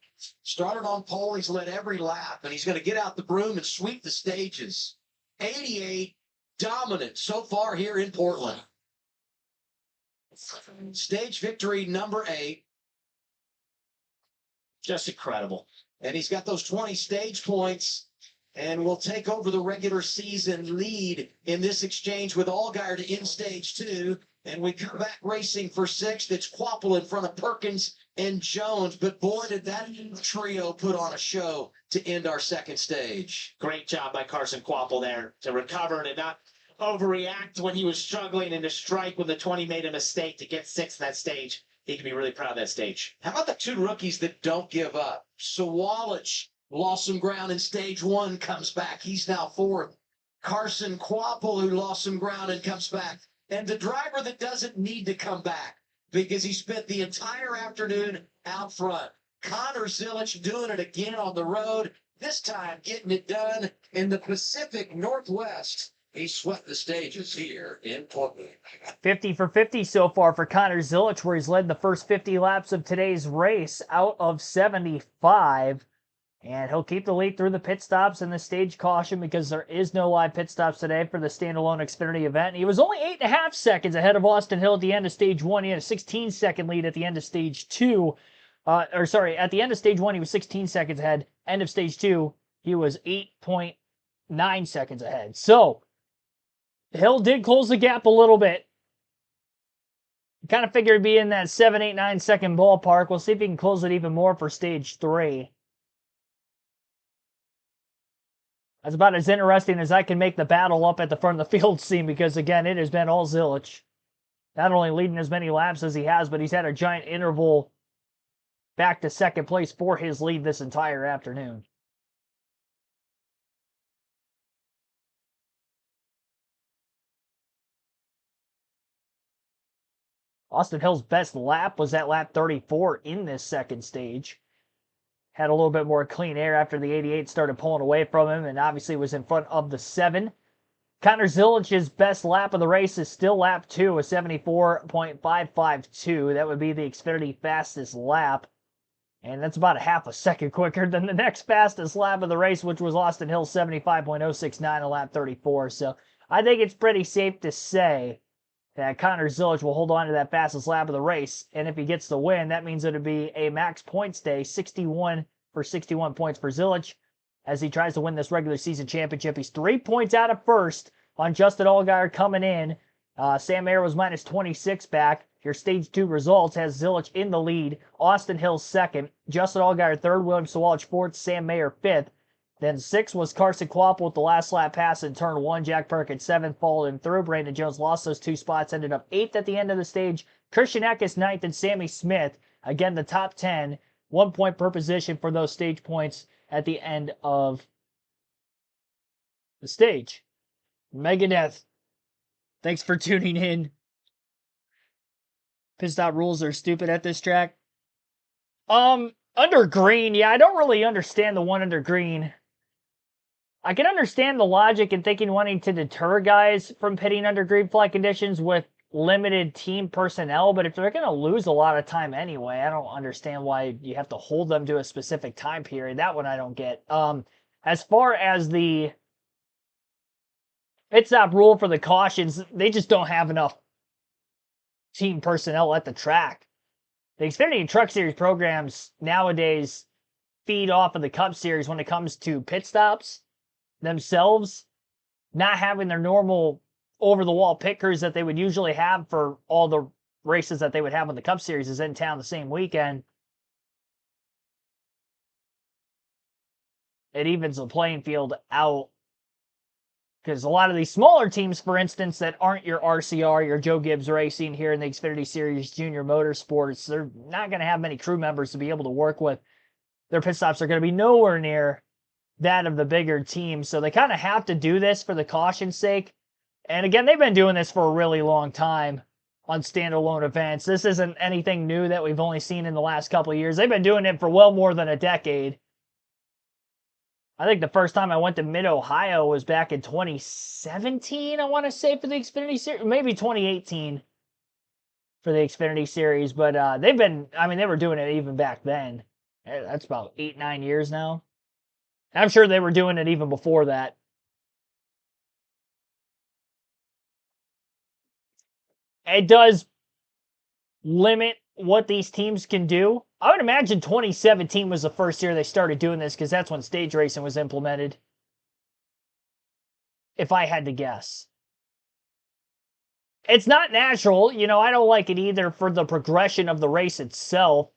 Started on pole, he's led every lap, and he's going to get out the broom and sweep the stages. 88, dominant so far here in Portland. Stage victory number 8. Just incredible. And he's got those 20 stage points and will take over the regular season lead in this exchange with Allgaier in stage 2. And we come back racing for 6th. It's Kvapil in front of Perkins and Jones. But boy, did that trio put on a show to end our second stage. Great job by Carson Kvapil there to recover and not overreact when he was struggling and to strike when the 20 made a mistake to get 6th in that stage. He can be really proud of that stage. How about the 2 rookies that don't give up? Sawallich lost some ground in stage 1, comes back. He's now 4th. Carson Kvapil, who lost some ground and comes back. And the driver that doesn't need to come back because he spent the entire afternoon out front. Connor Zilic doing it again on the road, this time getting it done in the Pacific Northwest. He swept the stages here in Portland. 50 for 50 so far for Connor Zilic, where he's led the first 50 laps of today's race out of 75. And he'll keep the lead through the pit stops and the stage caution because there is no live pit stops today for the standalone Xfinity event. He was only 8.5 seconds ahead of Austin Hill at the end of stage 1. He had a 16-second lead at the end of stage 2. At the end of stage 1, he was 16 seconds ahead. End of stage 2, he was 8.9 seconds ahead. So, Hill did close the gap a little bit. Kind of figured he'd be in that 7, 8, 9 second ballpark. We'll see if he can close it even more for stage 3. That's about as interesting as I can make the battle up at the front of the field seem because, again, it has been all Zilic. Not only leading as many laps as he has, but he's had a giant interval back to second place for his lead this entire afternoon. Austin Hill's best lap was at lap 34 in this second stage. Had a little bit more clean air after the 88 started pulling away from him and obviously was in front of the 7. Connor Zilic's best lap of the race is still lap 2, a 74.552. That would be the Xfinity fastest lap. And that's about a half a second quicker than the next fastest lap of the race, which was Austin Hill's 75.069 on lap 34. So I think it's pretty safe to say that Connor Zilic will hold on to that fastest lap of the race. And if he gets the win, that means it'll be a max points day, 61 for 61 points for Zilic as he tries to win this regular season championship. He's 3 points out of first on Justin Allgaier coming in. Sam Mayer was minus 26 back. Your stage 2 results has Zilic in the lead. Austin Hill second. Justin Allgaier third. William Sawallich fourth. Sam Mayer fifth. Then 6 was Carson Kvapil with the last lap pass in turn 1. Jack Perkins 7th, followed him through. Brandon Jones lost those 2 spots, ended up 8th at the end of the stage. Christian Eckes 9th, and Sammy Smith, again the top 10, 1 point per position for those stage points at the end of the stage. Megadeth. Thanks for tuning in. Pit stop rules are stupid at this track. Under green, yeah, I don't really understand the one under green. I can understand the logic in thinking wanting to deter guys from pitting under green flag conditions with limited team personnel, but if they're going to lose a lot of time anyway, I don't understand why you have to hold them to a specific time period. That one I don't get. As far as the pit stop rule for the cautions, they just don't have enough team personnel at the track. The Xfinity Truck Series programs nowadays feed off of the Cup Series when it comes to pit stops themselves, not having their normal over-the-wall pit crews that they would usually have for all the races that they would have when the Cup Series is in town the same weekend. It evens the playing field out. Because a lot of these smaller teams, for instance, that aren't your RCR, your Joe Gibbs Racing here in the Xfinity Series Junior Motorsports, they're not going to have many crew members to be able to work with. Their pit stops are going to be nowhere near that of the bigger teams. So they kind of have to do this for the caution's sake. And again, they've been doing this for a really long time on standalone events. This isn't anything new that we've only seen in the last couple of years. They've been doing it for well more than a decade. I think the first time I went to Mid-Ohio was back in 2017, I want to say, for the Xfinity Series. Maybe 2018 for the Xfinity Series. But they were doing it even back then. That's about 8-9 years now. I'm sure they were doing it even before that. It does limit what these teams can do. I would imagine 2017 was the first year they started doing this because that's when stage racing was implemented. If I had to guess. It's not natural. I don't like it either for the progression of the race itself.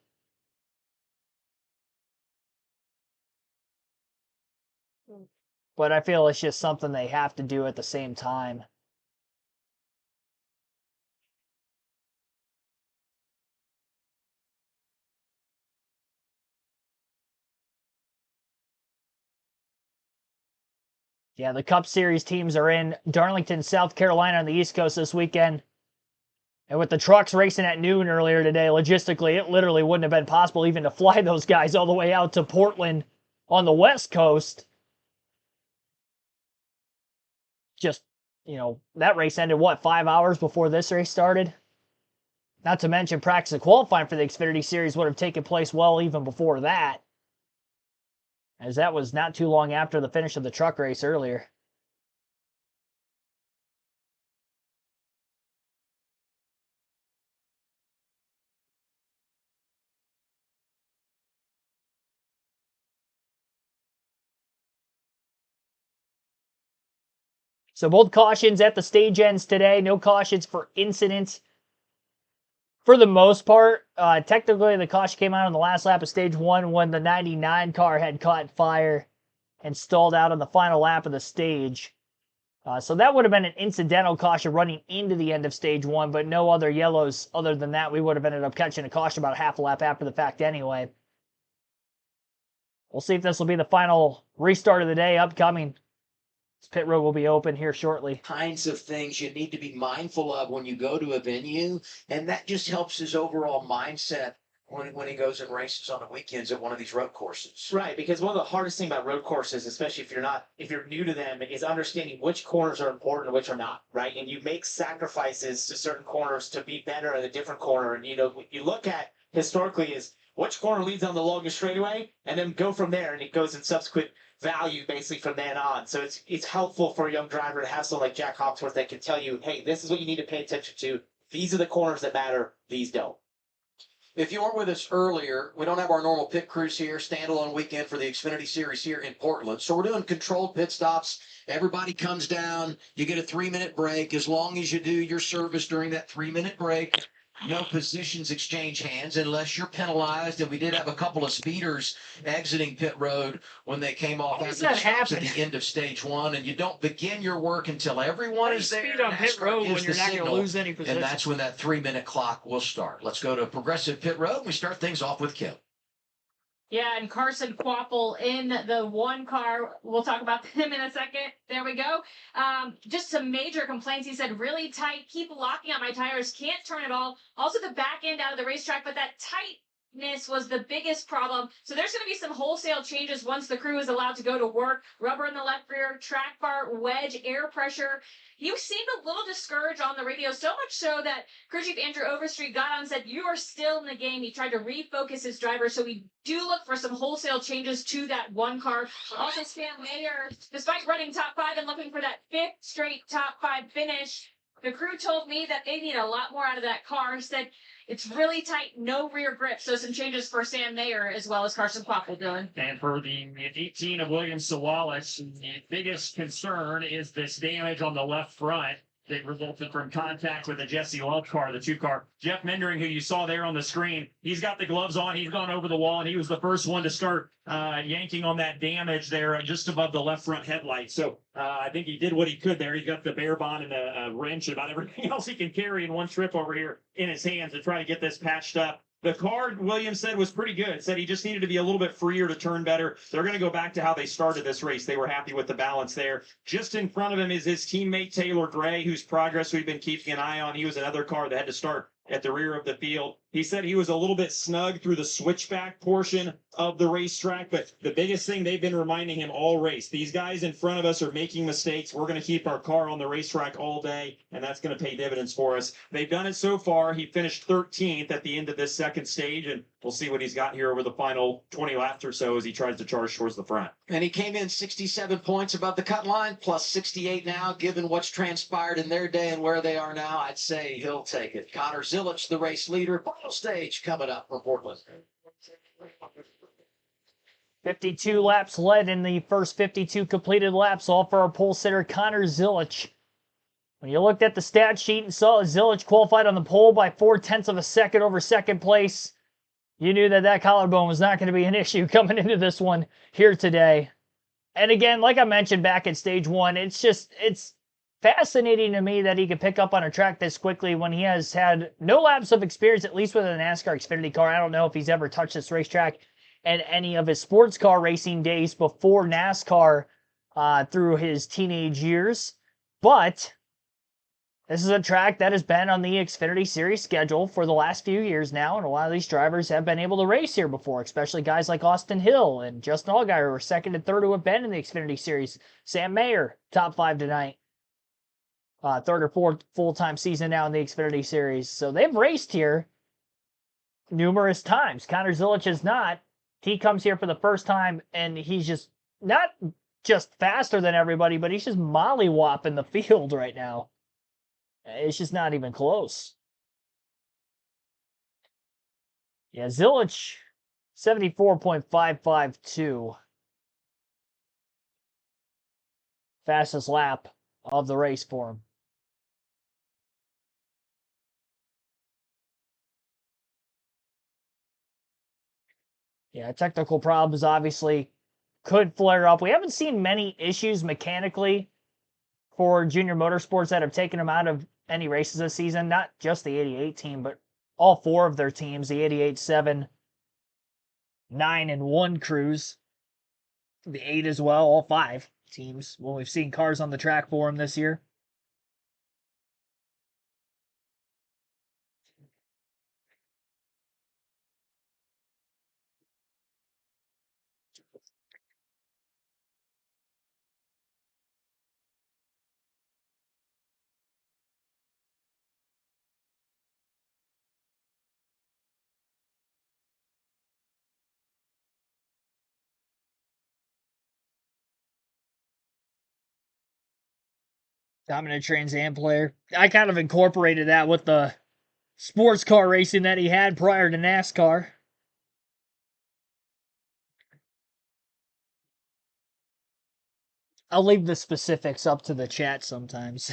But I feel it's just something they have to do at the same time. Yeah, the Cup Series teams are in Darlington, South Carolina on the East Coast this weekend. And with the trucks racing at noon earlier today, logistically, it literally wouldn't have been possible even to fly those guys all the way out to Portland on the West Coast. Just, that race ended, 5 hours before this race started? Not to mention practice and qualifying for the Xfinity Series would have taken place well even before that, as that was not too long after the finish of the truck race earlier. So both cautions at the stage ends today. No cautions for incidents. For the most part, technically the caution came out on the last lap of stage 1 when the 99 car had caught fire and stalled out on the final lap of the stage. So that would have been an incidental caution running into the end of stage 1, but no other yellows other than that. We would have ended up catching a caution about a half a lap after the fact anyway. We'll see if this will be the final restart of the day upcoming. This pit road will be open here shortly. Kinds of things you need to be mindful of when you go to a venue, and that just helps his overall mindset when he goes and races on the weekends at one of these road courses. Right, because one of the hardest things about road courses, especially if you're new to them, is understanding which corners are important and which are not, right? And you make sacrifices to certain corners to be better at a different corner. And what you look at historically is which corner leads on the longest straightaway, and then go from there, and it goes in subsequent value basically from then on. So it's helpful for a young driver to have someone like Jack Hawksworth that can tell you, hey, this is what you need to pay attention to. These are the corners that matter. These don't. If you weren't with us earlier, we don't have our normal pit crews here, standalone weekend for the Xfinity Series here in Portland. So we're doing controlled pit stops. Everybody comes down. You get a 3-minute break. As long as you do your service during that 3-minute break, no positions exchange hands unless you're penalized. And we did have a couple of speeders exiting pit road when they came off How does after the that stops at happen? the end of stage 1. And you don't begin your work until everyone is there. Speed on pit NASCAR road gives when you're the not going to signal, lose any position. and that's when that 3-minute clock will start. Let's go to Progressive Pit Road. We start things off with Kim. Yeah, and Carson Quapple in the one car. We'll talk about him in a second. There we go. Just some major complaints. He said, really tight, keep locking on my tires, can't turn at all. Also, the back end out of the racetrack, but that tightness was the biggest problem. So there's going to be some wholesale changes once the crew is allowed to go to work. Rubber in the left rear, track bar, wedge, air pressure. You seemed a little discouraged on the radio, so much so that crew chief Andrew Overstreet got on and said, you are still in the game. He tried to refocus his driver, so we do look for some wholesale changes to that one car. Also, Sam Mayer, despite running top 5 and looking for that 5th straight top 5 finish, the crew told me that they need a lot more out of that car. Said it's really tight, no rear grip. So some changes for Sam Mayer as well as Carson Quapple, Dylan. And for the 18 of Williams Sawalis, the biggest concern is this damage on the left front that resulted from contact with the Jesse Love car, the 2 car. Jeff Mendering, who you saw there on the screen, he's got the gloves on. He's gone over the wall, and he was the first one to start yanking on that damage there just above the left front headlight. So I think he did what he could there. He got the bear bond and a wrench and about everything else he can carry in one trip over here in his hands to try to get this patched up. The car, Williams said, was pretty good. Said he just needed to be a little bit freer to turn better. They're going to go back to how they started this race. They were happy with the balance there. Just in front of him is his teammate Taylor Gray, whose progress we've been keeping an eye on. He was another car that had to start at the rear of the field. He said he was a little bit snug through the switchback portion of the racetrack, but the biggest thing they've been reminding him all race, these guys in front of us are making mistakes. We're going to keep our car on the racetrack all day, and that's going to pay dividends for us. They've done it so far. He finished 13th at the end of this second stage, and we'll see what he's got here over the final 20 laps or so as he tries to charge towards the front. And he came in 67 points above the cut line, plus 68 now. Given what's transpired in their day and where they are now, I'd say he'll take it. Connor Zilich, the race leader. Final stage coming up for Portland. 52 laps led in the first 52 completed laps, all for our pole sitter, Connor Zilich. When you looked at the stat sheet and saw Zilich qualified on the pole by 0.4 of a second over second place, you knew that collarbone was not going to be an issue coming into this one here today. And again, like I mentioned back at stage 1, it's fascinating to me that he could pick up on a track this quickly when he has had no laps of experience, at least with a NASCAR Xfinity car. I don't know if he's ever touched this racetrack in any of his sports car racing days before NASCAR through his teenage years. But this is a track that has been on the Xfinity Series schedule for the last few years now, and a lot of these drivers have been able to race here before, especially guys like Austin Hill and Justin Allgaier, who are second and third who have been in the Xfinity Series. Sam Mayer, top 5 tonight. Third or fourth full-time season now in the Xfinity Series. So they've raced here numerous times. Connor Zilich has not. He comes here for the first time, and he's just not just faster than everybody, but he's just mollywopping the field right now. It's just not even close. Yeah, Zilich, 74.552. Fastest lap of the race for him. Yeah, technical problems obviously could flare up. We haven't seen many issues mechanically for Junior Motorsports that have taken them out of any races this season. Not just the 88 team, but all 4 of their teams, the 88, 7, 9, and 1 crews. The 8 as well, all 5 teams. Well, we've seen cars on the track for them this year. Dominant Trans Am player. I kind of incorporated that with the sports car racing that he had prior to NASCAR. I'll leave the specifics up to the chat sometimes.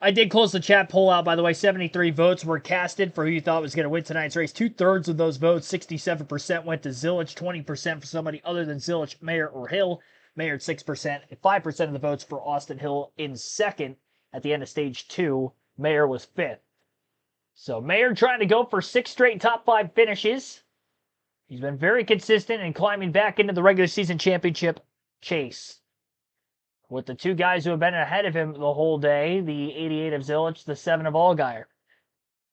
I did close the chat poll out, by the way. 73 votes were casted for who you thought was going to win tonight's race. 2/3 of those votes, 67%, went to Zilich, 20% for somebody other than Zilich, Mayer, or Hill. Mayer at 6%, and 5% of the votes for Austin Hill in second at the end of stage 2. Mayer was 5th. So Mayer trying to go for 6 straight top 5 finishes. He's been very consistent in climbing back into the regular season championship chase. With the two guys who have been ahead of him the whole day, the 88 of Zilich, the 7 of Allgaier.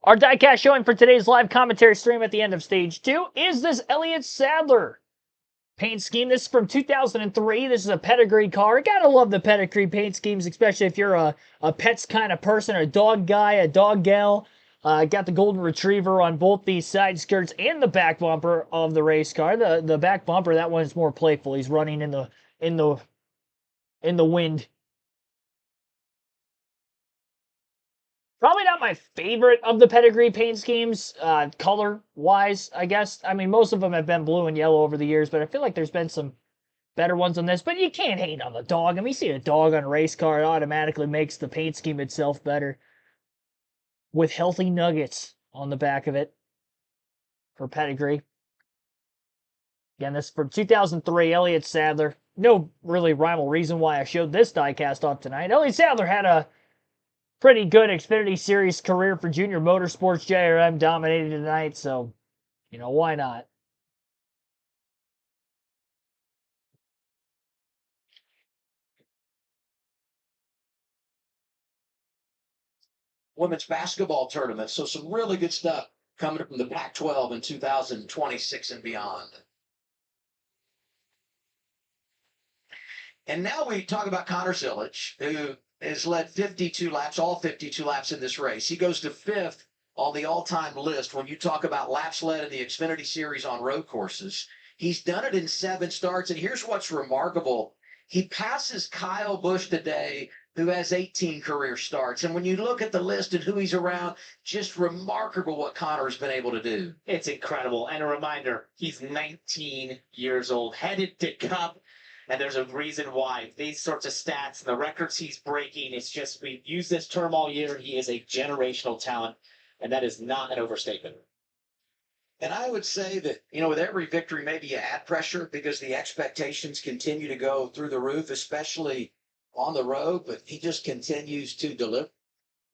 Our diecast showing for today's live commentary stream at the end of Stage 2 is this Elliott Sadler paint scheme. This is from 2003. This is a pedigree car. You gotta love the pedigree paint schemes, especially if you're a pets kind of person, a dog guy, a dog gal. Got the golden retriever on both the side skirts and the back bumper of the race car. The back bumper, that one is more playful. He's running in the wind. Probably not my favorite of the pedigree paint schemes, color-wise, I guess. I mean, most of them have been blue and yellow over the years, but I feel like there's been some better ones on this. But you can't hate on the dog. I mean, you see a dog on a race car, it automatically makes the paint scheme itself better. With healthy nuggets on the back of it for pedigree. Again, this is from 2003, Elliott Sadler. No really rhyme or reason why I showed this diecast off tonight. Elliott Sadler had a pretty good Xfinity Series career for Junior Motorsports. JRM dominated tonight, so, why not? Women's basketball tournament. So some really good stuff coming from the Pac-12 in 2026 and beyond. And now we talk about Connor Zilich, who has led 52 laps, all 52 laps in this race. He goes to 5th on the all-time list when you talk about laps led in the Xfinity Series on road courses. He's done it in 7 starts, and here's what's remarkable. He passes Kyle Busch today, who has 18 career starts. And when you look at the list and who he's around, just remarkable what Connor's been able to do. It's incredible. And a reminder, he's 19 years old, headed to Cup. And there's a reason why. These sorts of stats and the records he's breaking, it's just, we've used this term all year. He is a generational talent, and that is not an overstatement. And I would say that, with every victory, maybe you add pressure because the expectations continue to go through the roof, especially on the road, but he just continues to deliver.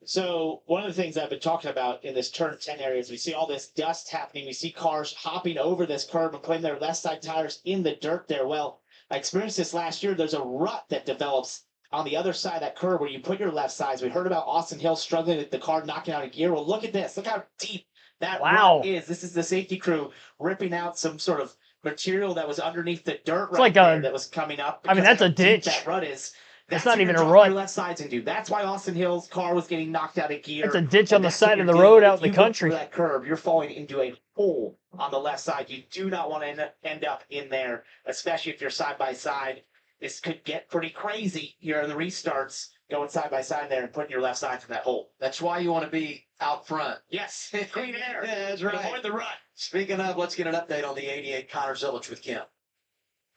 So one of the things I've been talking about in this turn 10 area is we see all this dust happening. We see cars hopping over this curb and putting their left side tires in the dirt there. Well, I experienced this last year. There's a rut that develops on the other side of that curb where you put your left sides. We heard about Austin Hill struggling with the car knocking out a gear. Well, look at this. Look how deep that rut is. This is the safety crew ripping out some sort of material that was underneath the dirt that was coming up. I mean, that's a ditch. That rut is. That's not even a rut. Your left sides into. That's why Austin Hill's car was getting knocked out of gear. It's a ditch on the side of the road out in the country. That curb, you're falling into a hole on the left side. You do not want to end up in there, especially if you're side by side. This could get pretty crazy here in the restarts, going side by side there and putting your left side in that hole. That's why you want to be out front. Yes, clean air. Yeah, that's right. Avoid the rut. Speaking of, let's get an update on the 88 Connor Zilich with Kim.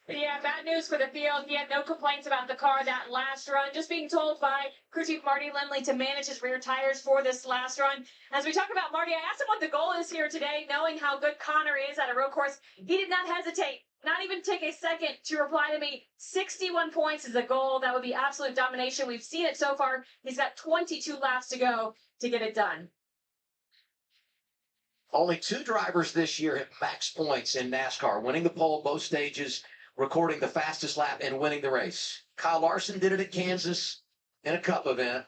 Yeah, bad news for the field. He had no complaints about the car that last run. Just being told by crew chief Marty Lindley to manage his rear tires for this last run. As we talk about Marty, I asked him what the goal is here today, knowing how good Connor is at a road course. He did not hesitate, not even take a second to reply to me. 61 points is the goal. That would be absolute domination. We've seen it so far. He's got 22 laps to go to get it done. Only 2 drivers this year hit max points in NASCAR, winning the pole both stages, recording the fastest lap, and winning the race. Kyle Larson did it at Kansas in a Cup event,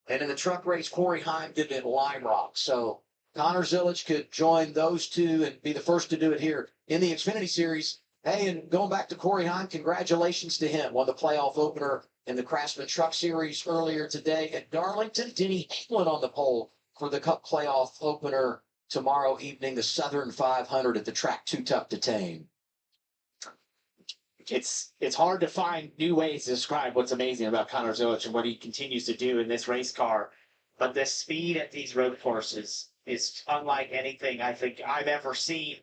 and in the truck race, Corey Heim did it at Lime Rock. So Connor Zilich could join those two and be the first to do it here in the Xfinity Series. Hey, and going back to Corey Heim, congratulations to him. Won the playoff opener in the Craftsman Truck Series earlier today at Darlington. Denny Hamlin on the pole for the Cup playoff opener tomorrow evening, the Southern 500 at the track Too Tough to Tame. It's hard to find new ways to describe what's amazing about Connor Zilich and what he continues to do in this race car. But the speed at these road courses is unlike anything I think I've ever seen.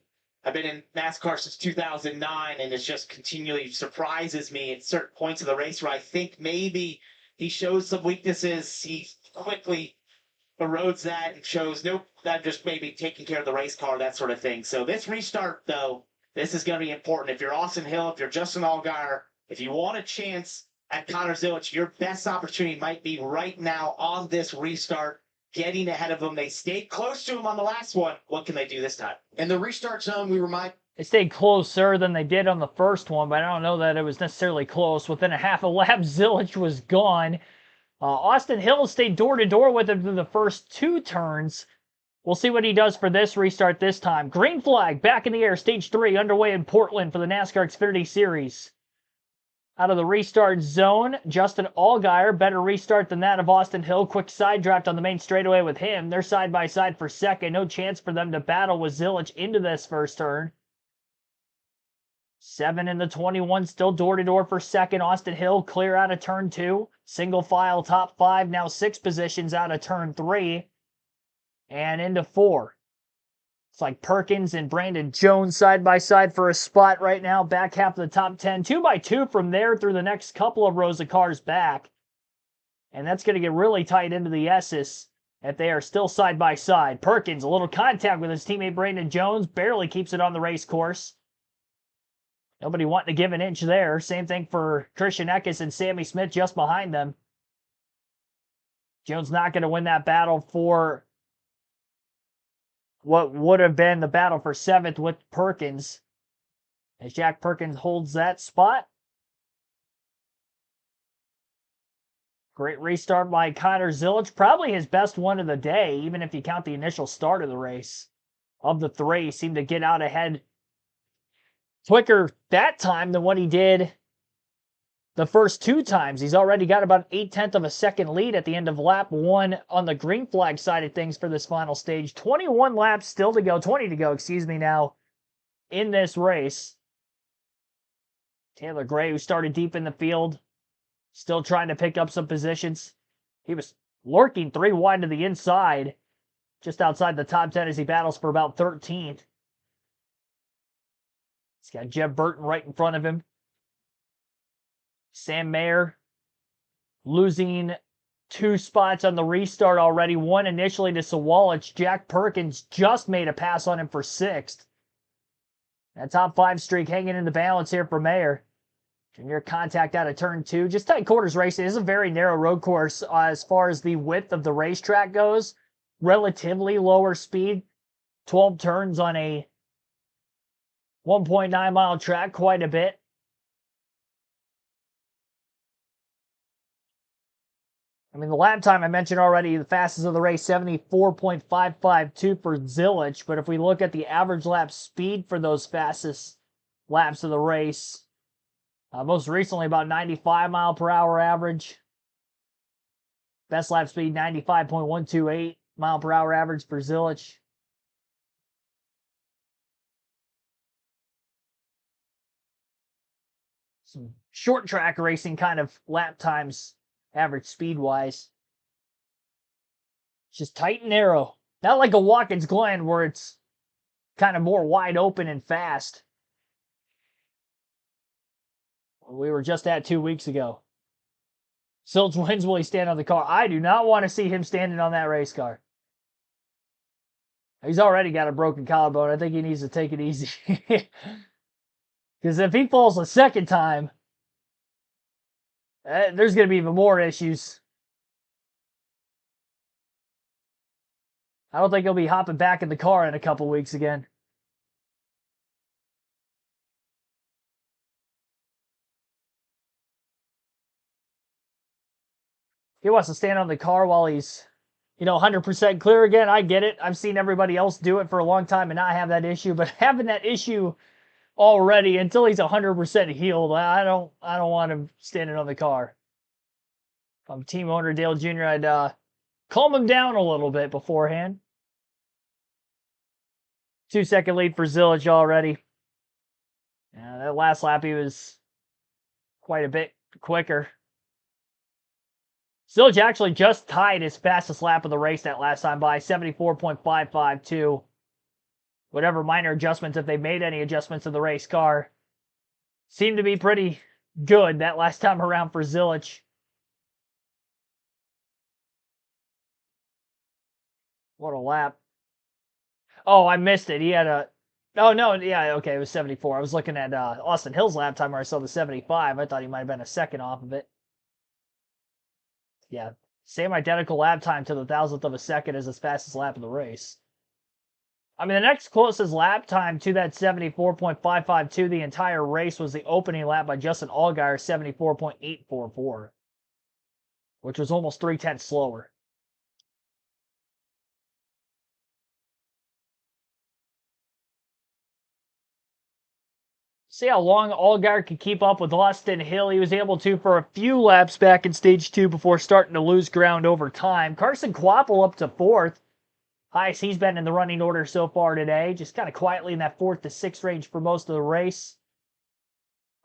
I've been in NASCAR since 2009, and it just continually surprises me at certain points of the race where I think maybe he shows some weaknesses. He quickly erodes that and shows, nope, I'm just maybe taking care of the race car, that sort of thing. So this restart, though, this is going to be important. If you're Austin Hill, if you're Justin Allgaier, if you want a chance at Connor Zilich, your best opportunity might be right now on this restart, getting ahead of them. They stayed close to him on the last one. What can they do this time? In the restart zone, we They stayed closer than they did on the first one, but I don't know that it was necessarily close. Within a half a lap, Zilich was gone. Austin Hill stayed door-to-door with him through the first 2 turns. We'll see what he does for this restart this time. Green flag back in the air. Stage 3 underway in Portland for the NASCAR Xfinity Series. Out of the restart zone, Justin Allgaier. Better restart than that of Austin Hill. Quick side draft on the main straightaway with him. They're side-by-side for second. No chance for them to battle with Zilich into this first turn. 7 in the 21, still door-to-door for second. Austin Hill clear out of turn 2. Single file top 5, now 6 positions out of turn 3. And into 4. It's like Perkins and Brandon Jones side-by-side for a spot right now. Back half of the top 10. 2x2 from there through the next couple of rows of cars back. And that's going to get really tight into the S's if they are still side-by-side. Perkins, a little contact with his teammate Brandon Jones. Barely keeps it on the race course. Nobody wanting to give an inch there. Same thing for Christian Eckes and Sammy Smith just behind them. Jones not going to win that battle for what would have been the battle for 7th with Perkins. As Jack Perkins holds that spot. Great restart by Connor Zilich. Probably his best one of the day, even if you count the initial start of the race. Of the 3, seemed to get out ahead quicker that time than what he did the first 2 times. He's already got about 1/8 of a second lead at the end of lap 1 on the green flag side of things for this final stage. 21 laps still to go, 20 to go, excuse me, now in this race. Taylor Gray, who started deep in the field, still trying to pick up some positions. He was lurking 3 wide to the inside, just outside the top 10 as he battles for about 13th. He's got Jeb Burton right in front of him. Sam Mayer losing 2 spots on the restart already. 1 initially to Sawalich. Jack Perkins just made a pass on him for 6th. That top 5 streak hanging in the balance here for Mayer. Near contact out of turn 2. Just tight quarters racing. It is a very narrow road course as far as the width of the racetrack goes. Relatively lower speed. 12 turns on a 1.9 mile track, quite a bit. I mean, the lap time I mentioned already, the fastest of the race, 74.552 for Zilich. But if we look at the average lap speed for those fastest laps of the race, most recently about 95 mile per hour average. Best lap speed, 95.128 mile per hour average for Zilich. Some short track racing kind of lap times, average speed wise. It's just tight and narrow. Not like a Watkins Glen where it's kind of more wide open and fast. We were just at 2 weeks ago. Silch wins, will he stand on the car? I do not want to see him standing on that race car. He's already got a broken collarbone. I think he needs to take it easy. Because if he falls a second time, there's going to be even more issues. I don't think he'll be hopping back in the car in a couple weeks again. He wants to stand on the car while he's, 100% clear again. I get it. I've seen everybody else do it for a long time and not have that issue. But having that issue already until he's 100% healed, I don't want him standing on the car. If I'm team owner Dale Jr., I'd calm him down a little bit beforehand. 2-second lead for Zilich already. That last lap he was quite a bit quicker. Zilich actually just tied his fastest lap of the race that last time by 74.552. Whatever minor adjustments, if they made any adjustments to the race car, seemed to be pretty good that last time around for Zilich. What a lap. Oh, I missed it. He had a... Oh, no, yeah, okay, it was 74. I was looking at Austin Hill's lap time where I saw the 75. I thought he might have been a second off of it. Yeah, same identical lap time to the 1,000th of a second as his fastest lap of the race. I mean, the next closest lap time to that 74.552 the entire race was the opening lap by Justin Allgaier, 74.844, which was almost 3/10 slower. See how long Allgaier could keep up with Austin Hill. He was able to for a few laps back in stage 2 before starting to lose ground over time. Carson Kvapil up to 4th. Highest he's been in the running order so far today. Just kind of quietly in that 4th to 6th range for most of the race.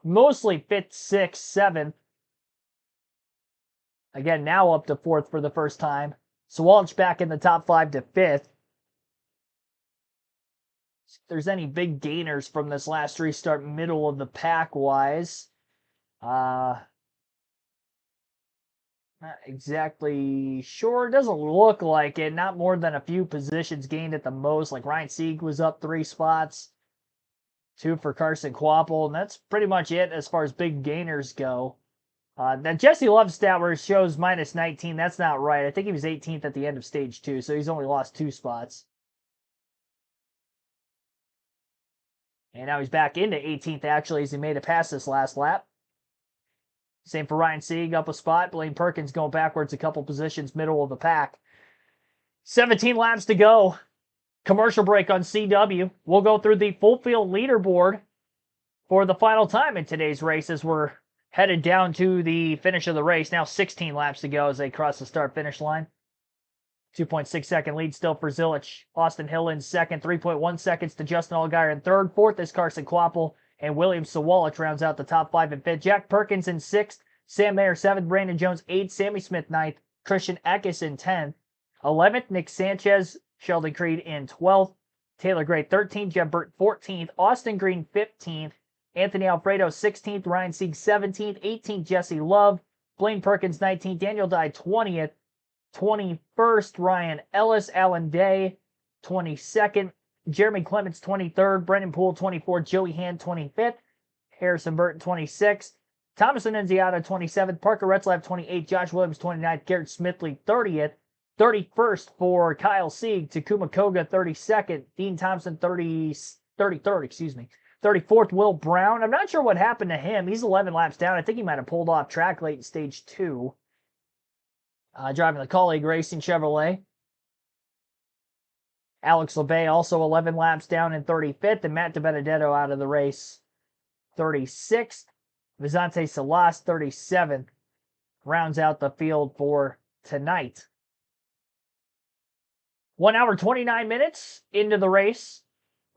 Mostly 5th, 6th, 7th. Again, now up to 4th for the first time. Sawalch back in the top 5 to 5th. If there's any big gainers from this last restart, middle of the pack wise. Not exactly sure. It doesn't look like it. Not more than a few positions gained at the most. Like Ryan Sieg was up 3 spots. 2 for Carson Kvapil. And that's pretty much it as far as big gainers go. That Jesse Love stat where it shows minus 19, that's not right. I think he was 18th at the end of stage 2, so he's only lost 2 spots. And now he's back into 18th, actually, as he made it past this last lap. Same for Ryan Sieg, up a spot. Blaine Perkins going backwards a couple positions, middle of the pack. 17 laps to go. Commercial break on CW. We'll go through the full field leaderboard for the final time in today's race as we're headed down to the finish of the race. Now 16 laps to go as they cross the start-finish line. 2.6 second lead still for Zilich. Austin Hill in second. 3.1 seconds to Justin Allgaier in third. Fourth is Carson Kvapil. And William Sawallich rounds out the top 5 and 5th. Jack Perkins in 6th. Sam Mayer 7th. Brandon Jones 8th. Sammy Smith 9th. Christian Eckes in 10th. 11th, Nick Sanchez. Sheldon Creed in 12th. Taylor Gray 13th. Jeff Burt 14th. Austin Green 15th. Anthony Alfredo 16th. Ryan Sieg 17th. 18th, Jesse Love. Blaine Perkins 19th. Daniel Dye 20th. 21st, Ryan Ellis. Alan Day 22nd. Jeremy Clements 23rd. Brendan Poole 24th. Joey Hand 25th. Harrison Burton 26th. Thomas Annunziata 27th. Parker Retzlaff 28th. Josh Williams 29th. Garrett Smithley 30th. 31st for Kyle Sieg. Takuma Koga 32nd. Dean Thompson 33rd, excuse me. 34th, Will Brown. I'm not sure what happened to him. He's 11 laps down. I think he might have pulled off track late in stage 2. Driving the Colleague Racing Chevrolet. Alex LeBay also 11 laps down in 35th. And Matt DiBenedetto out of the race 36th. Vizante Salas 37th. Rounds out the field for tonight. 1 hour, 29 minutes into the race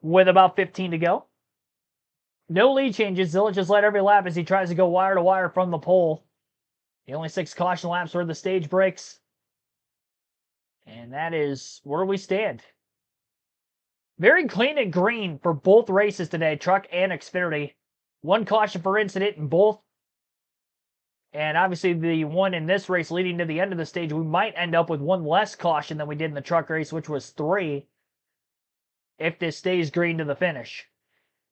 with about 15 to go. No lead changes. Zilich just led every lap as he tries to go wire to wire from the pole. The only 6 caution laps were the stage breaks. And that is where we stand. Very clean and green for both races today, truck and Xfinity. 1 caution for incident in both. And obviously the one in this race leading to the end of the stage, we might end up with 1 less caution than we did in the truck race, which was 3, if this stays green to the finish.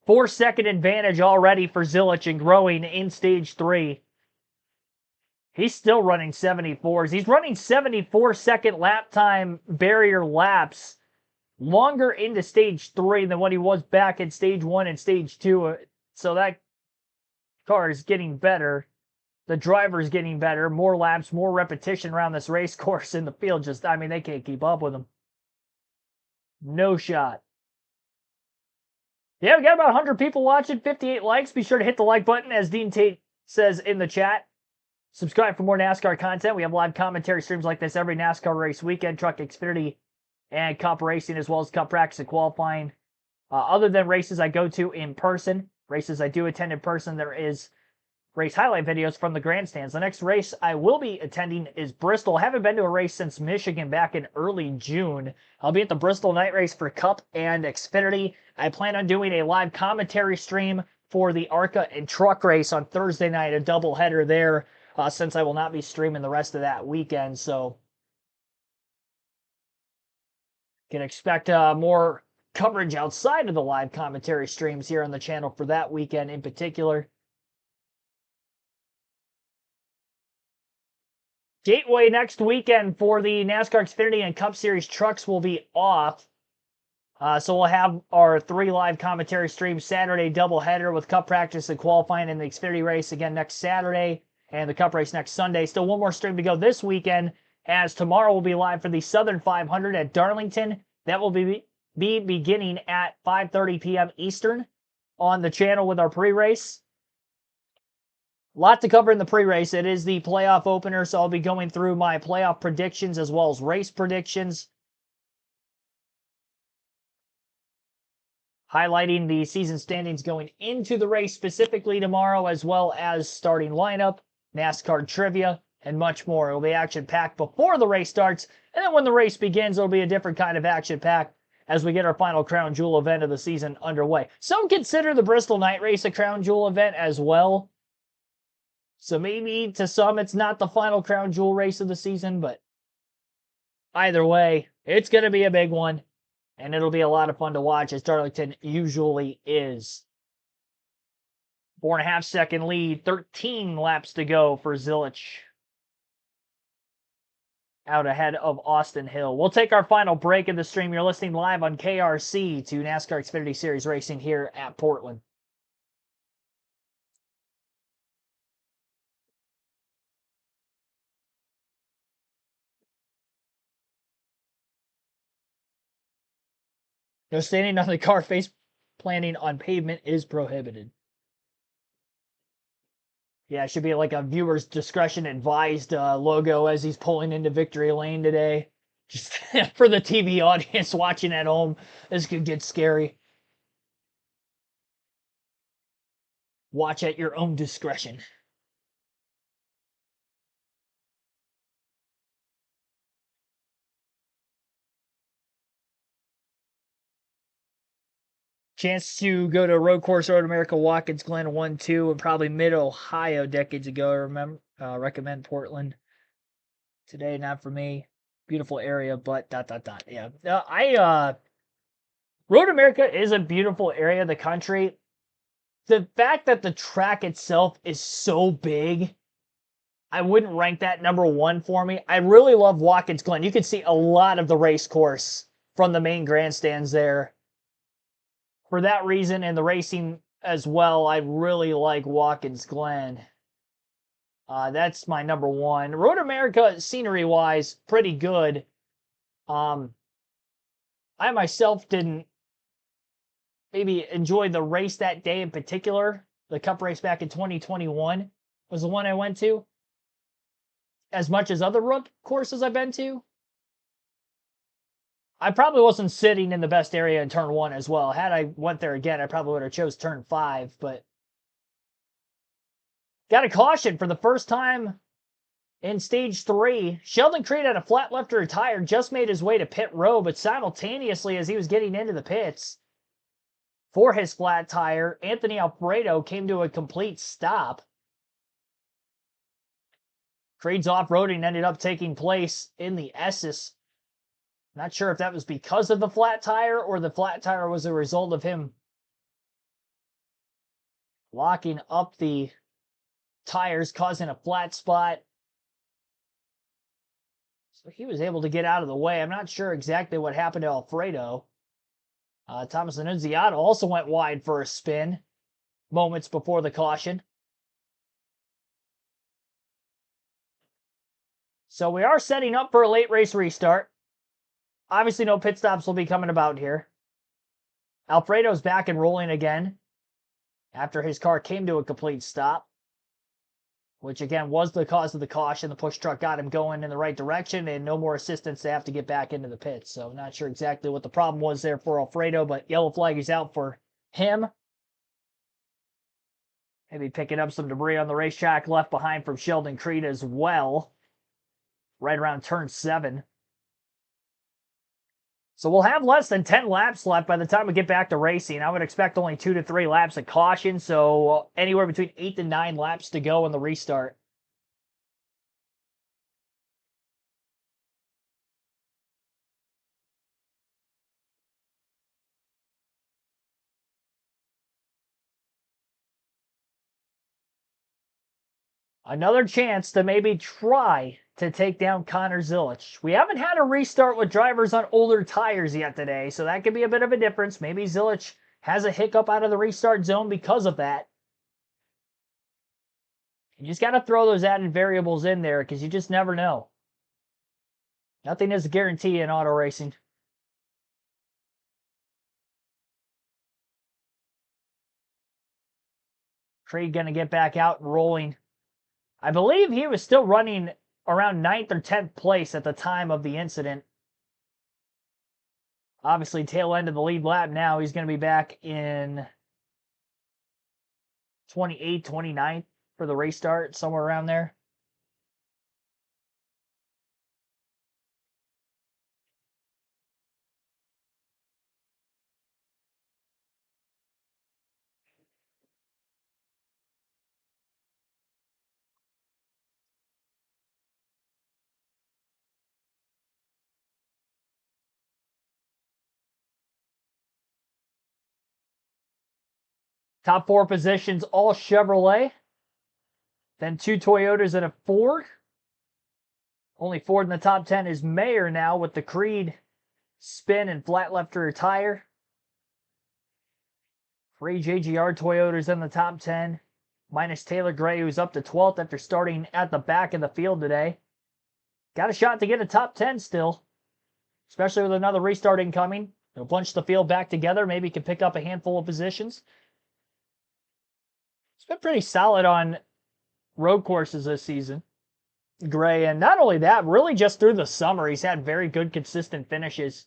4-second advantage already for Zilich and growing in stage 3. He's still running 74s. He's running 74-second lap time barrier laps longer into stage 3 than what he was back in stage 1 and stage 2. So that car is getting better. The driver's getting better. More laps, more repetition around this race course in the field. Just, I mean, they can't keep up with him. No shot. Yeah, we got about 100 people watching, 58 likes. Be sure to hit the like button, as Dean Tate says in the chat. Subscribe for more NASCAR content. We have live commentary streams like this every NASCAR race weekend, Truck Xfinity, and Cup racing, as well as Cup practice and qualifying. Other than races I go to in person, races I do attend in person, there is race highlight videos from the grandstands. The next race I will be attending is Bristol. I haven't been to a race since Michigan back in early June. I'll be at the Bristol night race for Cup and Xfinity. I plan on doing a live commentary stream for the ARCA and truck race on Thursday night, a doubleheader there, since I will not be streaming the rest of that weekend. So can expect more coverage outside of the live commentary streams here on the channel for that weekend in particular. Gateway next weekend for the NASCAR Xfinity and Cup Series trucks will be off. So we'll have our 3 live commentary streams Saturday doubleheader with Cup practice and qualifying in the Xfinity race again next Saturday and the Cup race next Sunday. Still one more stream to go this weekend, as tomorrow will be live for the Southern 500 at Darlington. That will be beginning at 5:30 p.m. Eastern on the channel with our pre-race. A lot to cover in the pre-race. It is the playoff opener, so I'll be going through my playoff predictions as well as race predictions, highlighting the season standings going into the race specifically tomorrow, as well as starting lineup, NASCAR trivia, and much more. It'll be action-packed before the race starts, and then when the race begins, it'll be a different kind of action-packed as we get our final crown jewel event of the season underway. Some consider the Bristol night race a crown jewel event as well. So maybe to some it's not the final crown jewel race of the season, but either way, it's going to be a big one. And it'll be a lot of fun to watch, as Darlington usually is. 4.5 second lead, 13 laps to go for Zilich, out ahead of Austin Hill. We'll take our final break in the stream. You're listening live on KRC to NASCAR Xfinity Series Racing here at Portland. No standing on the car face planting on pavement is prohibited. Yeah, it should be like a viewer's discretion advised logo as he's pulling into victory lane today. Just for the TV audience watching at home, this could get scary. Watch at your own discretion. Chance to go to Road Course Road America, Watkins Glen 1-2, and probably Mid-Ohio decades ago. I recommend Portland. Today, not for me. Beautiful area, but ... Yeah. Road America is a beautiful area of the country. The fact that the track itself is so big, I wouldn't rank that number 1 for me. I really love Watkins Glen. You can see a lot of the race course from the main grandstands there. For that reason, and the racing as well, I really like Watkins Glen. That's my number 1. Road America, scenery-wise, pretty good. I myself didn't maybe enjoy the race that day in particular. The Cup race back in 2021 was the one I went to, as much as other road courses I've been to. I probably wasn't sitting in the best area in turn 1 as well. Had I went there again, I probably would have chose turn 5, but got a caution for the first time in stage 3. Sheldon Creed had a flat left rear tire, just made his way to pit row, but simultaneously as he was getting into the pits for his flat tire, Anthony Alfredo came to a complete stop. Creed's off-roading ended up taking place in the Esses. Not sure if that was because of the flat tire or the flat tire was a result of him locking up the tires, causing a flat spot. So he was able to get out of the way. I'm not sure exactly what happened to Alfredo. Thomas Annunziata also went wide for a spin moments before the caution. So we are setting up for a late race restart. Obviously, no pit stops will be coming about here. Alfredo's back and rolling again after his car came to a complete stop, which again was the cause of the caution. The push truck got him going in the right direction, and no more assistance to have to get back into the pits. So not sure exactly what the problem was there for Alfredo, but yellow flag is out for him. Maybe picking up some debris on the racetrack left behind from Sheldon Creed as well, right around turn 7. So we'll have less than 10 laps left by the time we get back to racing. I would expect only 2 to 3 laps of caution, so anywhere between 8 to 9 laps to go in the restart. Another chance to maybe try to take down Connor Zilisch. We haven't had a restart with drivers on older tires yet today, so that could be a bit of a difference. Maybe Zilisch has a hiccup out of the restart zone because of that. You just got to throw those added variables in there because you just never know. Nothing is a guarantee in auto racing. Creed going to get back out and rolling. I believe he was still running around 9th or 10th place at the time of the incident. Obviously, tail end of the lead lap now. He's going to be back in 28th, 29th for the restart, somewhere around there. Top 4 positions, all Chevrolet. Then 2 Toyotas and a Ford. Only Ford in the top 10 is Mayer now with the Creed spin and flat left rear tire. 3 JGR Toyotas in the top 10, minus Taylor Gray, who's up to 12th after starting at the back of the field today. Got a shot to get a top 10 still, especially with another restart incoming. They'll bunch the field back together. Maybe can pick up a handful of positions. It's been pretty solid on road courses this season, Gray. And not only that, really just through the summer, he's had very good, consistent finishes.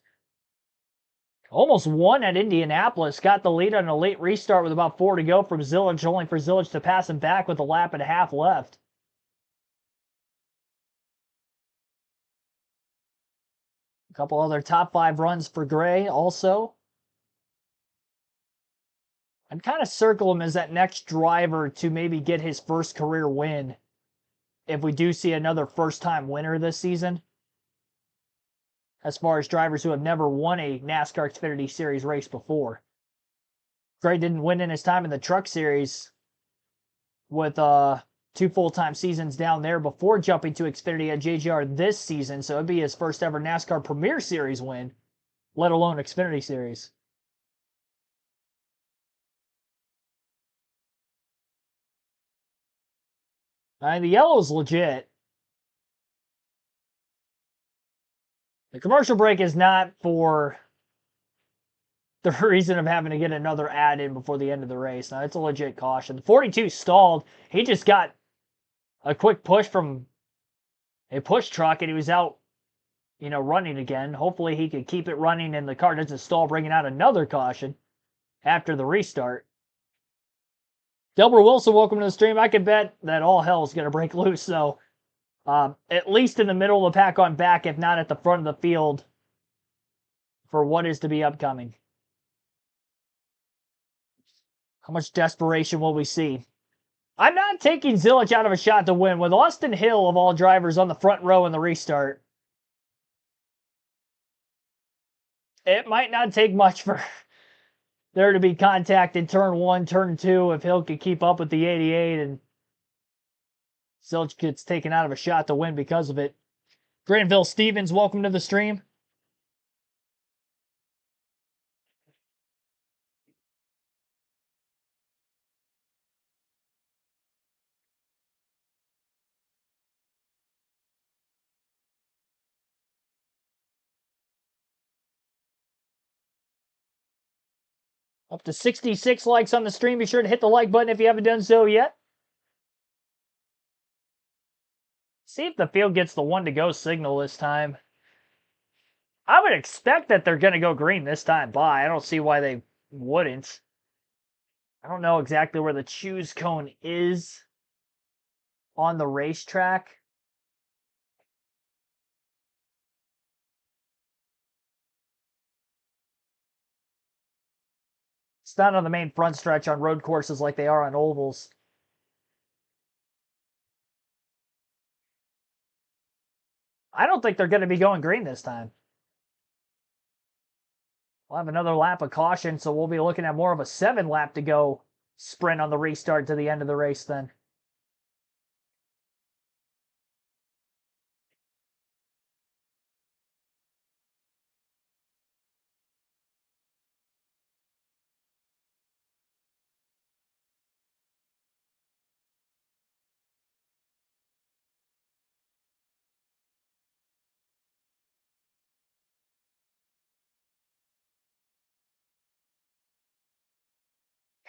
Almost won at Indianapolis, got the lead on a late restart with about 4 to go from Zilisch, only for Zilisch to pass him back with a lap and a half left. A couple other top 5 runs for Gray also. I'd kind of circle him as that next driver to maybe get his first career win if we do see another first-time winner this season. As far as drivers who have never won a NASCAR Xfinity Series race before. Gray didn't win in his time in the Truck Series with 2 full-time seasons down there before jumping to Xfinity at JGR this season, so it'd be his first ever NASCAR Premier Series win, let alone Xfinity Series. The yellow's legit. The commercial break is not for the reason of having to get another ad in before the end of the race. Now, it's a legit caution. The 42 stalled. He just got a quick push from a push truck, and he was out, running again. Hopefully, he could keep it running, and the car doesn't stall, bringing out another caution after the restart. Delbert Wilson, welcome to the stream. I could bet that all hell is going to break loose, so at least in the middle of the pack on back, if not at the front of the field, for what is to be upcoming. How much desperation will we see? I'm not taking Zilisch out of a shot to win. With Austin Hill, of all drivers, on the front row in the restart, it might not take much for there to be contact in turn 1, turn 2, if Hill could keep up with the 88, and Zilisch gets taken out of a shot to win because of it. Granville Stevens, welcome to the stream. Up to 66 likes on the stream. Be sure to hit the like button if you haven't done so yet. See if the field gets the 1 to go signal this time. I would expect that they're going to go green this time by. I don't see why they wouldn't. I don't know exactly where the choose cone is on the racetrack. It's not on the main front stretch on road courses like they are on ovals. I don't think they're going to be going green this time. We'll have another lap of caution, so we'll be looking at more of a 7 lap to go sprint on the restart to the end of the race then.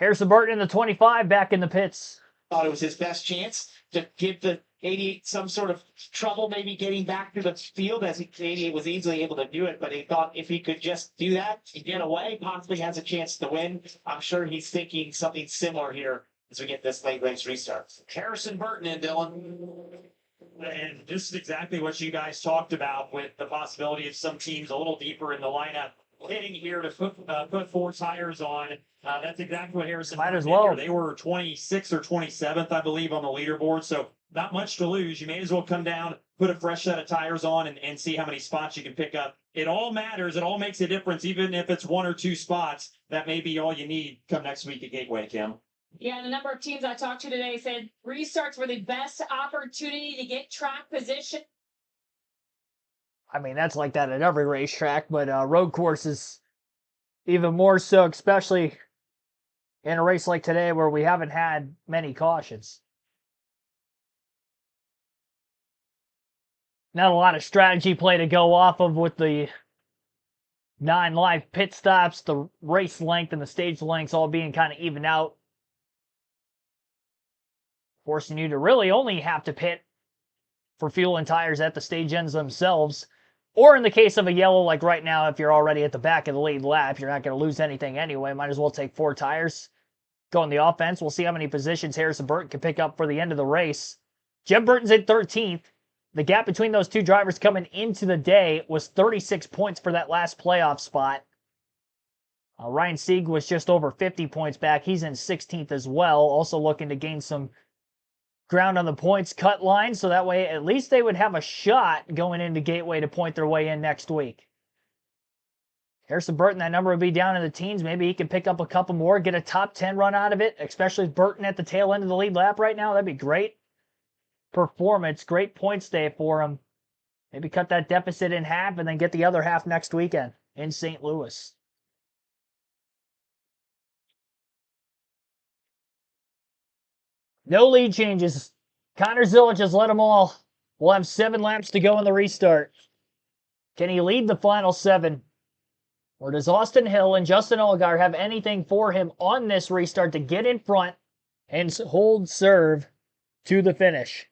Harrison Burton in the 25 back in the pits. Thought it was his best chance to give the 88 some sort of trouble, maybe getting back to the field, as 88 was easily able to do it. But he thought if he could just do that and get away, possibly has a chance to win. I'm sure he's thinking something similar here as we get this late race restart. Harrison Burton in, Dylan. And this is exactly what you guys talked about, with the possibility of some teams a little deeper in the lineup hitting here to put 4 tires on. That's exactly what Harrison Might did as well. here. They were 26th or 27th, I believe, on the leaderboard. So not much to lose. You may as well come down, put a fresh set of tires on, and see how many spots you can pick up. It all matters. It all makes a difference, even if it's 1 or 2 spots. That may be all you need come next week at Gateway, Kim. Yeah, and the number of teams I talked to today said restarts were the best opportunity to get track position. I mean, that's like that at every racetrack, but road courses even more so, especially in a race like today where we haven't had many cautions. Not a lot of strategy play to go off of with the 9 live pit stops, the race length and the stage lengths all being kind of evened out, forcing you to really only have to pit for fuel and tires at the stage ends themselves. Or in the case of a yellow, like right now, if you're already at the back of the lead lap, you're not going to lose anything anyway. Might as well take 4 tires. Go on the offense. We'll see how many positions Harrison Burton can pick up for the end of the race. Jeb Burton's in 13th. The gap between those 2 drivers coming into the day was 36 points for that last playoff spot. Ryan Sieg was just over 50 points back. He's in 16th as well. Also looking to gain some ground on the points cut line, so that way at least they would have a shot going into Gateway to point their way in next week. Harrison Burton, that number would be down in the teens. Maybe he can pick up a couple more, get a top 10 run out of it, especially Burton at the tail end of the lead lap right now. That'd be great performance, great points day for him. Maybe cut that deficit in half and then get the other half next weekend in St. Louis. No lead changes. Connor Zilic has led them all. We'll have 7 laps to go in the restart. Can he lead the final 7? Or does Austin Hill and Justin Allgaier have anything for him on this restart to get in front and hold serve to the finish?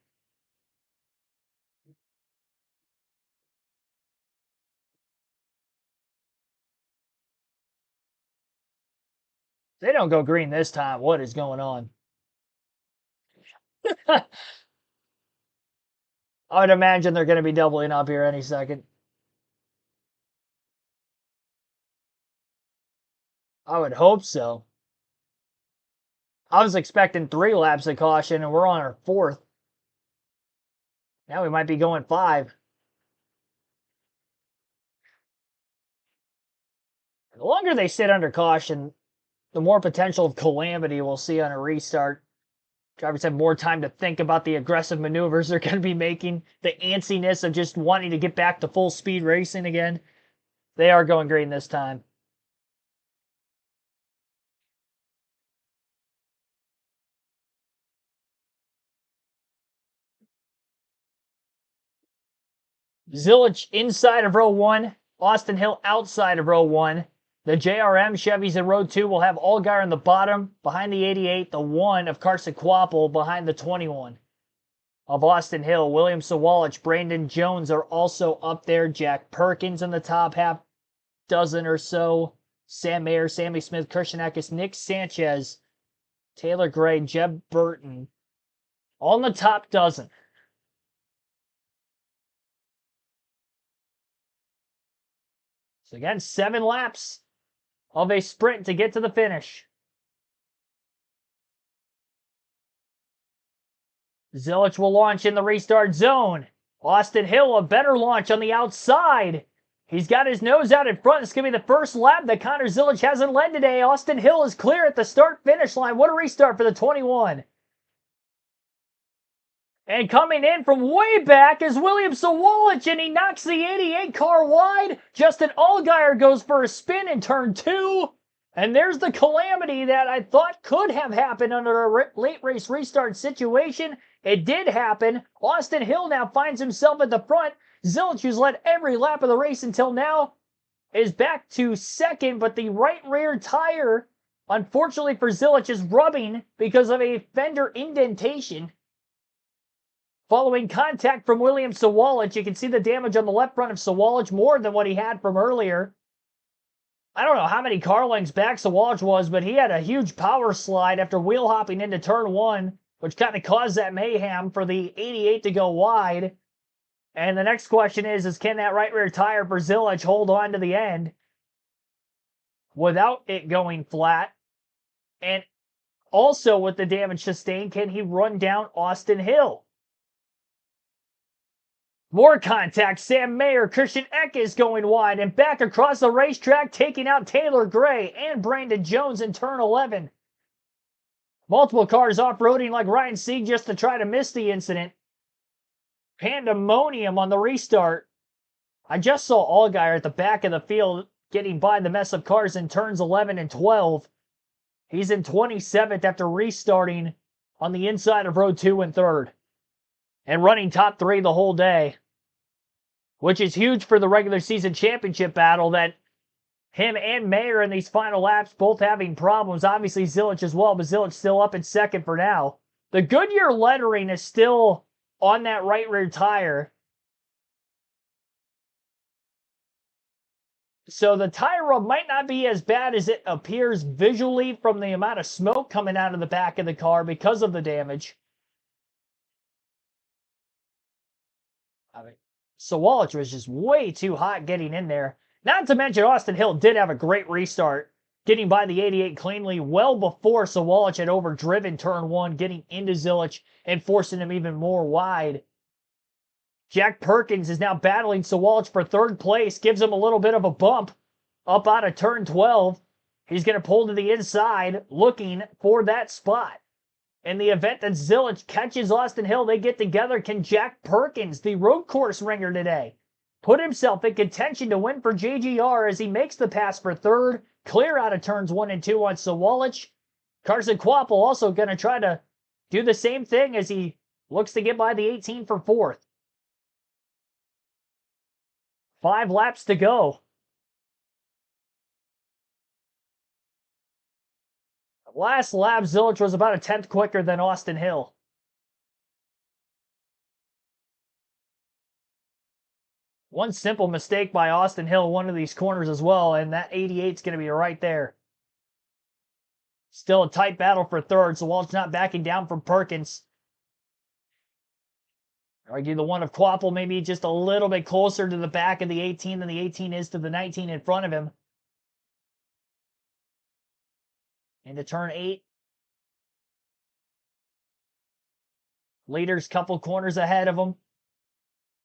They don't go green this time. What is going on? I would imagine they're going to be doubling up here any second. I would hope so. I was expecting 3 laps of caution, and we're on our 4th. Now we might be going 5. The longer they sit under caution, the more potential of calamity we'll see on a restart. Drivers have more time to think about the aggressive maneuvers they're going to be making, the antsiness of just wanting to get back to full speed racing again. They are going green this time. Zilic inside of row 1, Austin Hill outside of row 1. The JRM Chevys in row 2 will have Allgaier in the bottom, behind the 88, the 1 of Carson Kvapil behind the 21 of Austin Hill. William Sawalich, Brandon Jones are also up there. Jack Perkins in the top half dozen or so. Sam Mayer, Sammy Smith, Christian Eckes, Nick Sanchez, Taylor Gray, Jeb Burton, all in the top dozen. So again, 7 laps of a sprint to get to the finish. Zilic will launch in the restart zone. Austin Hill, a better launch on the outside. He's got his nose out in front. It's going to be the first lap that Connor Zilic hasn't led today. Austin Hill is clear at the start-finish line. What a restart for the 21. And coming in from way back is William Sawalich, and he knocks the 88 car wide. Justin Allgaier goes for a spin in turn 2. And there's the calamity that I thought could have happened under a late race restart situation. It did happen. Austin Hill now finds himself at the front. Zilic, who's led every lap of the race until now, is back to second, but the right rear tire unfortunately for Zilich, is rubbing because of a fender indentation following contact from William Sawalich. You can see the damage on the left front of Sawalich more than what he had from earlier. I don't know how many car lengths back Sawalich was, but he had a huge power slide after wheel hopping into turn one, which kind of caused that mayhem for the 88 to go wide. And the next question is can that right rear tire for Zilich hold on to the end without it going flat? And also with the damage sustained, can he run down Austin Hill? More contact. Sam Mayer, Christian Eck is going wide and back across the racetrack, taking out Taylor Gray and Brandon Jones in turn 11. Multiple cars off-roading like Ryan Sieg just to try to miss the incident. Pandemonium on the restart. I just saw Allgaier at the back of the field getting by the mess of cars in turns 11 and 12. He's in 27th after restarting on the inside of row 2 and 3rd. And running top 3 the whole day. Which is huge for the regular season championship battle, that him and Mayer in these final laps both having problems. Obviously Zilich as well, but Zilich still up in second for now. The Goodyear lettering is still on that right rear tire. So the tire rub might not be as bad as it appears visually from the amount of smoke coming out of the back of the car because of the damage. Sawalich was just way too hot getting in there. Not to mention Austin Hill did have a great restart, getting by the 88 cleanly well before Sawalich had overdriven turn 1, getting into Zilich and forcing him even more wide. Jack Perkins is now battling Sawalich for 3rd place, gives him a little bit of a bump up out of turn 12. He's going to pull to the inside looking for that spot. In the event that Zilich catches Austin Hill, they get together. Can Jack Perkins, the road course ringer today, put himself in contention to win for JGR as he makes the pass for 3rd, clear out of turns 1 and 2 on Sawalich? Carson Kvapil also going to try to do the same thing as he looks to get by the 18 for 4th. 5 laps to go. Last lap, Zilich was about a 10th quicker than Austin Hill. One simple mistake by Austin Hill, one of these corners as well, and that 88's going to be right there. Still a tight battle for 3rd, so Walt's not backing down from Perkins. Argue the one of Kvapil maybe just a little bit closer to the back of the 18 than the 18 is to the 19 in front of him. Into turn 8. Leaders couple corners ahead of him.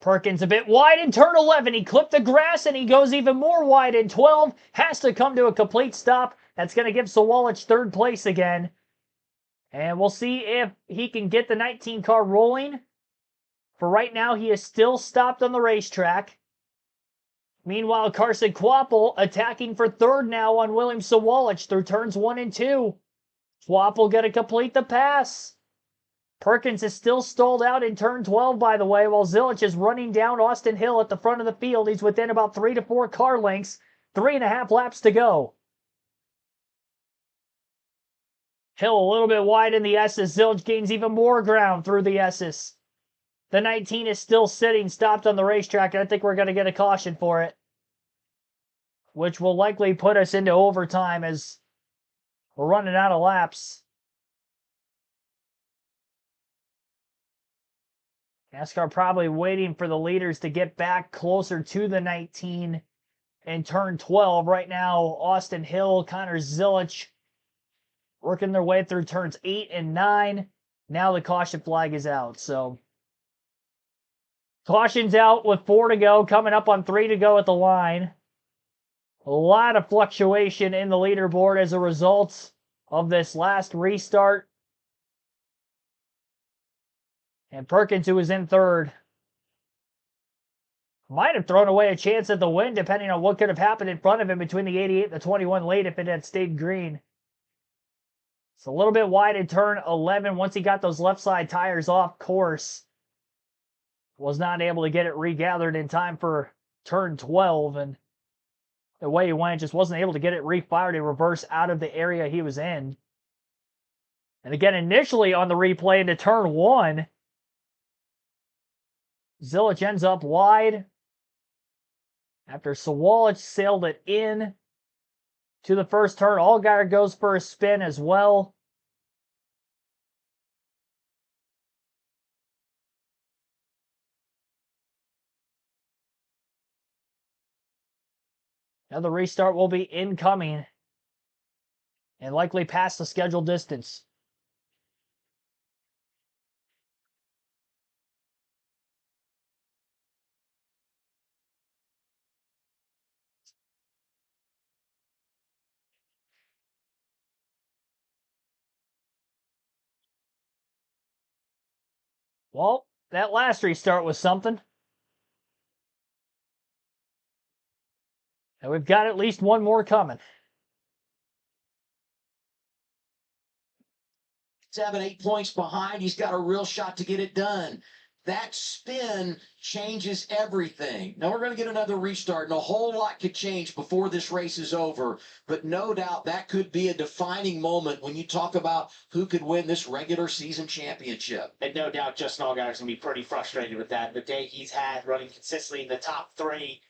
Perkins a bit wide in turn 11. He clipped the grass and he goes even more wide in 12. Has to come to a complete stop. That's going to give Sawalich 3rd place again. And we'll see if he can get the 19 car rolling. For right now, he is still stopped on the racetrack. Meanwhile, Carson Kvapil attacking for 3rd now on William Sawalich through turns 1 and 2. Kvapil going to complete the pass. Perkins is still stalled out in turn 12, by the way, while Zilich is running down Austin Hill at the front of the field. He's within about 3 to 4 car lengths. 3.5 laps to go. Hill a little bit wide in the S's. Zilich gains even more ground through the S's. The 19 is still sitting, stopped on the racetrack, and I think we're going to get a caution for it, which will likely put us into overtime as we're running out of laps. NASCAR probably waiting for the leaders to get back closer to the 19 in turn 12. Right now, Austin Hill, Connor Zilich working their way through turns 8 and 9. Now the caution flag is out, so caution's out with 4 to go, coming up on 3 to go at the line. A lot of fluctuation in the leaderboard as a result of this last restart. And Perkins, who was in 3rd, might have thrown away a chance at the win, depending on what could have happened in front of him between the 88 and the 21 late if it had stayed green. It's a little bit wide in turn 11 once he got those left side tires off course. Was not able to get it regathered in time for turn 12, and the way he went, just wasn't able to get it refired to reverse out of the area he was in. And again, initially on the replay into turn 1, Zilich ends up wide after Sawalich sailed it in to the first turn. Allgaier goes for a spin as well. Now the restart will be incoming and likely past the scheduled distance. Well, that last restart was something. And we've got at least one more coming. 7, 8 points behind. He's got a real shot to get it done. That spin changes everything. Now we're going to get another restart, and a whole lot could change before this race is over. But no doubt that could be a defining moment when you talk about who could win this regular season championship. And no doubt Justin Allgaier's going to be pretty frustrated with that. The day he's had running consistently in the top 3,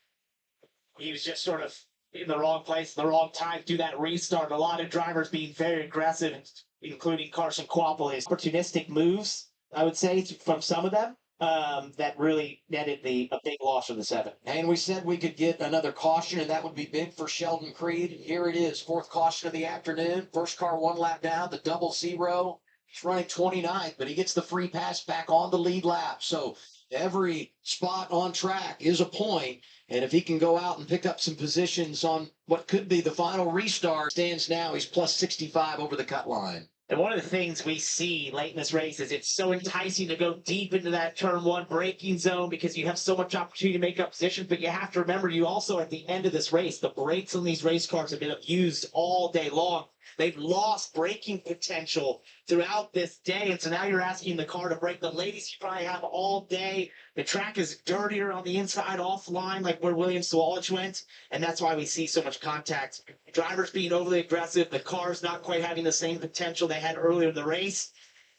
he was just sort of in the wrong place, the wrong time to do that restart. A lot of drivers being very aggressive, including Carson Kvapil. His opportunistic moves, I would say, from some of them, that really netted a big loss for the 7. And we said we could get another caution, and that would be big for Sheldon Creed. Here it is, 4th caution of the afternoon. First car 1 lap down, the 00. He's running 29th, but he gets the free pass back on the lead lap. So every spot on track is a point. And if he can go out and pick up some positions on what could be the final restart, stands now, he's plus 65 over the cut line. And one of the things we see late in this race is it's so enticing to go deep into that turn 1 braking zone because you have so much opportunity to make up position. But you have to remember, you also, at the end of this race, the brakes on these race cars have been abused all day long. They've lost braking potential throughout this day. And so now you're asking the car to brake the latest you probably have all day. The track is dirtier on the inside, offline, like where Williams Sawalich went. And that's why we see so much contact. Drivers being overly aggressive, the cars not quite having the same potential they had earlier in the race.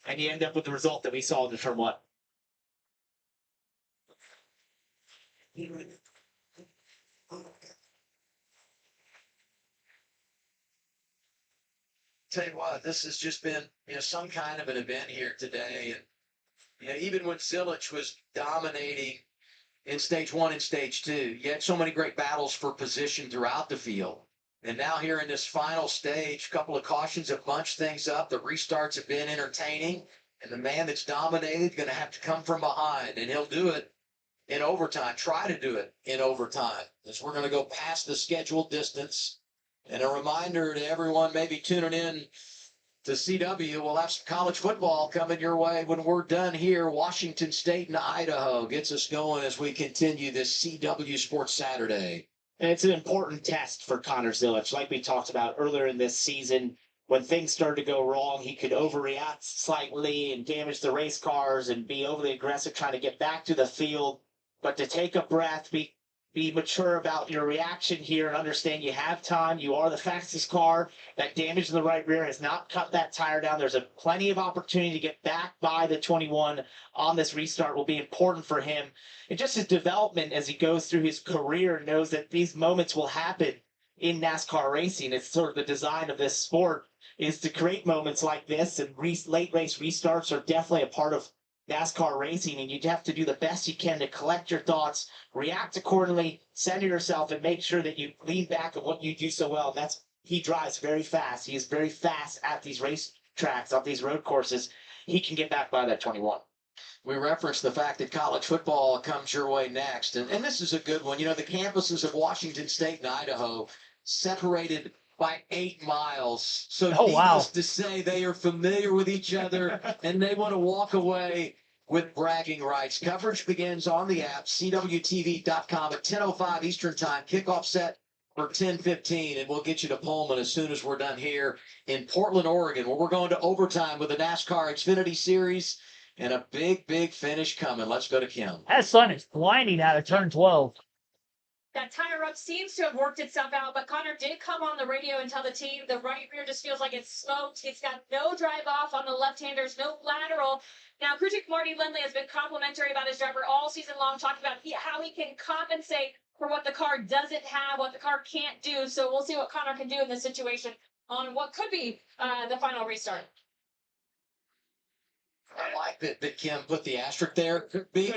And you end up with the result that we saw in the turn 1. Tell you what, this has just been, some kind of an event here today. And, even when Zilich was dominating in stage 1 and stage 2, you had so many great battles for position throughout the field. And now here in this final stage, a couple of cautions have bunched things up. The restarts have been entertaining. And the man that's dominated going to have to come from behind. And he'll do it in overtime, try to do it in overtime. As we're going to go past the scheduled distance. And a reminder to everyone maybe tuning in to CW, we'll have some college football coming your way when we're done here. Washington State and Idaho gets us going as we continue this CW Sports Saturday. And it's an important test for Connor Zilich. Like we talked about earlier in this season, when things started to go wrong, he could overreact slightly and damage the race cars and be overly aggressive trying to get back to the field. But to take a breath, be mature about your reaction here and understand you have time. You are the fastest car. That damage in the right rear has not cut that tire down. There's plenty of opportunity to get back by the 21 on this restart will be important for him. And just his development as he goes through his career knows that these moments will happen in NASCAR racing. It's sort of the design of this sport is to create moments like this, and late race restarts are definitely a part of NASCAR racing, and you have to do the best you can to collect your thoughts, react accordingly, center yourself, and make sure that you lean back on what you do so well. And he drives very fast. He is very fast at these race tracks, on these road courses. He can get back by that 21. We referenced the fact that college football comes your way next, and this is a good one. The campuses of Washington State and Idaho separated by 8 miles. So needless to say, they are familiar with each other, and they want to walk away with bragging rights. Coverage begins on the app, cwtv.com at 10:05 Eastern Time. Kickoff set for 10:15, and we'll get you to Pullman as soon as we're done here in Portland, Oregon, where we're going to overtime with the NASCAR Xfinity Series and a big, big finish coming. Let's go to Kim. That sun is blinding out of turn 12. That tire up seems to have worked itself out, but Connor did come on the radio and tell the team the right rear just feels like it's smoked. It's got no drive off on the left-handers, no lateral. Now, crew chief Marty Lindley has been complimentary about his driver all season long, talking about how he can compensate for what the car doesn't have, what the car can't do. So we'll see what Connor can do in this situation on what could be the final restart. I like that Kim put the asterisk there. Could be.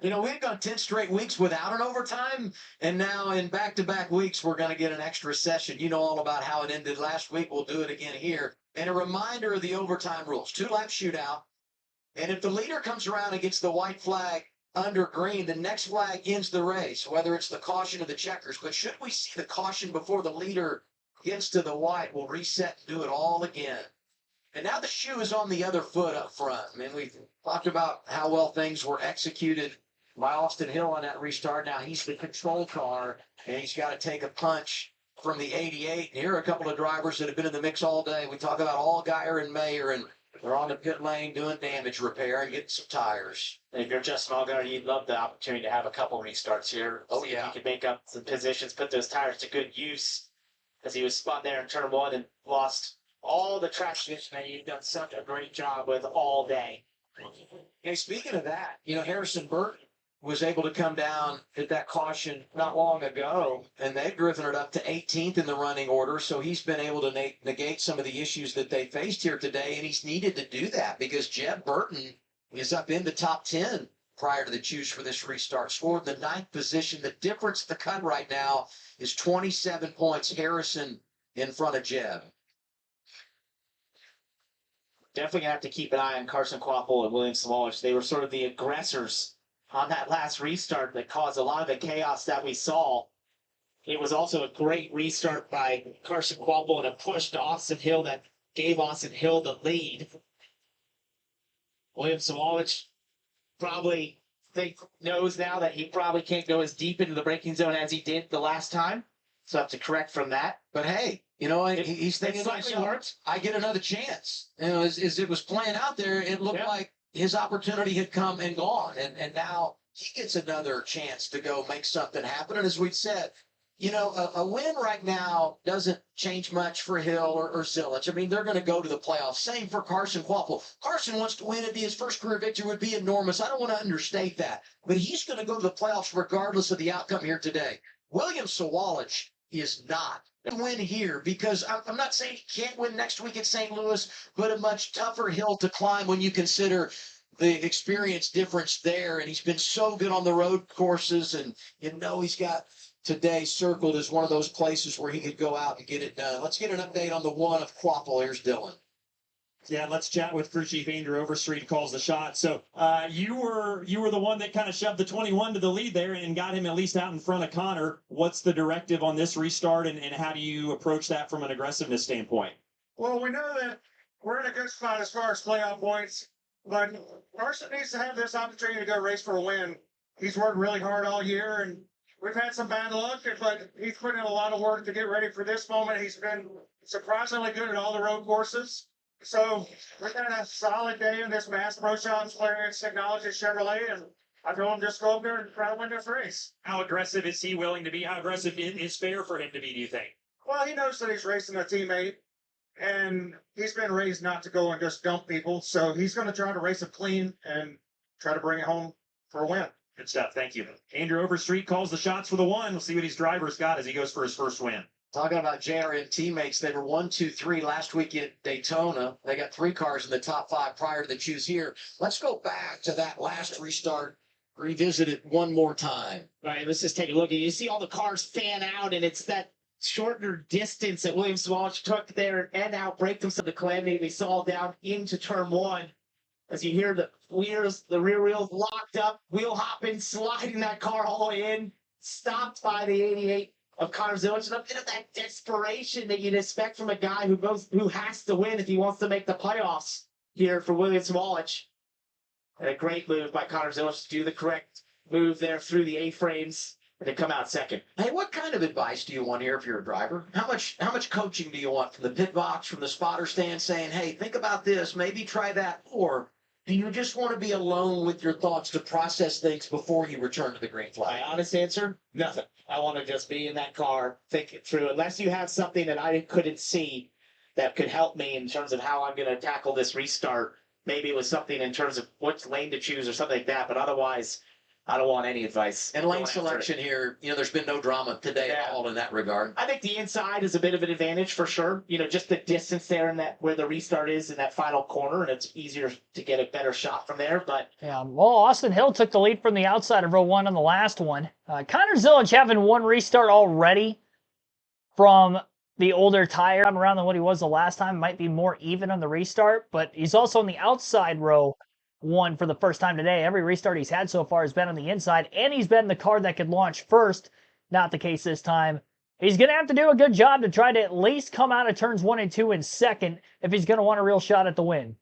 You know, we've gone 10 straight weeks without an overtime, and now in back-to-back weeks, we're going to get an extra session. You know all about how it ended last week. We'll do it again here. And a reminder of the overtime rules. 2-lap shootout, and if the leader comes around and gets the white flag under green, the next flag ends the race, whether it's the caution or the checkers. But should we see the caution before the leader gets to the white, we'll reset and do it all again. And now the shoe is on the other foot up front. I mean, we've talked about how well things were executed by Austin Hill on that restart. Now he's the control car, and he's got to take a punch from the 88. And here are a couple of drivers that have been in the mix all day. We talk about Allgaier and Mayer, and they're on the pit lane doing damage repair and getting some tires. And if you're Justin Allgaier, you'd love the opportunity to have a couple restarts here. Oh, See yeah. if he could make up some positions, put those tires to good use, as he was spun there in turn one and lost all the traction that you've done such a great job with all day. Hey, speaking of that, you know, Harrison Burton was able to come down at that caution not long ago, and they've driven it up to 18th in the running order, so he's been able to negate some of the issues that they faced here today, and he's needed to do that because Jeb Burton is up in the top 10 prior to the choose for this restart. Scored the 9th position. The difference at the cut right now is 27 points. Harrison in front of Jeb. Definitely gonna have to keep an eye on Carson Kvapil and William Samolich. They were sort of the aggressors on that last restart that caused a lot of the chaos that we saw. It was also a great restart by Carson Kvapil and a push to Austin Hill that gave Austin Hill the lead. William Samolich probably knows now that he probably can't go as deep into the braking zone as he did the last time. So I have to correct from that. But hey, you know, he's thinking, slightly worked. I get another chance. You know, as it was playing out there, it looked like his opportunity had come and gone. And now he gets another chance to go make something happen. And as we've said, you know, a win right now doesn't change much for Hill or Zilich. I mean, they're going to go to the playoffs. Same for Carson Kvapil. Carson wants to win. It'd be his first career victory would be enormous. I don't want to understate that. But he's going to go to the playoffs regardless of the outcome here today. William Samolich is not to win here because I'm not saying he can't win next week at St. Louis, but a much tougher hill to climb when you consider the experience difference there. And he's been so good on the road courses, and you know he's got today circled as one of those places where he could go out and get it done. Let's get an update on the one of Kvapil. Here's Dylan. Yeah, let's chat with crew chief Andrew Overstreet, calls the shot. So you were the one that kind of shoved the 21 to the lead there and got him at least out in front of Connor. What's the directive on this restart, and how do you approach that from an aggressiveness standpoint? Well, we know that we're in a good spot as far as playoff points, but Carson needs to have this opportunity to go race for a win. He's worked really hard all year, and we've had some bad luck, but he's put in a lot of work to get ready for this moment. He's been surprisingly good at all the road courses. So we're having a solid day in this Mass Pro Shops Clarence Technology Chevrolet, and I told him just go up there and try to win this race. How aggressive is he willing to be? How aggressive is fair for him to be, do you think? Well, he knows that he's racing a teammate, and he's been raised not to go and just dump people. So he's going to try to race it clean and try to bring it home for a win. Good stuff. Thank you. Andrew Overstreet calls the shots for the one. We'll see what his driver's got as he goes for his first win. Talking about JRM teammates, they were 1, 2, 3 last week at Daytona. They got 3 cars in the top 5 prior to the choose here. Let's go back to that last restart, revisit it one more time. All right, let's just take a look. You see all the cars fan out, and it's that shorter distance that William Samolich took there and outbreak themselves. The calamity we saw down into turn one. As you hear the wheels, the rear wheels locked up, wheel hopping, sliding that car all the way in, stopped by the 88 of Connor Zilich, and a bit of that desperation that you'd expect from a guy who has to win if he wants to make the playoffs here for William Samolich. And a great move by Connor Zilich to do the correct move there through the A-frames and to come out second. Hey, what kind of advice do you want here if you're a driver? How much coaching do you want from the pit box, from the spotter stand saying, hey, think about this, maybe try that? Or Do you just want to be alone with your thoughts to process things before you return to the green My flag? honest answer, nothing. I want to just be in that car, think it through. Unless you have something that I couldn't see that could help me in terms of how I'm going to tackle this restart. Maybe it was something in terms of which lane to choose or something like that. But otherwise, I don't want any advice. And lane selection here, there's been no drama today at all in that regard. I think the inside is a bit of an advantage for sure. Just the distance there and that where the restart is in that final corner, and it's easier to get a better shot from there. But yeah, well, Austin Hill took the lead from the outside of row one on the last one. Connor Zilic having one restart already from the older tire around than what he was the last time. Might be more even on the restart, but he's also on the outside row one for the first time today. Every restart he's had so far has been on the inside, and he's been the car that could launch first. Not the case this time. He's going to have to do a good job to try to at least come out of turns 1 and 2 in second if he's going to want a real shot at the win.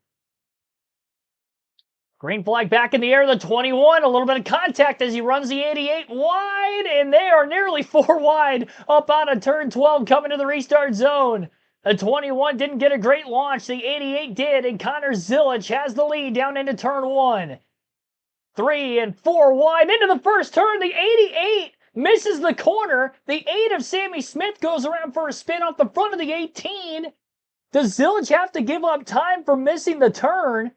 Green flag back in the air, the 21. A little bit of contact as he runs the 88 wide, and they are nearly 4 wide up out of turn 12 coming to the restart zone. The 21 didn't get a great launch. The 88 did, and Connor Zilic has the lead down into turn 1. 3 and 4 wide into the first turn. The 88 misses the corner. The 8 of Sammy Smith goes around for a spin off the front of the 18. Does Zilic have to give up time for missing the turn?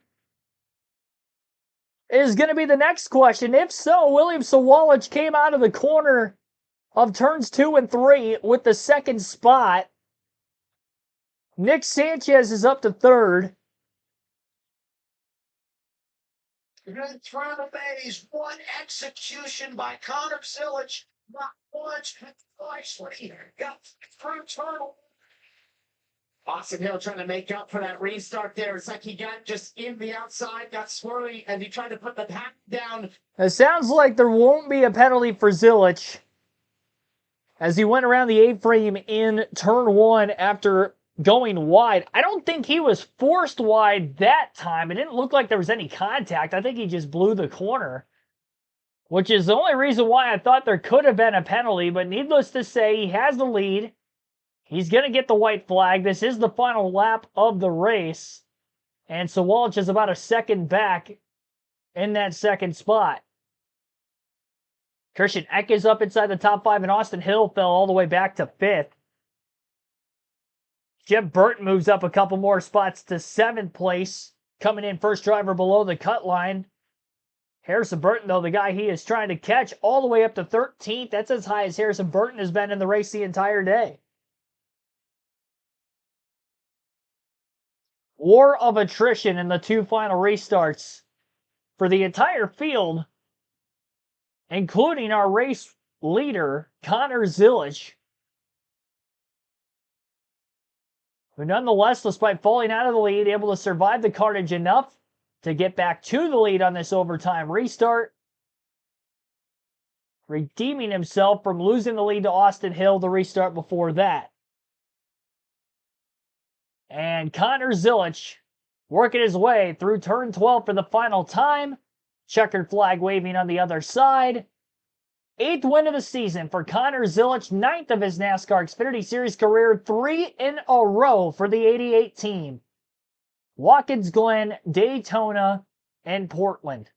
Is going to be the next question. If so, William Sawalich came out of the corner of turns 2 and 3 with the second spot. Nick Sanchez is up to third. Good throw the bays. One execution by Connor Zilic. Not once, but twice when he got through turn. Austin Hill trying to make up for that restart there. It's like he got just in the outside, got swirly, and he tried to put the pack down. It sounds like there won't be a penalty for Zilic as he went around the A-frame in turn 1 after going wide. I don't think he was forced wide that time. It didn't look like there was any contact. I think he just blew the corner, which is the only reason why I thought there could have been a penalty. But needless to say, he has the lead. He's going to get the white flag. This is the final lap of the race. And Sawalich is about a second back in that second spot. Christian Eck is up inside the top 5, and Austin Hill fell all the way back to 5th. Jeb Burton moves up a couple more spots to 7th place, coming in first driver below the cut line. Harrison Burton, though, the guy he is trying to catch, all the way up to 13th. That's as high as Harrison Burton has been in the race the entire day. War of attrition in the 2 final restarts for the entire field, including our race leader, Connor Zilic, who nonetheless, despite falling out of the lead, able to survive the carnage enough to get back to the lead on this overtime restart, redeeming himself from losing the lead to Austin Hill the restart before that. And Connor Zilic working his way through turn 12 for the final time. Checkered flag waving on the other side. 8th win of the season for Connor Zilic, 9th of his NASCAR Xfinity Series career, 3 in a row for the 88 team. Watkins Glen, Daytona, and Portland.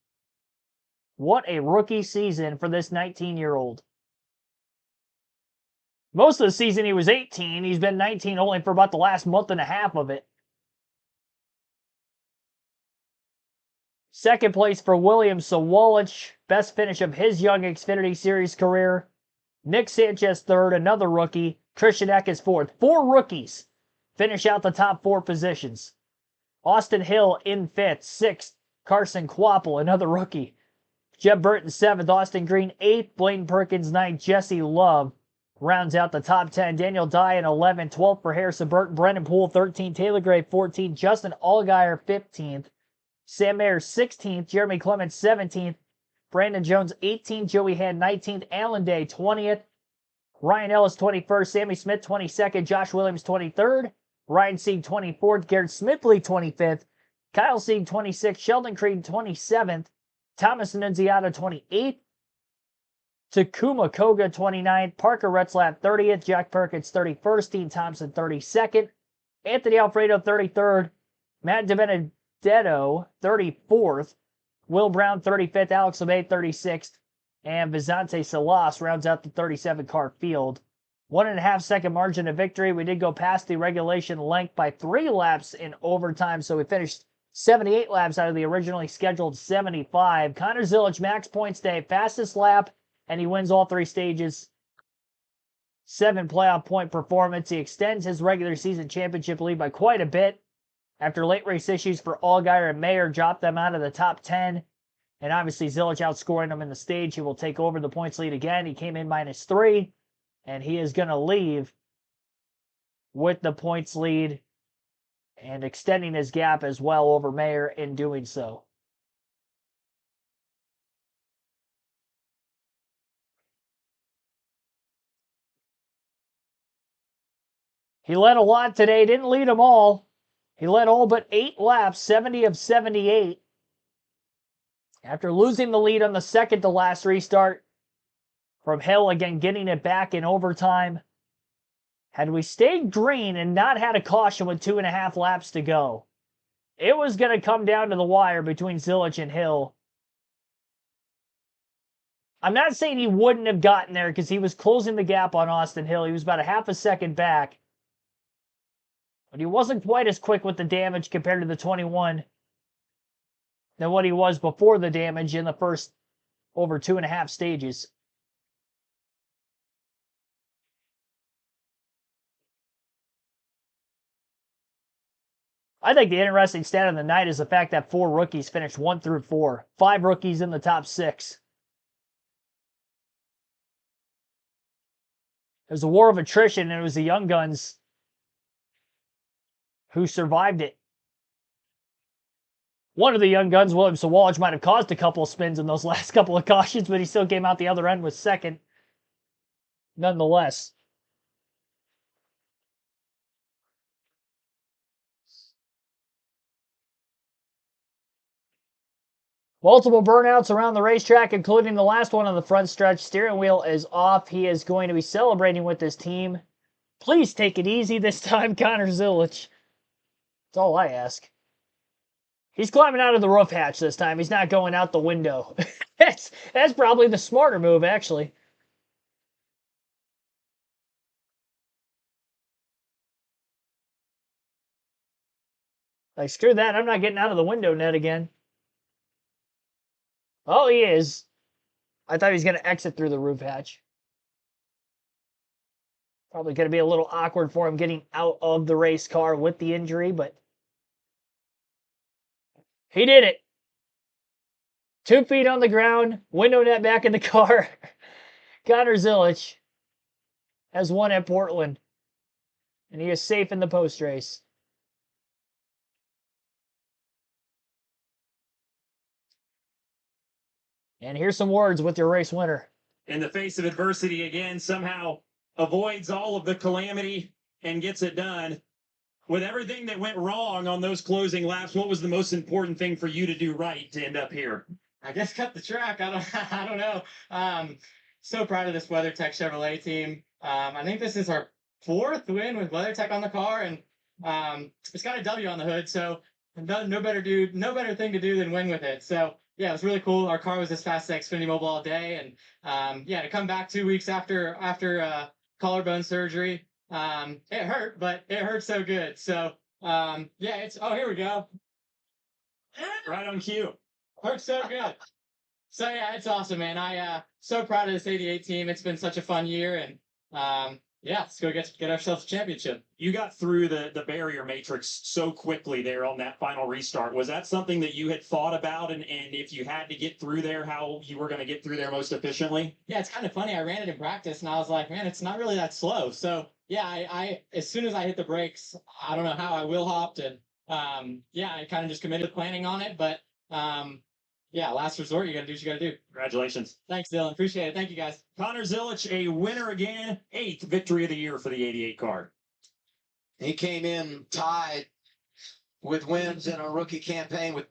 What a rookie season for this 19-year-old. Most of the season he was 18. He's been 19 only for about the last month and a half of it. Second place for William Sawalich. Best finish of his young Xfinity Series career. Nick Sanchez third, another rookie. Christian Eck is fourth. 4 rookies finish out the top 4 positions. Austin Hill in 5th. 6th, Carson Kvapil, another rookie. Jeb Burton 7th. Austin Green 8th. Blaine Perkins 9th. Jesse Love rounds out the top 10. Daniel Dye in 11th. 12th for Harrison Burton. Brendan Poole 13th. Taylor Gray 14th. Justin Allgaier 15th. Sam Mayer 16th. Jeremy Clements 17th. Brandon Jones 18th. Joey Hand 19th. Alan Day 20th. Ryan Ellis 21st. Sammy Smith 22nd. Josh Williams 23rd. Ryan Sieg 24th. Garrett Smithley 25th. Kyle Sieg 26th. Sheldon Creed 27th. Thomas Annunziata 28th. Takuma Koga 29th. Parker Retzlaff 30th. Jack Perkins 31st. Dean Thompson 32nd. Anthony Alfredo 33rd. Matt Detto, 34th. Will Brown, 35th. Alex LeMay, 36th. And Vizante Salas rounds out the 37-car field. 1.5 second margin of victory. We did go past the regulation length by 3 laps in overtime, so we finished 78 laps out of the originally scheduled 75. Connor Zilic, max points day, fastest lap, and he wins all 3 stages. 7 playoff point performance. He extends his regular season championship lead by quite a bit after late race issues for Allgaier and Mayer dropped them out of the top 10. And obviously Zilic outscoring him in the stage. He will take over the points lead again. He came in -3, and he is going to leave with the points lead and extending his gap as well over Mayer in doing so. He led a lot today. Didn't lead them all. He led all but 8 laps, 70 of 78. After losing the lead on the second to last restart from Hill, again getting it back in overtime. Had we stayed green and not had a caution with 2.5 laps to go, it was going to come down to the wire between Zilic and Hill. I'm not saying he wouldn't have gotten there because he was closing the gap on Austin Hill. He was about a half a second back. But he wasn't quite as quick with the damage compared to the 21 than what he was before the damage in the first over 2.5 stages. I think the interesting stat of the night is the fact that 4 rookies finished 1 through 4. 5 rookies in the top 6. It was a war of attrition, and it was the young guns who survived it. One of the young guns, William Sawalich, might have caused a couple of spins in those last couple of cautions, but he still came out the other end with second, nonetheless. Multiple burnouts around the racetrack, including the last one on the front stretch. Steering wheel is off. He is going to be celebrating with his team. Please take it easy this time, Connor Zilic. That's all I ask. He's climbing out of the roof hatch this time. He's not going out the window. that's probably the smarter move, actually. Like, screw that. I'm not getting out of the window net again. Oh, he is. I thought he was going to exit through the roof hatch. Probably going to be a little awkward for him getting out of the race car with the injury, but he did it. 2 feet on the ground, window net back in the car. Connor Zilic has won at Portland, and he is safe in the post race. And here's some words with your race winner. In the face of adversity again, somehow avoids all of the calamity and gets it done. With everything that went wrong on those closing laps, what was the most important thing for you to do right to end up here? I guess cut the track. I don't know. So proud of this WeatherTech Chevrolet team. I think this is our 4th win with WeatherTech on the car, and it's got a W on the hood. So no better thing to do than win with it. So yeah, it was really cool. Our car was as fast as Xfinity Mobile all day, and yeah, to come back 2 weeks after collarbone surgery, it hurt, but it hurt so good. So yeah, here we go. Right on cue. Hurt so good. So yeah, it's awesome, man. I so proud of this 88 team. It's been such a fun year, and yeah, let's go get ourselves a championship. You got through the barrier matrix so quickly there on that final restart. Was that something that you had thought about, and if you had to get through there, how you were going to get through there most efficiently? Yeah, it's kind of funny. I ran it in practice, and I was like, man, it's not really that slow. So yeah, I as soon as I hit the brakes, I don't know how I wheel hopped, and yeah, I kind of just committed to planning on it, but yeah, last resort, you got to do what you got to do. Congratulations. Thanks, Dylan. Appreciate it. Thank you, guys. Connor Zilic, a winner again, 8th victory of the year for the 88 car. He came in tied with wins in a rookie campaign with.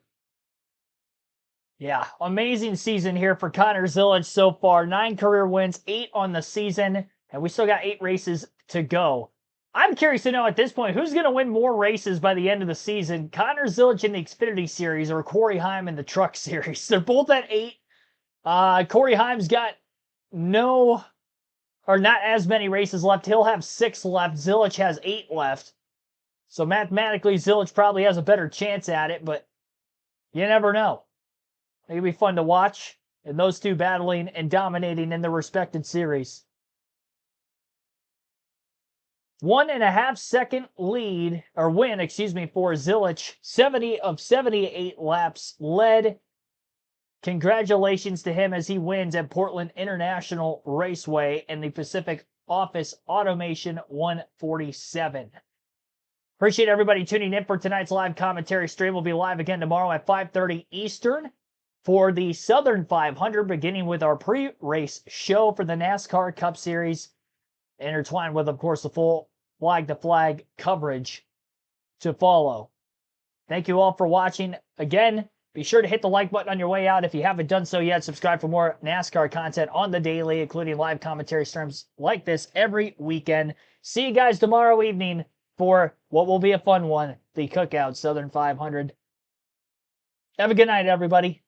Yeah, amazing season here for Connor Zilic so far. 9 career wins, 8 on the season, and we still got 8 races to go. I'm curious to know at this point who's going to win more races by the end of the season, Connor Zilic in the Xfinity Series or Corey Heim in the Truck Series. They're both at 8. Corey Heim's got no, or not as many races left. He'll have 6 left. Zilic has 8 left. So mathematically, Zilic probably has a better chance at it, but you never know. It'll be fun to watch, and those two battling and dominating in their respected series. 1.5 second lead, or win, for Zilic. 70 of 78 laps led. Congratulations to him as he wins at Portland International Raceway in the Pacific Office Automation 147. Appreciate everybody tuning in for tonight's live commentary stream. We'll be live again tomorrow at 5:30 Eastern for the Southern 500, beginning with our pre-race show for the NASCAR Cup Series, intertwined with, of course, the full flag-to-flag coverage to follow. Thank you all for watching. Again, be sure to hit the like button on your way out if you haven't done so yet. Subscribe for more NASCAR content on the daily, including live commentary streams like this every weekend. See you guys tomorrow evening for what will be a fun one, the Cookout Southern 500. Have a good night, everybody.